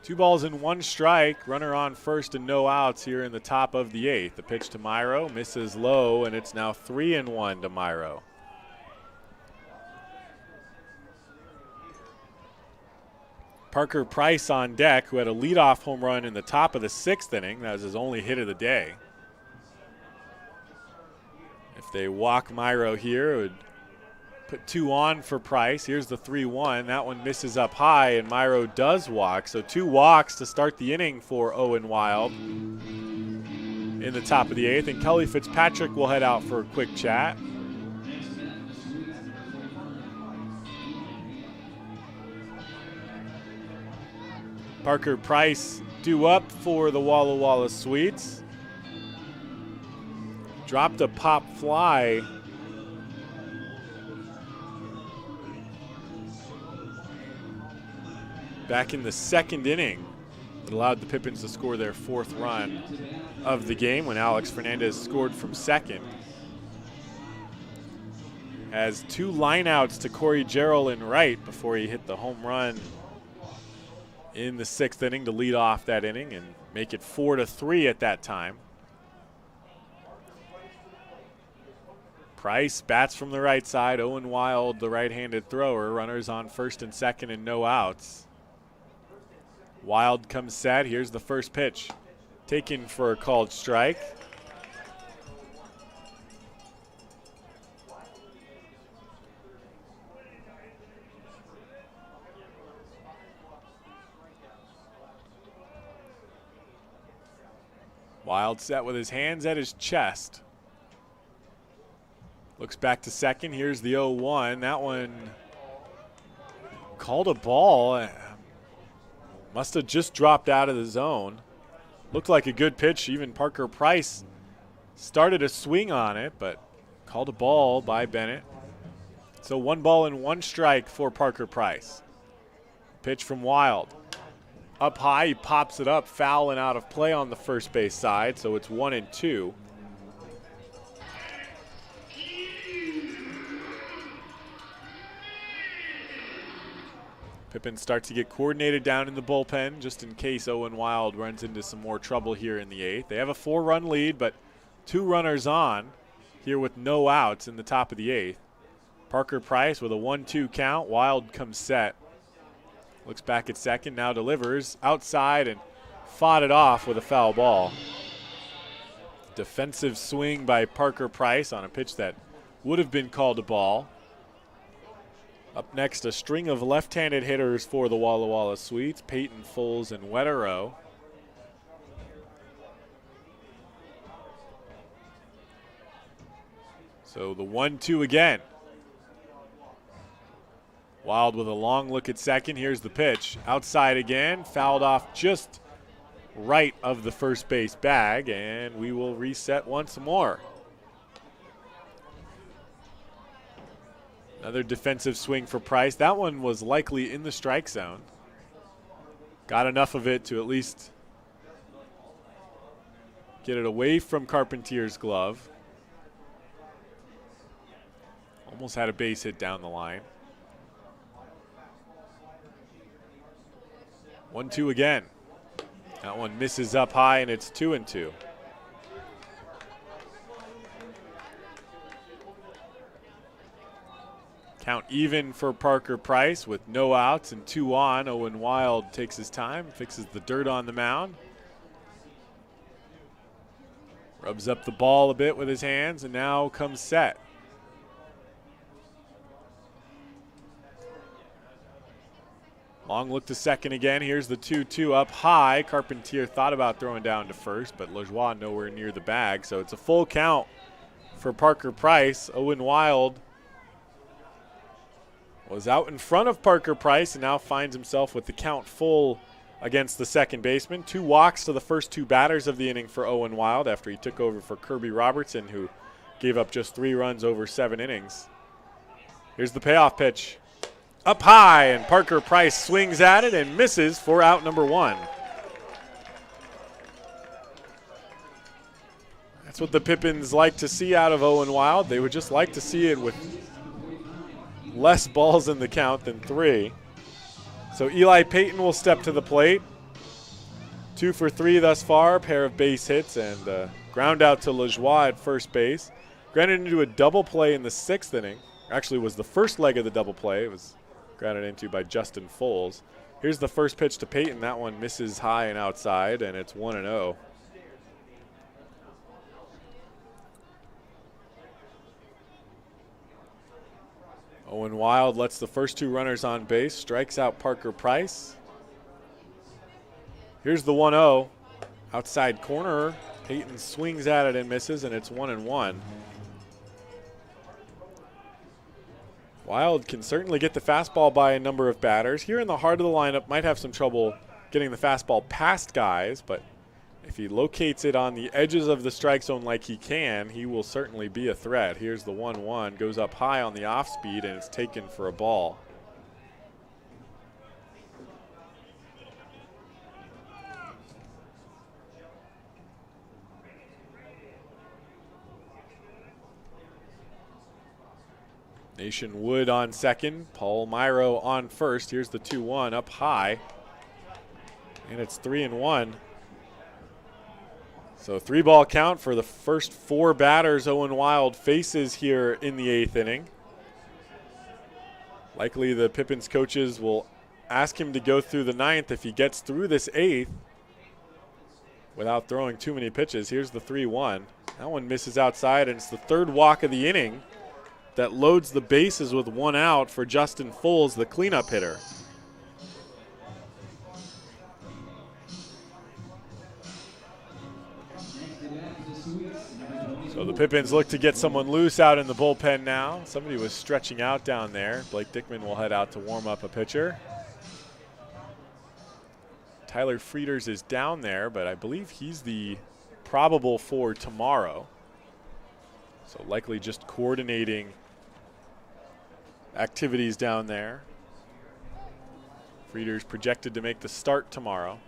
2 balls and 1 strike. Runner on first and no outs here in the top of the 8th. The pitch to Myro misses low, and it's now 3-1 to Myro. Parker Price on deck, who had a leadoff home run in the top of the 6th inning. That was his only hit of the day. If they walk Myro here, it would put 2 on for Price. Here's the 3-1. That one misses up high, and Myro does walk. So 2 walks to start the inning for Owen Wild in the top of the 8th. And Kelly Fitzpatrick will head out for a quick chat. Parker Price due up for the Walla Walla Sweets. Dropped a pop fly. Back in the 2nd inning. It allowed the Pippins to score their 4th run of the game when Alex Fernandez scored from second. Has 2 lineouts to Corey Jarrell in right before he hit the home run in the 6th inning to lead off that inning and make it 4-3 at that time. Price bats from the right side. Owen Wild, the right-handed thrower. Runners on first and second and no outs. Wild comes set. Here's the first pitch. Taken for a called strike. Wild set with his hands at his chest. Looks back to second. Here's the 0-1. That one called a ball. Must have just dropped out of the zone. Looked like a good pitch. Even Parker Price started a swing on it, but called a ball by Bennett. So 1 ball and 1 strike for Parker Price. Pitch from Wild. Up high, he pops it up, foul and out of play on the first base side, so it's 1-2. Pippin starts to get coordinated down in the bullpen just in case Owen Wild runs into some more trouble here in the 8th. They have a 4-run lead, but 2 runners on here with no outs in the top of the 8th. Parker Price with a 1-2 count. Wild comes set. Looks back at second, now delivers outside and fought it off with a foul ball. Defensive swing by Parker Price on a pitch that would have been called a ball. Up next, a string of left-handed hitters for the Walla Walla Sweets, Peyton, Foles, and Wetterow. So the 1-2 again. Wild with a long look at second. Here's the pitch. Outside again. Fouled off just right of the first base bag, and we will reset once more. Another defensive swing for Price. That one was likely in the strike zone. Got enough of it to at least get it away from Carpentier's glove. Almost had a base hit down the line. 1-2 again. That one misses up high, and it's 2-2. Count even for Parker Price with no outs and 2 on. Owen Wild takes his time, fixes the dirt on the mound. Rubs up the ball a bit with his hands, and now comes set. Long look to second again. Here's the 2-2 up high. Carpentier thought about throwing down to first, but Lajoie nowhere near the bag. So it's a full count for Parker Price. Owen Wild was out in front of Parker Price and now finds himself with the count full against the second baseman. 2 walks to the first 2 batters of the inning for Owen Wild after he took over for Kirby Robertson, who gave up just 3 runs over 7 innings. Here's the payoff pitch. Up high, and Parker Price swings at it and misses for out number 1. That's what the Pippins like to see out of Owen Wild. They would just like to see it with less balls in the count than 3. So Eli Payton will step to the plate. 2 for 3 thus far, pair of base hits and ground out to LaJoie at first base. Grounded into a double play in the 6th inning. Actually was the first leg of the double play. It was grounded into by Justin Foles. Here's the first pitch to Peyton. That one misses high and outside, and it's 1-0. Owen Wild lets the first 2 runners on base, strikes out Parker Price. Here's the 1-0. Outside corner. Peyton swings at it and misses, and it's 1-1. Wild can certainly get the fastball by a number of batters. Here in the heart of the lineup, might have some trouble getting the fastball past guys, but if he locates it on the edges of the strike zone like he can, he will certainly be a threat. Here's the 1-1, goes up high on the off speed, and it's taken for a ball. Nation Wood on second, Paul Myro on first. Here's the 2-1 up high, and it's 3-1. So 3-ball count for the first 4 batters Owen Wild faces here in the 8th inning. Likely the Pippins coaches will ask him to go through the 9th if he gets through this 8th without throwing too many pitches. Here's the 3-1. That one misses outside, and it's the 3rd walk of the inning that loads the bases with 1 out for Justin Foles, the cleanup hitter. So the Pippins look to get someone loose out in the bullpen now. Somebody was stretching out down there. Blake Dickman will head out to warm up a pitcher. Tyler Frieders is down there, but I believe he's the probable for tomorrow. So likely just coordinating activities down there. Frieders projected to make the start tomorrow.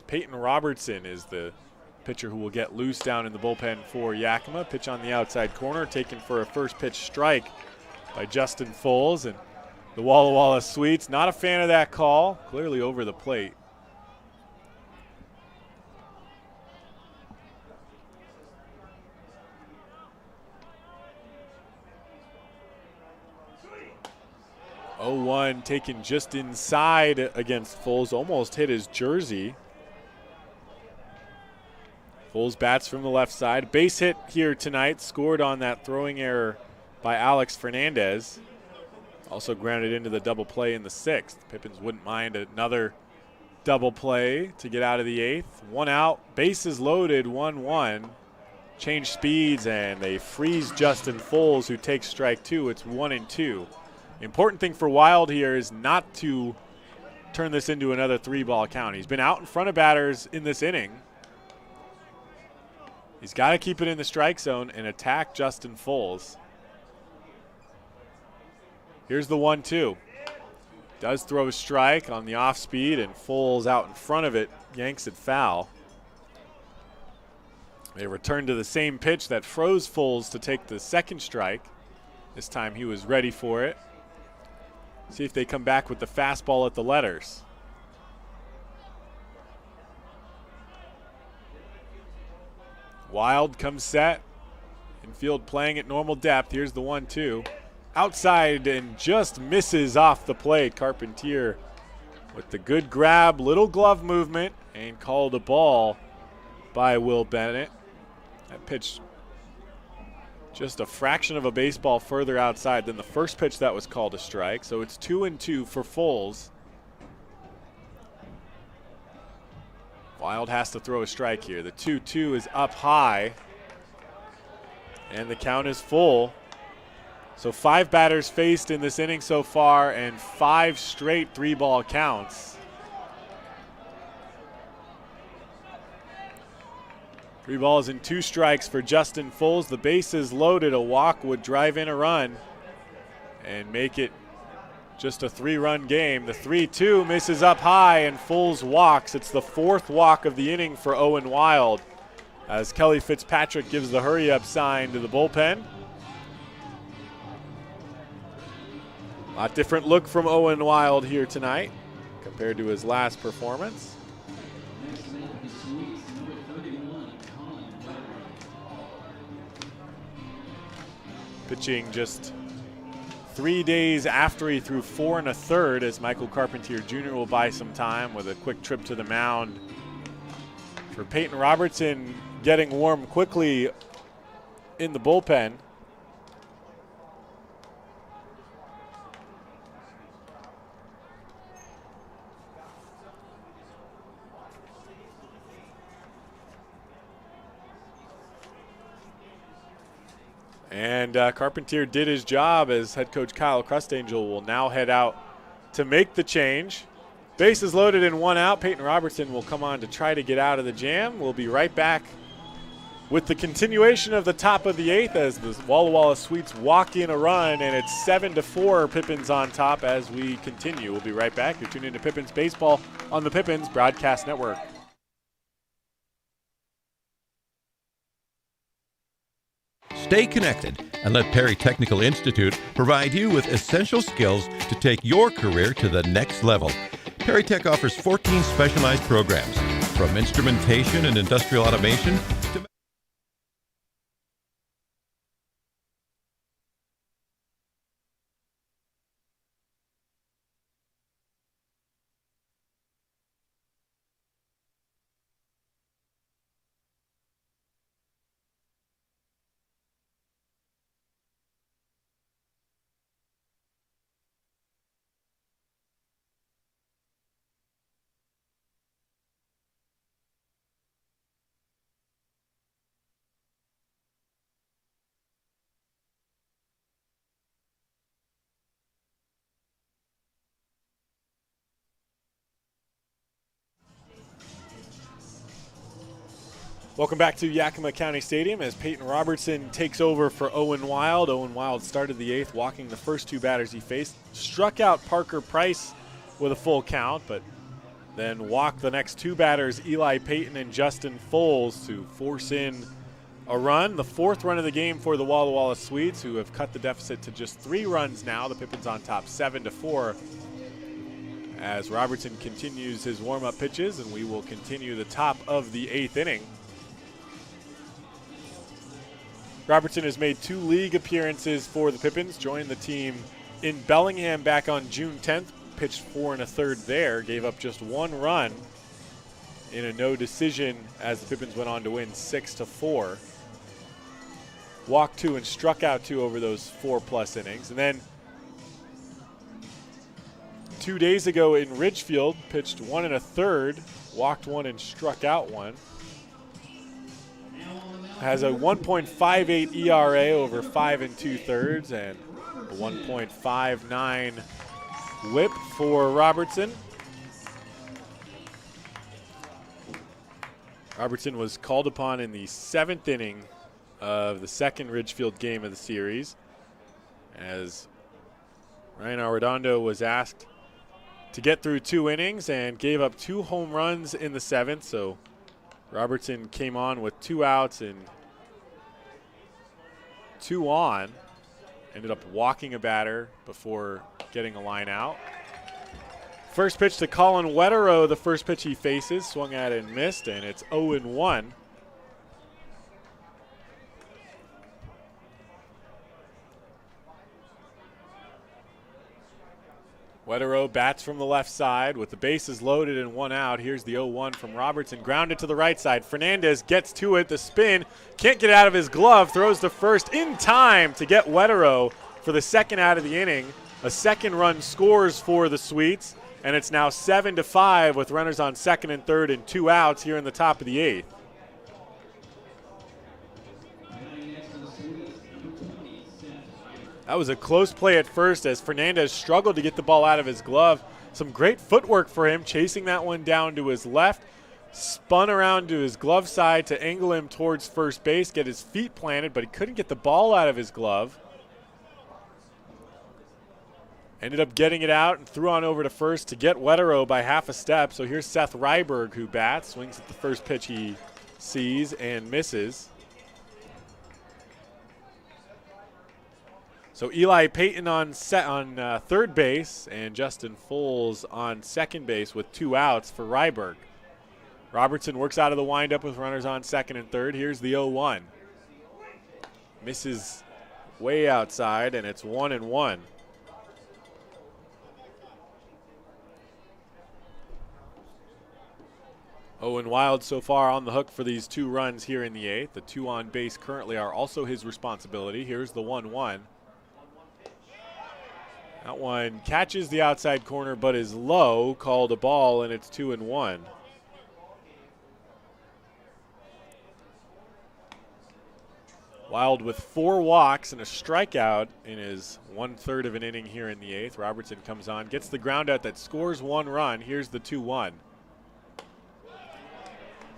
Peyton Robertson is the pitcher who will get loose down in the bullpen for Yakima. Pitch on the outside corner, taken for a first pitch strike by Justin Foles. And the Walla Walla Sweets, not a fan of that call, clearly over the plate. Oh, 1 taken just inside against Foles, almost hit his jersey. Foles bats from the left side. Base hit here tonight, scored on that throwing error by Alex Fernandez. Also grounded into the double play in the 6th. Pippins wouldn't mind another double play to get out of the 8th. 1 out, bases loaded, 1-1. Change speeds, and they freeze Justin Foles, who takes strike 2. It's 1-2. The important thing for Wild here is not to turn this into another 3-ball count. He's been out in front of batters in this inning. He's got to keep it in the strike zone and attack Justin Foles. Here's the 1-2. Does throw a strike on the off speed, and Foles out in front of it, yanks it foul. They return to the same pitch that froze Foles to take the second strike. This time he was ready for it. See if they come back with the fastball at the letters. Wild comes set. Infield playing at normal depth. Here's the 1-2. Outside and just misses off the plate. Carpentier with the good grab, little glove movement, and called a ball by Will Bennett. That pitch just a fraction of a baseball further outside than the first pitch that was called a strike. So it's 2-2 for Foles. Wild has to throw a strike here. The 2-2 is up high, and the count is full. So 5 batters faced in this inning so far, and 5 straight 3-ball counts. 3 balls and 2 strikes for Justin Foles. The bases loaded. A walk would drive in a run and make it just a 3-run game. The 3-2 misses up high, and Foles walks. It's the 4th walk of the inning for Owen Wild as Kelly Fitzpatrick gives the hurry-up sign to the bullpen. A lot different look from Owen Wild here tonight compared to his last performance. Pitching just 3 days after he threw 4 1/3, as Michael Carpentier Jr. will buy some time with a quick trip to the mound. For Peyton Robertson, getting warm quickly in the bullpen. And Carpentier did his job, as head coach Kyle Crustangel will now head out to make the change. Bases loaded and 1 out. Peyton Robertson will come on to try to get out of the jam. We'll be right back with the continuation of the top of the 8th as the Walla Walla Sweets walk in a run, and it's 7-4 Pippins on top as we continue. We'll be right back. You're tuned into Pippins Baseball on the Pippins Broadcast Network. Stay connected and let Perry Technical Institute provide you with essential skills to take your career to the next level. Perry Tech offers 14 specialized programs, from instrumentation and industrial automation to Welcome back to Yakima County Stadium as Peyton Robertson takes over for Owen Wild. Owen Wild started the 8th, walking the first 2 batters he faced. Struck out Parker Price with a full count, but then walked the next 2 batters, Eli Payton and Justin Foles, to force in a run. The 4th run of the game for the Walla Walla Swedes, who have cut the deficit to just 3 runs now. The Pippins on top 7-4 as Robertson continues his warm-up pitches, and we will continue the top of the 8th inning. Robertson has made 2 league appearances for the Pippins, joined the team in Bellingham back on June 10th, pitched 4 1/3 there, gave up just 1 run in a no decision as the Pippins went on to win 6-4. Walked 2 and struck out 2 over those 4+ innings. And then 2 days ago in Ridgefield, pitched 1 1/3, walked 1 and struck out 1. Has a 1.58 ERA over 5 2/3 and a 1.59 whip for Robertson. Robertson was called upon in the 7th inning of the 2nd Ridgefield game of the series, as Ryan Arredondo was asked to get through 2 innings and gave up 2 home runs in the 7th. So Robertson came on with 2 outs and 2 on. Ended up walking a batter before getting a line out. First pitch to Colin Wetterow, the first pitch he faces, swung at and missed, and it's 0-1. Wetterow bats from the left side with the bases loaded and 1 out. Here's the 0-1 from Robertson, grounded to the right side. Fernandez gets to it, the spin, can't get out of his glove, throws to first in time to get Wetterow for the 2nd out of the inning. A 2nd run scores for the Sweets, and it's now 7-5 with runners on 2nd and 3rd and 2 outs here in the top of the 8th. That was a close play at first as Fernandez struggled to get the ball out of his glove. Some great footwork for him, chasing that one down to his left. Spun around to his glove side to angle him towards first base, get his feet planted, but he couldn't get the ball out of his glove. Ended up getting it out and threw on over to first to get Wetterow by half a step. So here's Seth Ryberg, who bats, swings at the first pitch he sees and misses. So Eli Payton on third base and Justin Foles on second base with 2 outs for Ryberg. Robertson works out of the windup with runners on second and third. Here's the 0-1. Misses way outside, and it's 1-1. Owen Wild so far on the hook for these 2 runs here in the 8th. The 2 on base currently are also his responsibility. Here's the 1-1. That one catches the outside corner but is low, called a ball, and it's 2-1. Wild with 4 walks and a strikeout in his 1/3 of an inning here in the 8th. Robertson comes on, gets the ground out that scores 1 run. Here's the 2-1.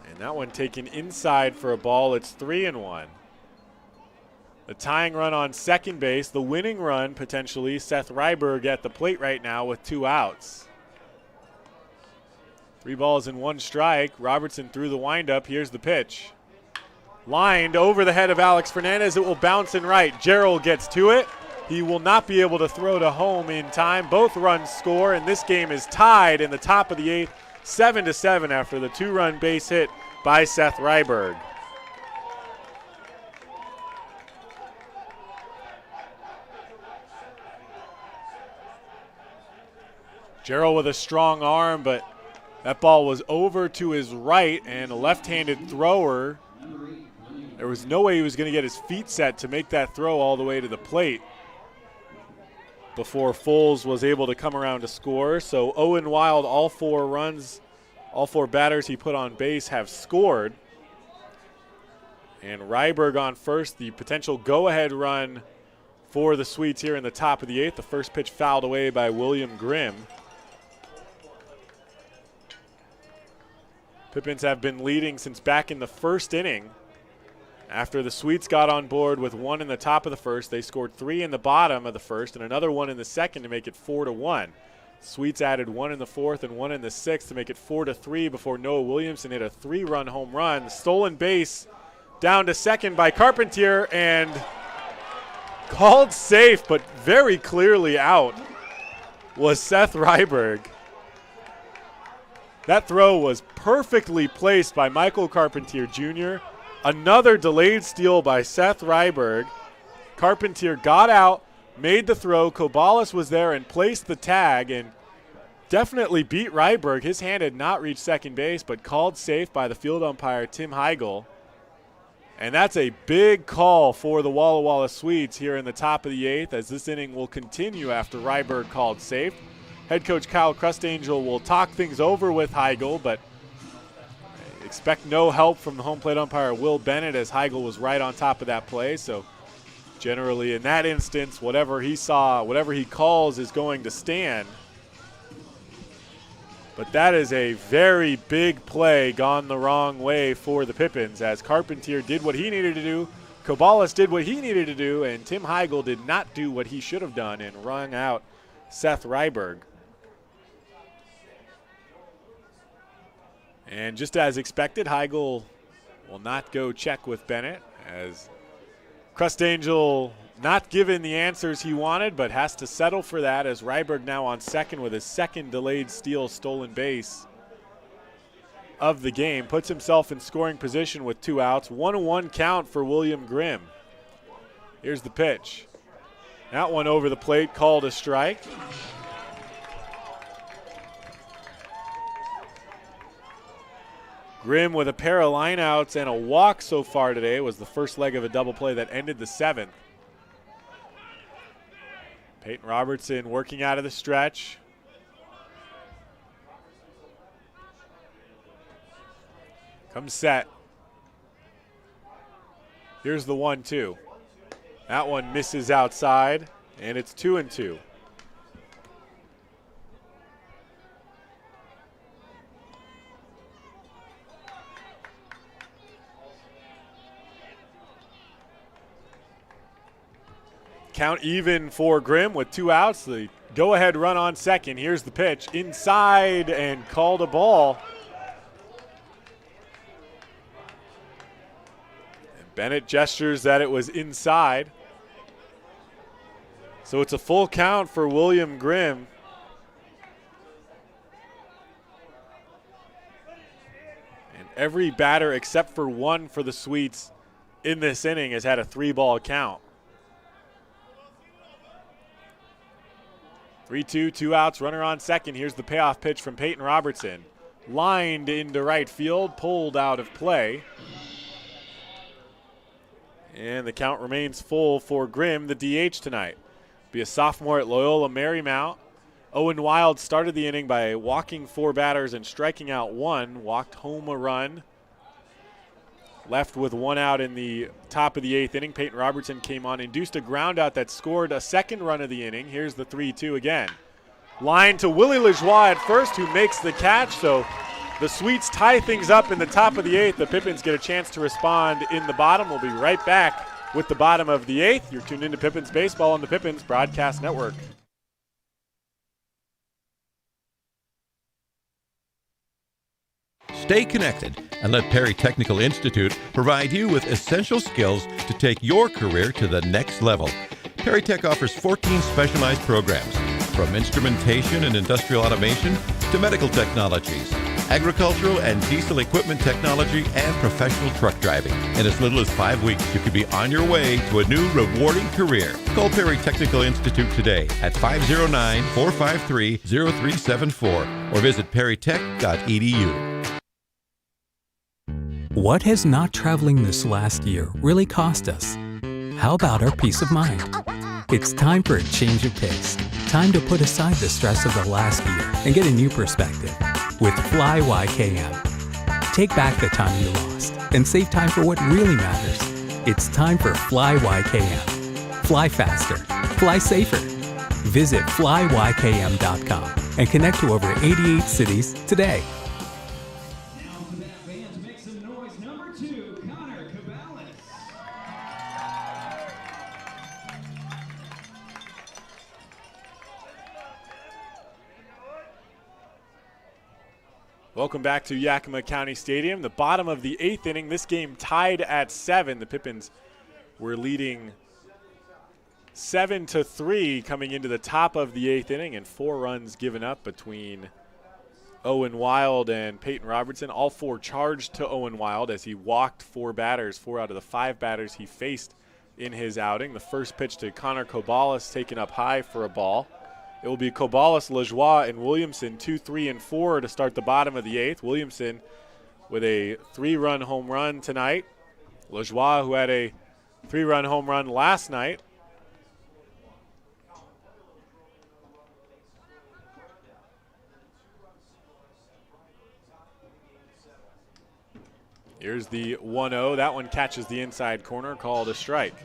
And that one taken inside for a ball. It's 3-1. The tying run on second base, the winning run potentially, Seth Ryberg at the plate right now with 2 outs. 3 balls and 1 strike. Robertson threw the windup. Here's the pitch. Lined over the head of Alex Fernandez. It will bounce in right. Gerald gets to it. He will not be able to throw to home in time. Both runs score, and this game is tied in the top of the 8th, 7-7 after the 2-run base hit by Seth Ryberg. Gerald with a strong arm, but that ball was over to his right, and a left-handed thrower. There was no way he was going to get his feet set to make that throw all the way to the plate before Foles was able to come around to score. So Owen Wild, all 4 runs, all 4 batters he put on base have scored. And Ryberg on first, the potential go-ahead run for the Swedes here in the top of the 8th. The first pitch fouled away by William Grimm. Pippins have been leading since back in the first inning. After the Swedes got on board with 1 in the top of the first, they scored 3 in the bottom of the first and another 1 in the second to make it 4-1. Swedes added 1 in the 4th and 1 in the 6th to make it 4-3 before Noah Williamson hit a 3-run home run. Stolen base down to second by Carpentier and called safe, but very clearly out was Seth Ryberg. That throw was perfectly placed by Michael Carpentier Jr. Another delayed steal by Seth Ryberg. Carpentier got out, made the throw. Kobalas was there and placed the tag and definitely beat Ryberg. His hand had not reached second base, but called safe by the field umpire, Tim Heigl. And that's a big call for the Walla Walla Swedes here in the top of the 8th, as this inning will continue after Ryberg called safe. Head coach Kyle Crustangel will talk things over with Heigl, but expect no help from the home plate umpire Will Bennett, as Heigl was right on top of that play. So generally in that instance, whatever he saw, whatever he calls is going to stand. But that is a very big play gone the wrong way for the Pippins, as Carpentier did what he needed to do, Kobalas did what he needed to do, and Tim Heigl did not do what he should have done and rung out Seth Ryberg. And just as expected, Heigl will not go check with Bennett, as Crustangel not given the answers he wanted, but has to settle for that, as Ryberg now on second with his second delayed steal stolen base of the game. Puts himself in scoring position with 2 outs. 1-1 count for William Grimm. Here's the pitch. That one over the plate, called a strike. Grimm with a pair of lineouts and a walk so far today. Was the first leg of a double play that ended the 7th. Peyton Robertson working out of the stretch. Comes set. Here's the 1-2. That one misses outside, and it's 2-2. Count even for Grimm with 2 outs. The go-ahead run on second. Here's the pitch. Inside and called a ball. And Bennett gestures that it was inside. So it's a full count for William Grimm. And every batter except for one for the Sweets in this inning has had a 3-ball count. 3-2, 2 outs, runner on second. Here's the payoff pitch from Peyton Robertson. Lined into right field, pulled out of play. And the count remains full for Grimm, the DH tonight. Be a sophomore at Loyola Marymount. Owen Wild started the inning by walking 4 batters and striking out 1. Walked home a run. Left with 1 out in the top of the 8th inning. Peyton Robertson came on, induced a ground out that scored a second run of the inning. Here's the 3-2 again. Line to Willie Lajoie at first, who makes the catch. So the Sweets tie things up in the top of the 8th. The Pippins get a chance to respond in the bottom. We'll be right back with the bottom of the 8th. You're tuned into Pippins Baseball on the Pippins Broadcast Network. Stay connected and let Perry Technical Institute provide you with essential skills to take your career to the next level. Perry Tech offers 14 specialized programs, from instrumentation and industrial automation to medical technologies, agricultural and diesel equipment technology, and professional truck driving. In as little as 5 weeks, you could be on your way to a new rewarding career. Call Perry Technical Institute today at 509-453-0374 or visit perrytech.edu. What has not traveling this last year really cost us? How about our peace of mind? It's time for a change of pace. Time to put aside the stress of the last year and get a new perspective with Fly YKM. Take back the time you lost and save time for what really matters. It's time for Fly YKM. Fly faster. Fly safer. Visit flyykm.com and connect to over 88 cities today. Welcome back to Yakima County Stadium. The bottom of the 8th inning. This game tied at 7. The Pippins were leading 7-3 coming into the top of the 8th inning, and 4 runs given up between Owen Wild and Peyton Robertson. All 4 charged to Owen Wild as he walked 4 batters, 4 out of the 5 batters he faced in his outing. The first pitch to Connor Cobalis taken up high for a ball. It will be Cobalis, Lajoie, and Williamson, 2, 3, and 4 to start the bottom of the 8th. Williamson with a 3-run home run tonight. Lajoie, who had a 3-run home run last night. Here's the 1-0. That one catches the inside corner, called a strike.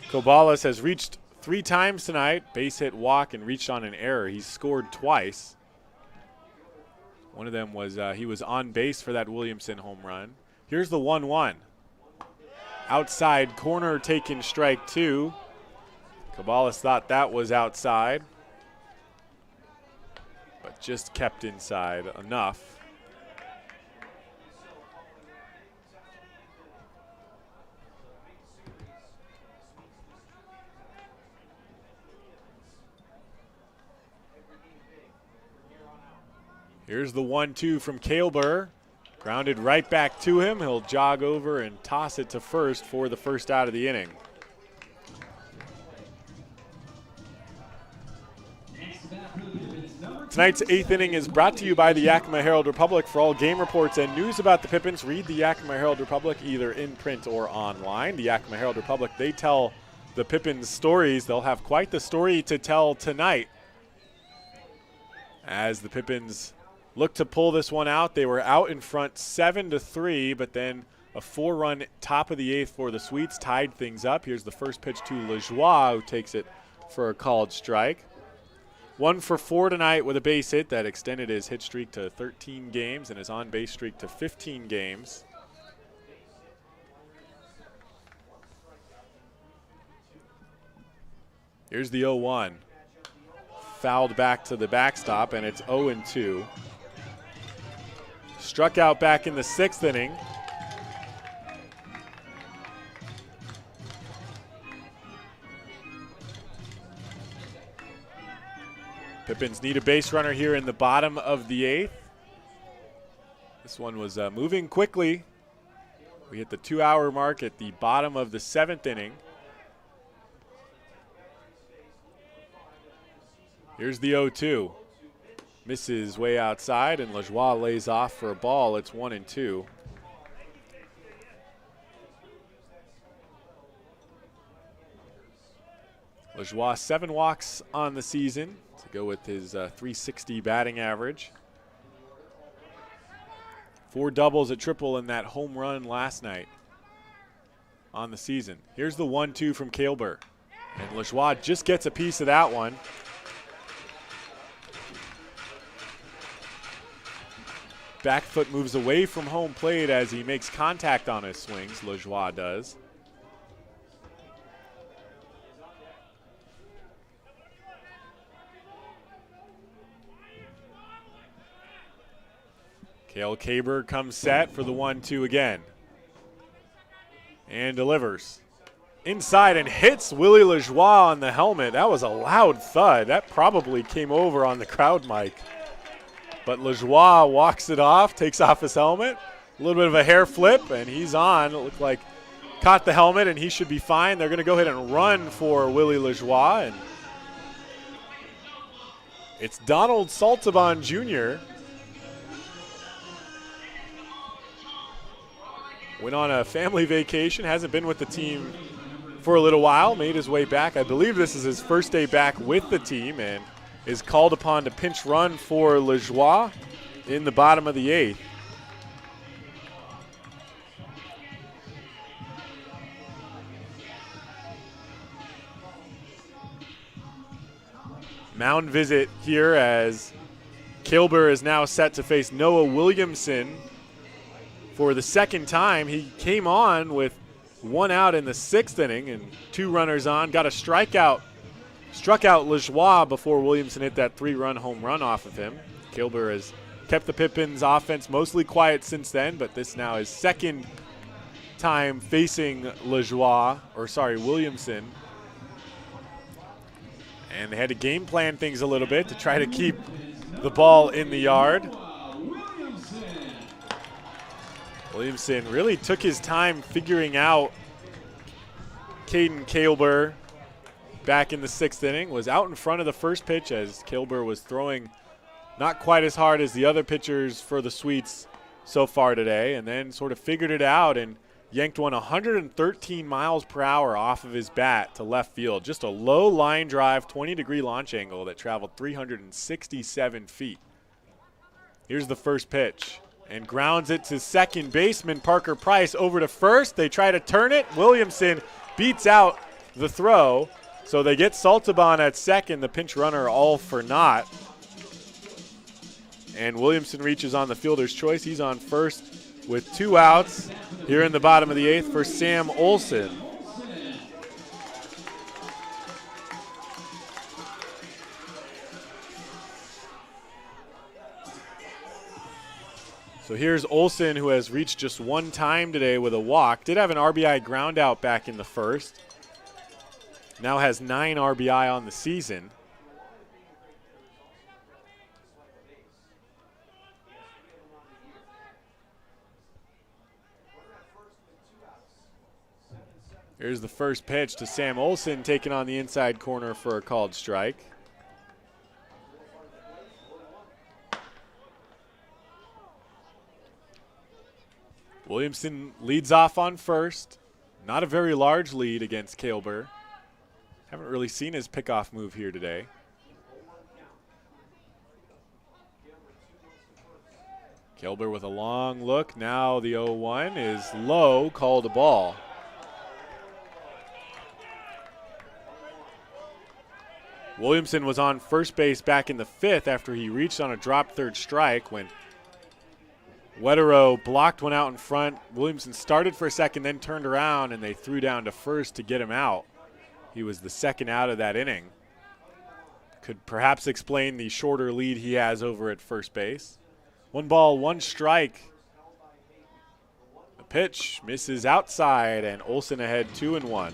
Cobalis has reached 3 times tonight, base hit, walk, and reached on an error. He's scored twice. One of them was he was on base for that Williamson home run. Here's the 1-1. Outside corner taken, strike 2. Cobalis thought that was outside, but just kept inside enough. Here's the 1-2 from Kailber. Grounded right back to him. He'll jog over and toss it to first for the first out of the inning. Tonight's 8th inning is brought to you by the Yakima Herald Republic. For all game reports and news about the Pippins, read the Yakima Herald Republic either in print or online. The Yakima Herald Republic, they tell the Pippins stories. They'll have quite the story to tell tonight as the Pippins look to pull this one out. They were out in front 7-3, but then a 4-run top of the 8th for the Sweets tied things up. Here's the first pitch to Lajoie, who takes it for a called strike. 1 for 4 tonight with a base hit that extended his hit streak to 13 games and his on-base streak to 15 games. Here's the 0-1. Fouled back to the backstop, and it's 0-2. Struck out back in the 6th inning. Pippins need a base runner here in the bottom of the 8th. This one was moving quickly. We hit the 2-hour mark at the bottom of the 7th inning. Here's the 0-2. Misses way outside, and Lajoie lays off for a ball. It's 1-2. Lajoie 7 walks on the season to go with his .360 batting average. 4 doubles, a triple, in that home run last night on the season. Here's the 1-2 from Kailber, and Lajoie just gets a piece of that one. Back foot moves away from home plate as he makes contact on his swings, Lajoie does. Cale Kaber comes set for the 1-2 again. And delivers. Inside and hits Willie Lajoie on the helmet. That was a loud thud. That probably came over on the crowd mic. But Lajoie walks it off, takes off his helmet. A little bit of a hair flip, and he's on. It looked like caught the helmet, and he should be fine. They're going to go ahead and run for Willie Lajoie. And it's Donald Saltaban Jr. Went on a family vacation, hasn't been with the team for a little while, made his way back. I believe this is his first day back with the team, and is called upon to pinch run for Lajoie in the bottom of the 8th. Mound visit here as Kailber is now set to face Noah Williamson for the second time. He came on with 1 out in the 6th inning and 2 runners on, got a strikeout. Struck out Lajoie before Williamson hit that 3-run home run off of him. Kailber has kept the Pippins offense mostly quiet since then, but this now is second time facing Williamson. And they had to game plan things a little bit to try to keep the ball in the yard. Williamson really took his time figuring out Caden Kailber back in the 6th inning. Was out in front of the first pitch as Kailber was throwing not quite as hard as the other pitchers for the Sweets so far today, and then sort of figured it out and yanked one 113 miles per hour off of his bat to left field. Just a low line drive, 20-degree launch angle that traveled 367 feet. Here's the first pitch. And grounds it to second baseman Parker Price. Over to first. They try to turn it. Williamson beats out the throw. So they get Saltaban at second, the pinch runner all for naught. And Williamson reaches on the fielder's choice. He's on first with 2 outs here in the bottom of the 8th for Sam Olson. So here's Olson, who has reached just 1 time today with a walk. Did have an RBI ground out back in the 1st. Now has 9 RBI on the season. Here's the first pitch to Sam Olson, taken on the inside corner for a called strike. Williamson leads off on first. Not a very large lead against Kailber. Haven't really seen his pickoff move here today. Kailber with a long look. Now the 0-1 is low, called a ball. Williamson was on first base back in the 5th after he reached on a drop third strike when Wetero blocked one out in front. Williamson started for a second, then turned around, and they threw down to first to get him out. He was the second out of that inning. Could perhaps explain the shorter lead he has over at first base. 1 ball, 1 strike. The pitch misses outside, and Olson ahead 2-1.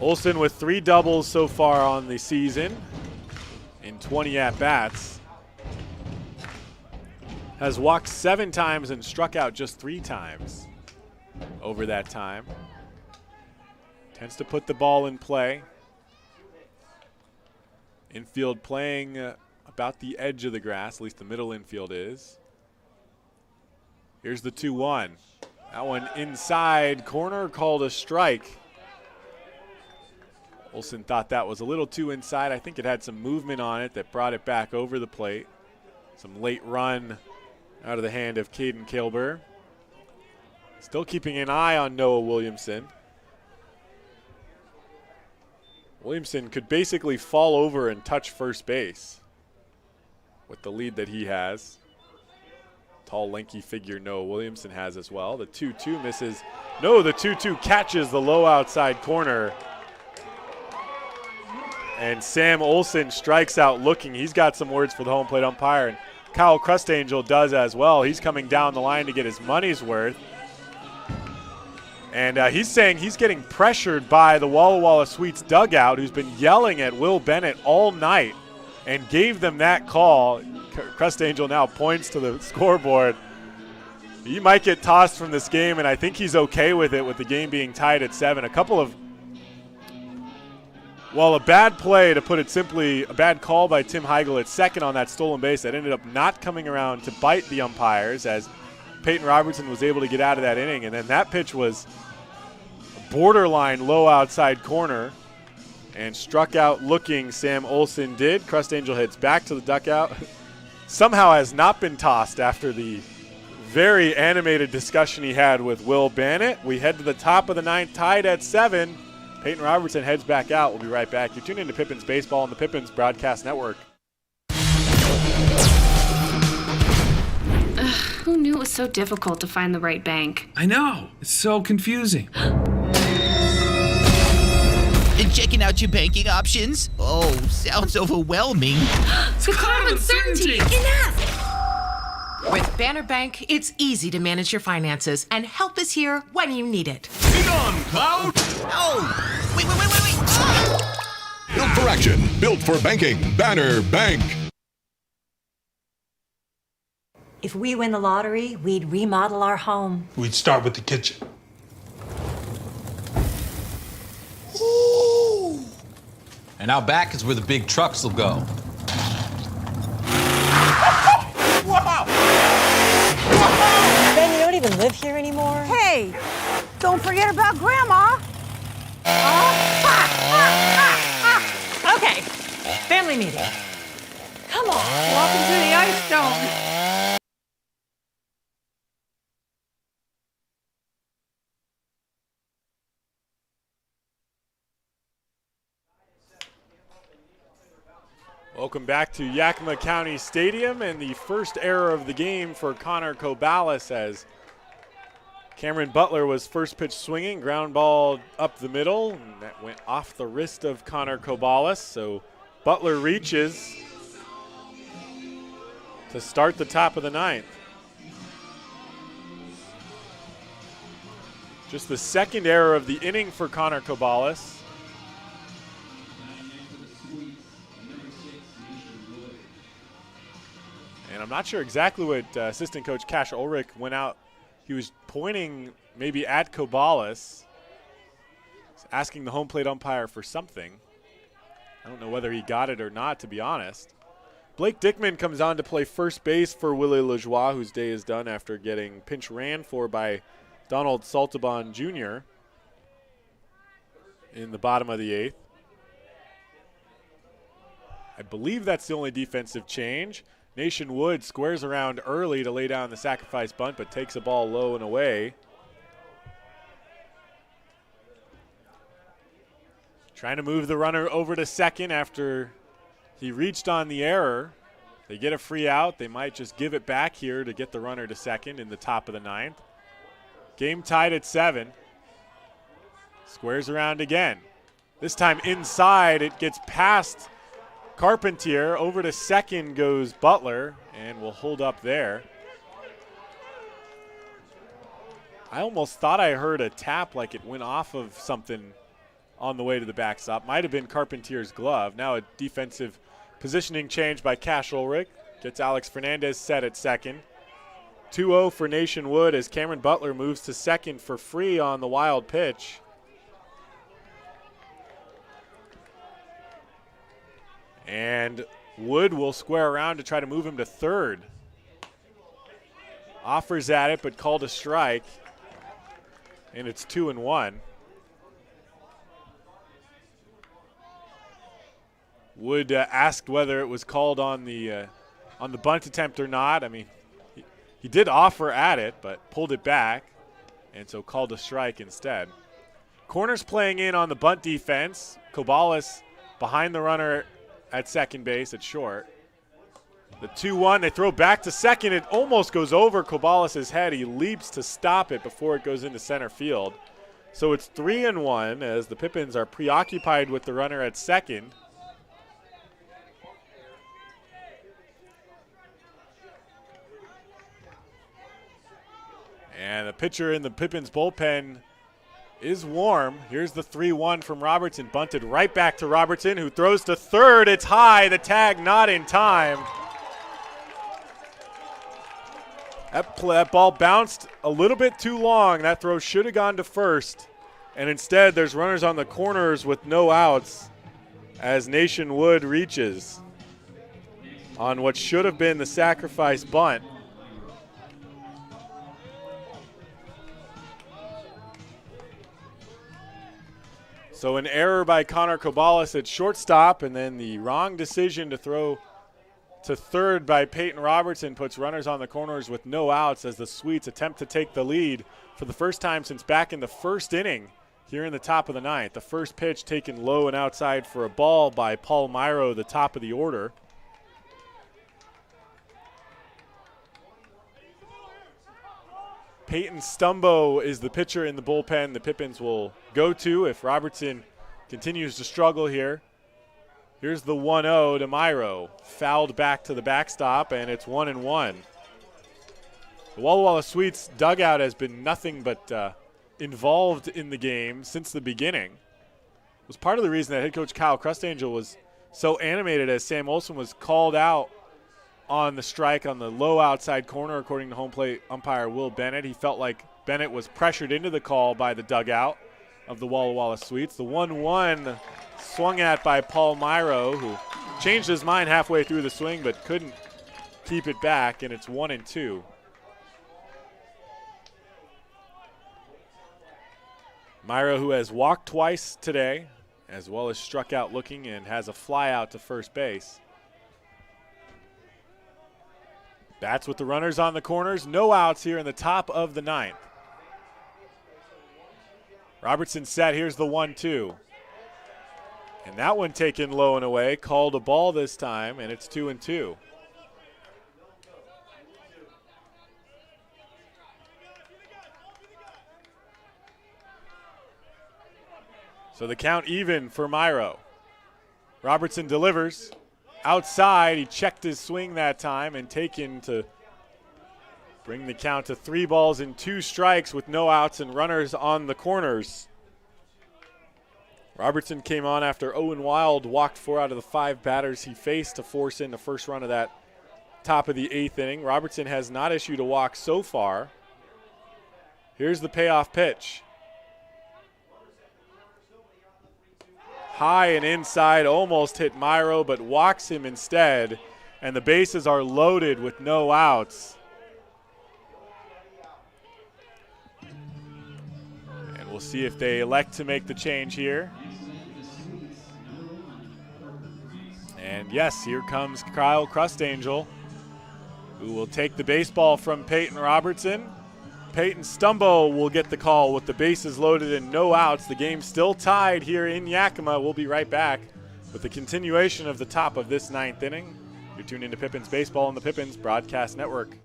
Olsen with 3 doubles so far on the season in 20 at-bats. Has walked 7 times and struck out just 3 times over that time. Tends to put the ball in play. Infield playing about the edge of the grass, at least the middle infield is. Here's the 2-1. That one inside corner, called a strike. Olsen thought that was a little too inside. I think it had some movement on it that brought it back over the plate. Some late run out of the hand of Caden Kilber. Still keeping an eye on Noah Williamson. Williamson could basically fall over and touch first base with the lead that he has. Tall, lanky figure Noah Williamson has as well. The 2-2 misses. No, the 2-2 catches the low outside corner. And Sam Olsen strikes out looking. He's got some words for the home plate umpire, and Kyle Crustangel does as well. He's coming down the line to get his money's worth. And he's saying he's getting pressured by the Walla Walla Sweets dugout, who's been yelling at Will Bennett all night and gave them that call. Crustangel now points to the scoreboard. He might get tossed from this game, and I think he's okay with it, with the game being tied at 7. A bad play, to put it simply, a bad call by Tim Heigl at second on that stolen base that ended up not coming around to bite the umpires, as Peyton Robertson was able to get out of that inning. And then that pitch was borderline low outside corner, and struck out looking Sam Olsen did. Crustangel heads back to the dugout. Somehow has not been tossed after the very animated discussion he had with Will Bennett. We head to the top of the 9th, tied at 7. Peyton Robertson heads back out. We'll be right back. You're tuned into Pippins Baseball on the Pippins Broadcast Network. Who knew it was so difficult to find the right bank? I know. It's so confusing. Checking out your banking options? Oh, sounds overwhelming. The cloud of uncertainty! Enough! With Banner Bank, it's easy to manage your finances, and help is here when you need it. Be gone, Cloud! Oh! Wait! Ah! Built for action, built for banking. Banner Bank. If we win the lottery, we'd remodel our home. We'd start with the kitchen. And out back is where the big trucks will go. Ben, you don't even live here anymore? Hey, don't forget about Grandma. Okay, family meeting. Come on. Welcome to the Ice Dome. Welcome back to Yakima County Stadium, and the first error of the game for Connor Cobalis, as Cameron Butler was first pitch swinging, ground ball up the middle, and that went off the wrist of Connor Cobalis. So Butler reaches to start the top of the 9th. Just the second error of the inning for Connor Cobalis. And I'm not sure exactly what assistant coach Cash Ulrich went out. He was pointing maybe at Cobalis, asking the home plate umpire for something. I don't know whether he got it or not, to be honest. Blake Dickman comes on to play first base for Willie Lajoie, whose day is done after getting pinch ran for by Donald Saltabon Jr. in the bottom of the 8th. I believe that's the only defensive change. Nation Wood squares around early to lay down the sacrifice bunt, but takes a ball low and away. Trying to move the runner over to second after he reached on the error. They get a free out. They might just give it back here to get the runner to second in the top of the 9th. Game tied at 7. Squares around again. This time inside, it gets past Carpentier. Over to second goes Butler, and will hold up there. I almost thought I heard a tap, like it went off of something on the way to the backstop. Might have been Carpentier's glove. Now a defensive positioning change by Cash Ulrich. Gets Alex Fernandez set at second. 2-0 for Nation Wood as Cameron Butler moves to second for free on the wild pitch. And Wood will square around to try to move him to third. Offers at it, but called a strike. And it's 2-1. Wood asked whether it was called on the bunt attempt or not. I mean, he did offer at it, but pulled it back, and so called a strike instead. Corners playing in on the bunt defense. Kobalas behind the runner at second base at short. The 2-1, they throw back to second. It almost goes over Kobalas' head. He leaps to stop it before it goes into center field. So it's 3-1 as the Pippins are preoccupied with the runner at second. And the pitcher in the Pippins bullpen is warm. Here's the 3-1 from Robertson, bunted right back to Robertson, who throws to third. It's high, the tag not in time. That ball bounced a little bit too long. That throw should have gone to first. And instead, there's runners on the corners with no outs as Nation Wood reaches on what should have been the sacrifice bunt. So an error by Connor Kobalas at shortstop, and then the wrong decision to throw to third by Peyton Robertson puts runners on the corners with no outs as the Sweets attempt to take the lead for the first time since back in the first inning here in the top of the ninth. The first pitch taken low and outside for a ball by Paul Myro, the top of the order. Peyton Stumbo is the pitcher in the bullpen the Pippins will go to if Robertson continues to struggle here. Here's the 1-0 to Myro. Fouled back to the backstop, and it's 1-1. The Walla Walla Sweets dugout has been nothing but involved in the game since the beginning. It was part of the reason that head coach Kyle Crustangel was so animated as Sam Olson was called out on the strike on the low outside corner, according to home plate umpire Will Bennett. He felt like Bennett was pressured into the call by the dugout of the Walla Walla Sweets. The 1-1 swung at by Paul Myro, who changed his mind halfway through the swing but couldn't keep it back, and it's 1-2. Myro, who has walked twice today, as well as struck out looking, and has a fly out to first base. That's with the runners on the corners. No outs here in the top of the ninth. Robertson set. Here's the 1-2. And that one taken low and away. Called a ball this time, and it's 2-2. So the count even for Myro. Robertson delivers. Outside, he checked his swing that time and taken to bring the count to 3 balls and 2 strikes with no outs and runners on the corners. Robertson came on after Owen Wild walked 4 out of the 5 batters he faced to force in the first run of that top of the 8th inning. Robertson has not issued a walk so far. Here's the payoff pitch. High and inside, almost hit Myro, but walks him instead, and the bases are loaded with no outs. And we'll see if they elect to make the change here. And yes, here comes Kyle Crustangel, who will take the baseball from Peyton Robertson. Peyton Stumbo will get the call with the bases loaded and no outs. The game's still tied here in Yakima. We'll be right back with the continuation of the top of this 9th inning. You're tuned into Pippins Baseball on the Pippins Broadcast Network.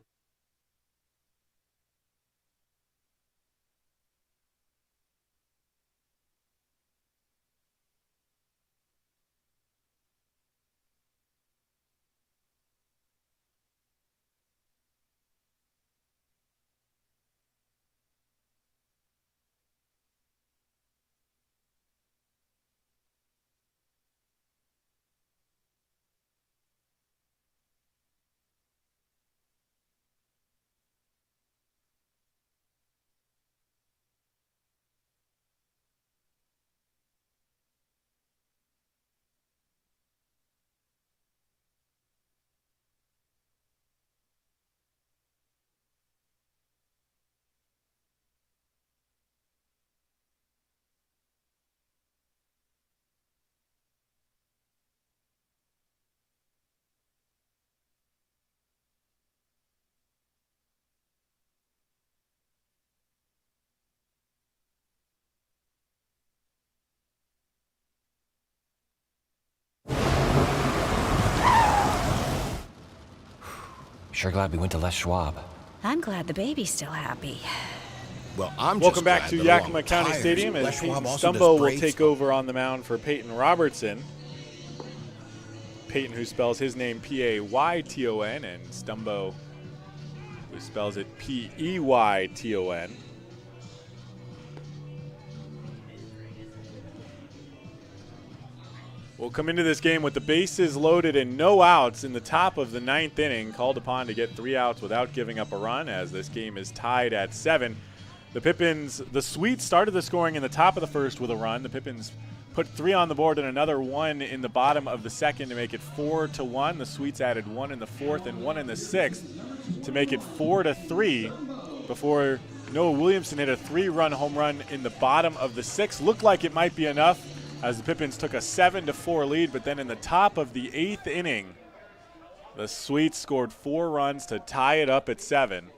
Sure glad we went to Les Schwab. I'm glad the baby's still happy. Well, I'm Welcome just back to glad that along Yakima with County tires, Stadium as Les Schwab Peyton also does Stumbo will brakes. take over on the mound for Peyton Robertson. Peyton, who spells his name P-A-Y-T-O-N, and Stumbo, who spells it P-E-Y-T-O-N. We'll come into this game with the bases loaded and no outs in the top of the 9th inning, called upon to get 3 outs without giving up a run as this game is tied at 7. The Pippins, the Sweets started the scoring in the top of the first with a run. The Pippins put 3 on the board and another 1 in the bottom of the second to make it 4-1. The Sweets added 1 in the 4th and 1 in the 6th to make it 4-3 before Noah Williamson hit a 3-run home run in the bottom of the 6th. Looked like it might be enough as the Pippins took a 7-4 lead, but then in the top of the 8th inning, the Sweets scored 4 runs to tie it up at 7.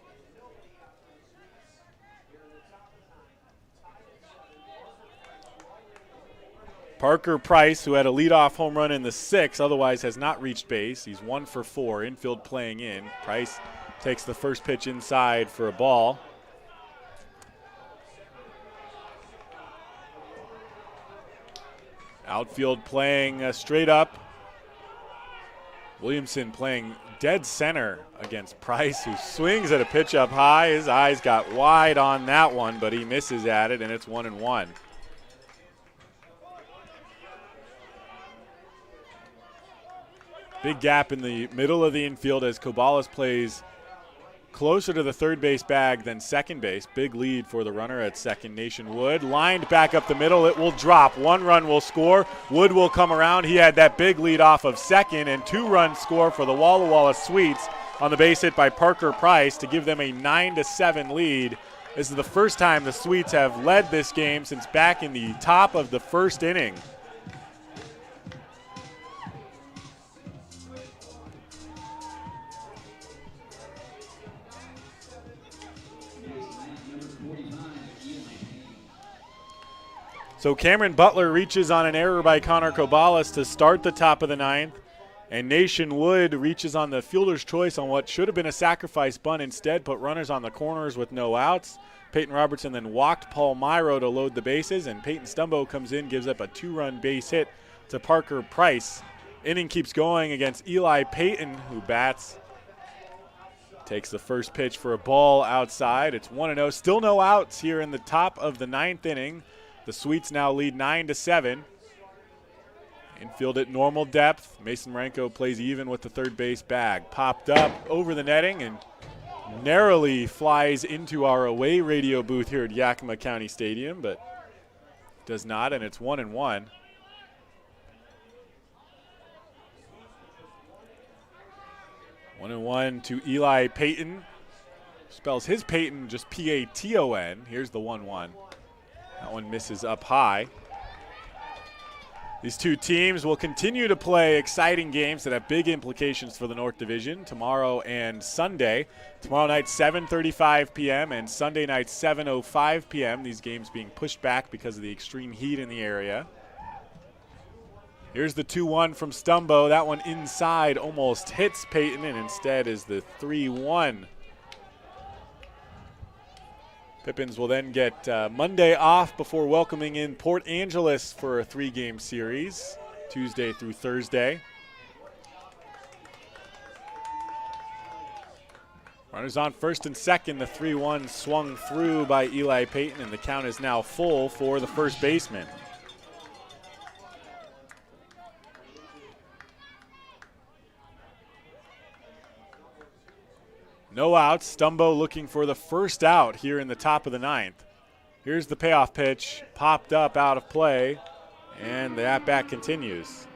Parker Price, who had a leadoff home run in the 6th, otherwise has not reached base. He's 1 for 4, infield playing in. Price takes the first pitch inside for a ball. Outfield playing straight up. Williamson playing dead center against Price, who swings at a pitch up high. His eyes got wide on that one, but he misses at it, and it's 1-1. Big gap in the middle of the infield as Kobalas plays closer to the third base bag than second base. Big lead for the runner at second, Nation Wood. Lined back up the middle, it will drop. 1 run will score. Wood will come around. He had that big lead off of second, and 2-run score for the Walla Walla Sweets on the base hit by Parker Price to give them a 9-7 lead. This is the first time the Sweets have led this game since back in the top of the first inning. So Cameron Butler reaches on an error by Connor Kobalas to start the top of the 9th, and Nation Wood reaches on the fielder's choice on what should have been a sacrifice bunt, instead put runners on the corners with no outs. Peyton Robertson then walked Paul Myro to load the bases, and Peyton Stumbo comes in, gives up a 2-run base hit to Parker Price. Inning keeps going against Eli Payton, who bats. Takes the first pitch for a ball outside. It's 1-0. Still no outs here in the top of the 9th inning. The Sweets now lead 9-7. Infield at normal depth. Mason Renko plays even with the third base bag. Popped up over the netting and narrowly flies into our away radio booth here at Yakima County Stadium, but does not, and it's 1-1. One and one to Eli Payton. Spells his Payton just P-A-T-O-N. Here's the 1-1. That one misses up high. These two teams will continue to play exciting games that have big implications for the North Division tomorrow and Sunday. Tomorrow night, 7:35 p.m. and Sunday night, 7:05 p.m. These games being pushed back because of the extreme heat in the area. Here's the 2-1 from Stumbo. That one inside almost hits Payton, and instead is the 3-1. Pippins will then get Monday off before welcoming in Port Angeles for a 3-game series, Tuesday through Thursday. Runners on first and second. The 3-1 swung through by Eli Payton, and the count is now full for the first baseman. No outs. Stumbo looking for the first out here in the top of the 9th. Here's the payoff pitch. Popped up out of play, and the at-bat continues.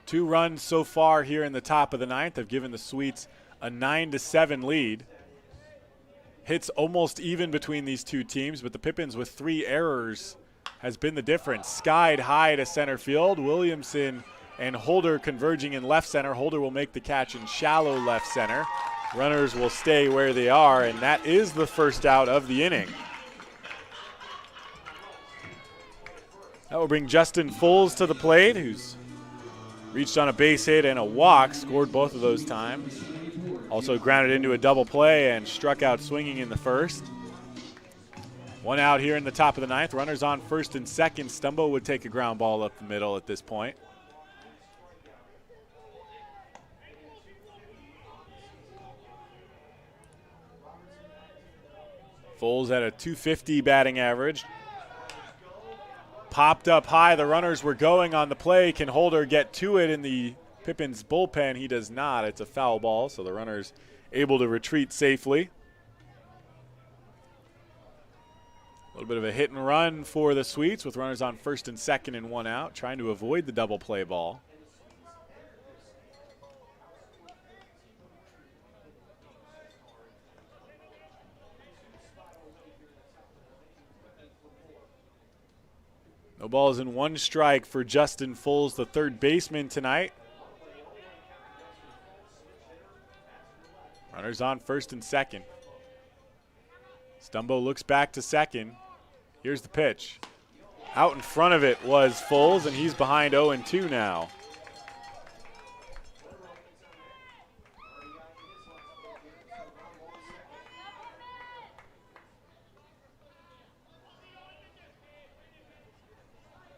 Two runs so far here in the top of the 9th have given the Sweets a 9-7 lead. Hits almost even between these two teams, but the Pippins with 3 errors has been the difference. Skied high to center field. Williamson and Holder converging in left center. Holder will make the catch in shallow left center. Runners will stay where they are, and that is the first out of the inning. That will bring Justin Foles to the plate, who's reached on a base hit and a walk, scored both of those times. Also grounded into a double play and struck out swinging in the first. One out here in the top of the ninth. Runners on first and second. Stumbo would take a ground ball up the middle at this point. Foles at a .250 batting average. Popped up high. The runners were going on the play. Can Holder get to it in the Pippins bullpen? He does not. It's a foul ball, so the runners able to retreat safely. A little bit of a hit and run for the Sweets with runners on first and second and one out, trying to avoid the double play ball. No balls and one strike for Justin Foles, the third baseman tonight. Runners on first and second. Stumbo looks back to second. Here's the pitch. Out in front of it was Foles, and he's behind 0-2 now.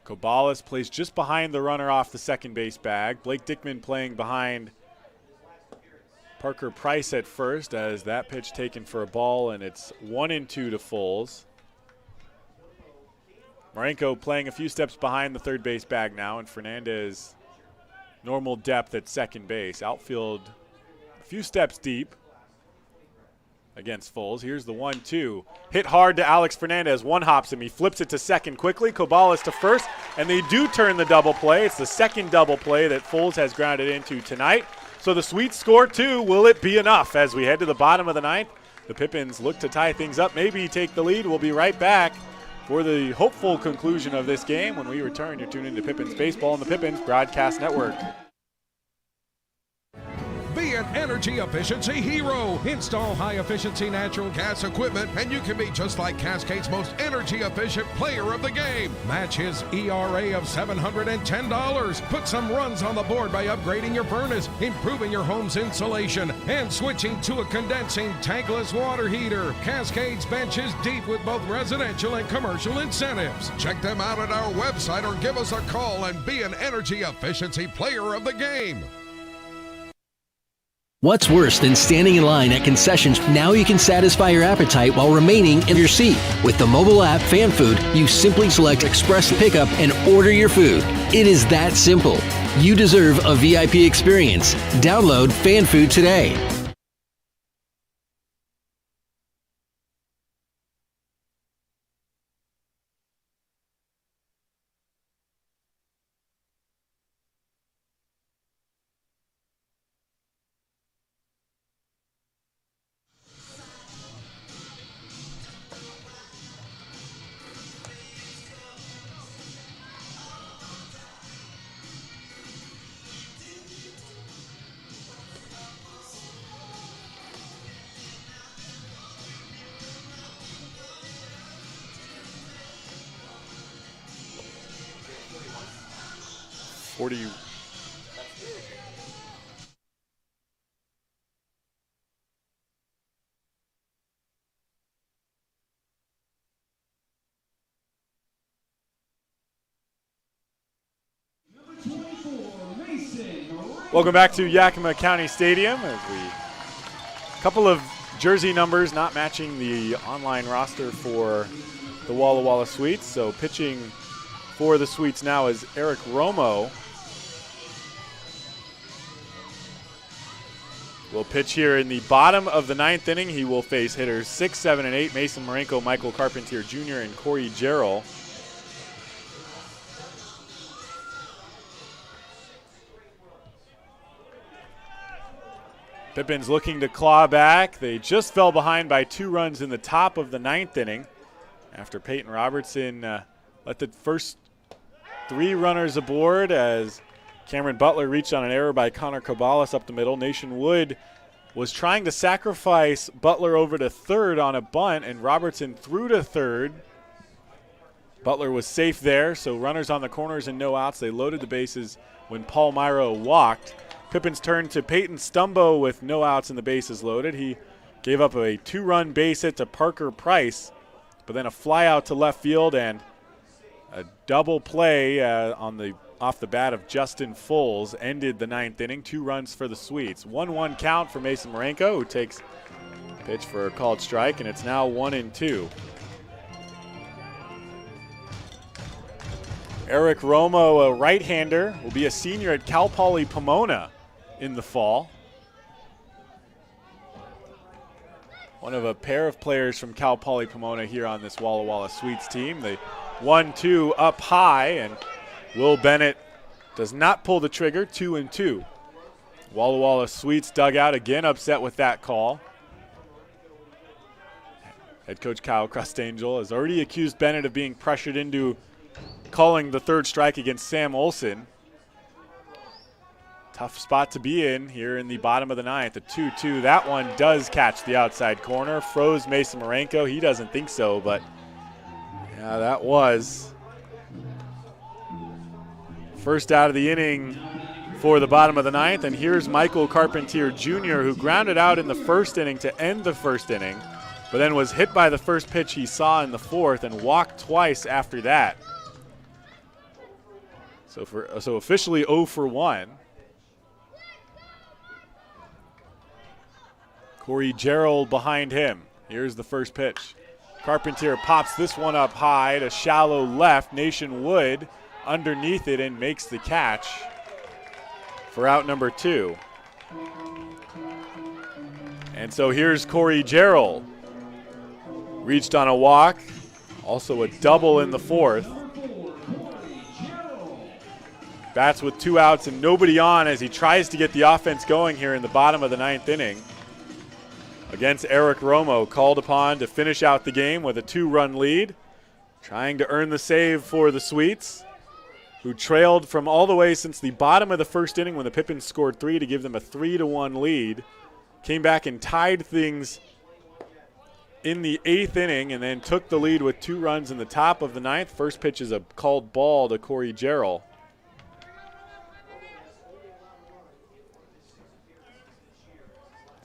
Cobalis plays just behind the runner off the second base bag. Blake Dickman playing behind Parker Price at first, as that pitch taken for a ball, and it's 1-2 to Foles. Marenko playing a few steps behind the third base bag now, and Fernandez normal depth at second base. Outfield a few steps deep against Foles. Here's the 1-2. Hit hard to Alex Fernandez. One hops him. He flips it to second quickly. Cobalis to first, and they do turn the double play. It's the second double play that Foles has grounded into tonight. So the Sweets score two. Will it be enough as we head to the bottom of the ninth? The Pippins look to tie things up, maybe take the lead. We'll be right back for the hopeful conclusion of this game. When we return, you're tuned into Pippins Baseball on the Pippins Broadcast Network. Be an energy efficiency hero. Install high-efficiency natural gas equipment, and you can be just like Cascade's most energy-efficient player of the game. Match his ERA of $710. Put some runs on the board by upgrading your furnace, improving your home's insulation, and switching to a condensing tankless water heater. Cascade's bench is deep with both residential and commercial incentives. Check them out at our website or give us a call and be an energy efficiency player of the game. What's worse than standing in line at concessions? Now you can satisfy your appetite while remaining in your seat. With the mobile app Fan Food, you simply select Express Pickup and order your food. It is that simple. You deserve a VIP experience. Download Fan Food today. Welcome back to Yakima County Stadium. As a couple of jersey numbers not matching the online roster for the Walla Walla Sweets. So pitching for the Sweets now is Eric Romo. Will pitch here in the bottom of the ninth inning. He will face hitters 6, 7, and 8, Mason Marenko, Michael Carpentier Jr., and Corey Jarrell. Pippins looking to claw back. They just fell behind by 2 runs in the top of the ninth inning after Peyton Robertson let the first 3 runners aboard as Cameron Butler reached on an error by Connor Cobalis up the middle. Nation Wood was trying to sacrifice Butler over to third on a bunt, and Robertson threw to third Butler was safe there, so runners on the corners and no outs. They loaded the bases when Palmyra walked. Pippins turned to Peyton Stumbo with no outs and the bases loaded. He gave up a 2-run base hit to Parker Price, but then a fly out to left field and a double play off the bat of Justin Foles ended the 9th inning. 2 runs for the Sweets. 1-1 count for Mason Marenko, who takes pitch for a called strike, and it's now 1-2. Eric Romo, a right-hander, will be a senior at Cal Poly Pomona in the fall. One of a pair of players from Cal Poly Pomona here on this Walla Walla Sweets team. The 1-2 up high, and Will Bennett does not pull the trigger. 2-2. Walla Walla Sweets dugout again upset with that call. Head coach Kyle Crustangel has already accused Bennett of being pressured into calling the 3rd strike against Sam Olson. Tough spot to be in here in the bottom of the 9th. The 2-2, that one does catch the outside corner. Froze Mason Marenko. He doesn't think so, but yeah, that was first out of the inning for the bottom of the 9th. And here's Michael Carpentier Jr., who grounded out in the 1st inning to end the 1st inning, but then was hit by the first pitch he saw in the 4th and walked twice after that. So officially 0 for 1. Corey Gerald behind him. Here's the first pitch. Carpentier pops this one up high to shallow left. Nation Wood underneath it and makes the catch for out number 2. And so here's Corey Gerald. Reached on a walk. Also a double in the 4th. Bats with 2 outs and nobody on as he tries to get the offense going here in the bottom of the 9th inning. Against Eric Romo, called upon to finish out the game with a 2-run lead. Trying to earn the save for the Sweets, who trailed from all the way since the bottom of the 1st inning when the Pippins scored 3 to give them a 3-1 lead. Came back and tied things in the 8th inning and then took the lead with 2 runs in the top of the 9th. First pitch is a called ball to Corey Gerald.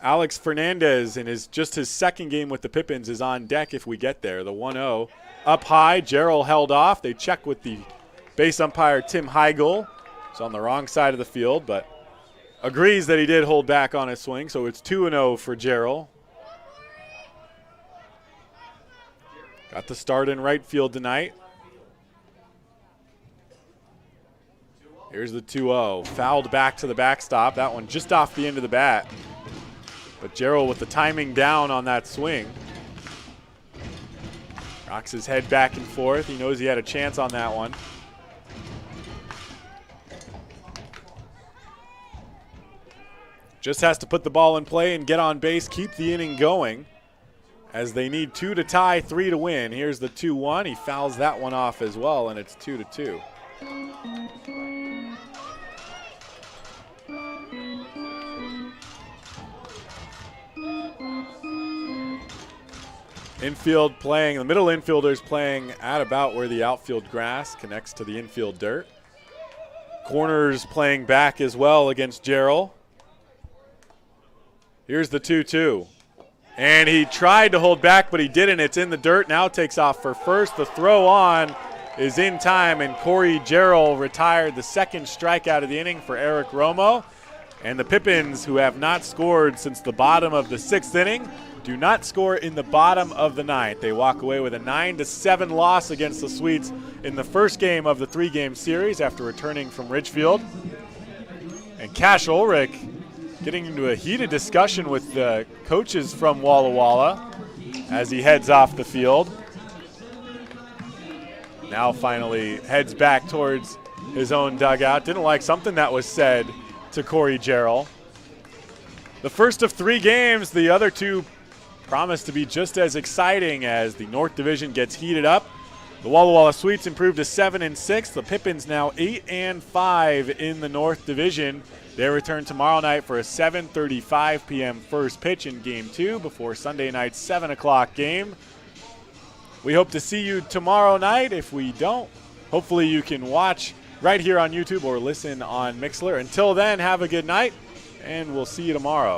Alex Fernandez, in his 2nd game with the Pippins, is on deck if we get there. The 1-0 up high. Gerald held off. They check with the base umpire Tim Heigl. He's on the wrong side of the field, but agrees that he did hold back on his swing. So it's 2-0 for Gerald. Got the start in right field tonight. Here's the 2-0. Fouled back to the backstop. That one just off the end of the bat. But Gerald with the timing down on that swing. Rocks his head back and forth. He knows he had a chance on that one. Just has to put the ball in play and get on base, keep the inning going, as they need 2 to tie, 3 to win. Here's the 2-1. He fouls that one off as well, and it's 2-2. Infield playing, the middle infielders playing at about where the outfield grass connects to the infield dirt. Corners playing back as well against Gerald. Here's the 2-2. And he tried to hold back, but he didn't. It's in the dirt, now takes off for first. The throw on is in time, and Corey Gerald retired the 2nd strikeout of the inning for Eric Romo. And the Pippins, who have not scored since the bottom of the 6th inning, do not score in the bottom of the 9th. They walk away with a 9-7 loss against the Sweets in the first game of the 3-game series after returning from Ridgefield. And Cash Ulrich getting into a heated discussion with the coaches from Walla Walla as he heads off the field. Now finally heads back towards his own dugout. Didn't like something that was said to Corey Gerald. The first of 3 games, the other 2 promise to be just as exciting as the North Division gets heated up. The Walla Walla Sweets improved to 7-6. The Pippins now 8-5 in the North Division. They return tomorrow night for a 7:35 p.m. first pitch in Game 2 before Sunday night's 7 o'clock game We hope to see you tomorrow night. If we don't, hopefully you can watch right here on YouTube or listen on Mixlr. Until then, have a good night, and we'll see you tomorrow.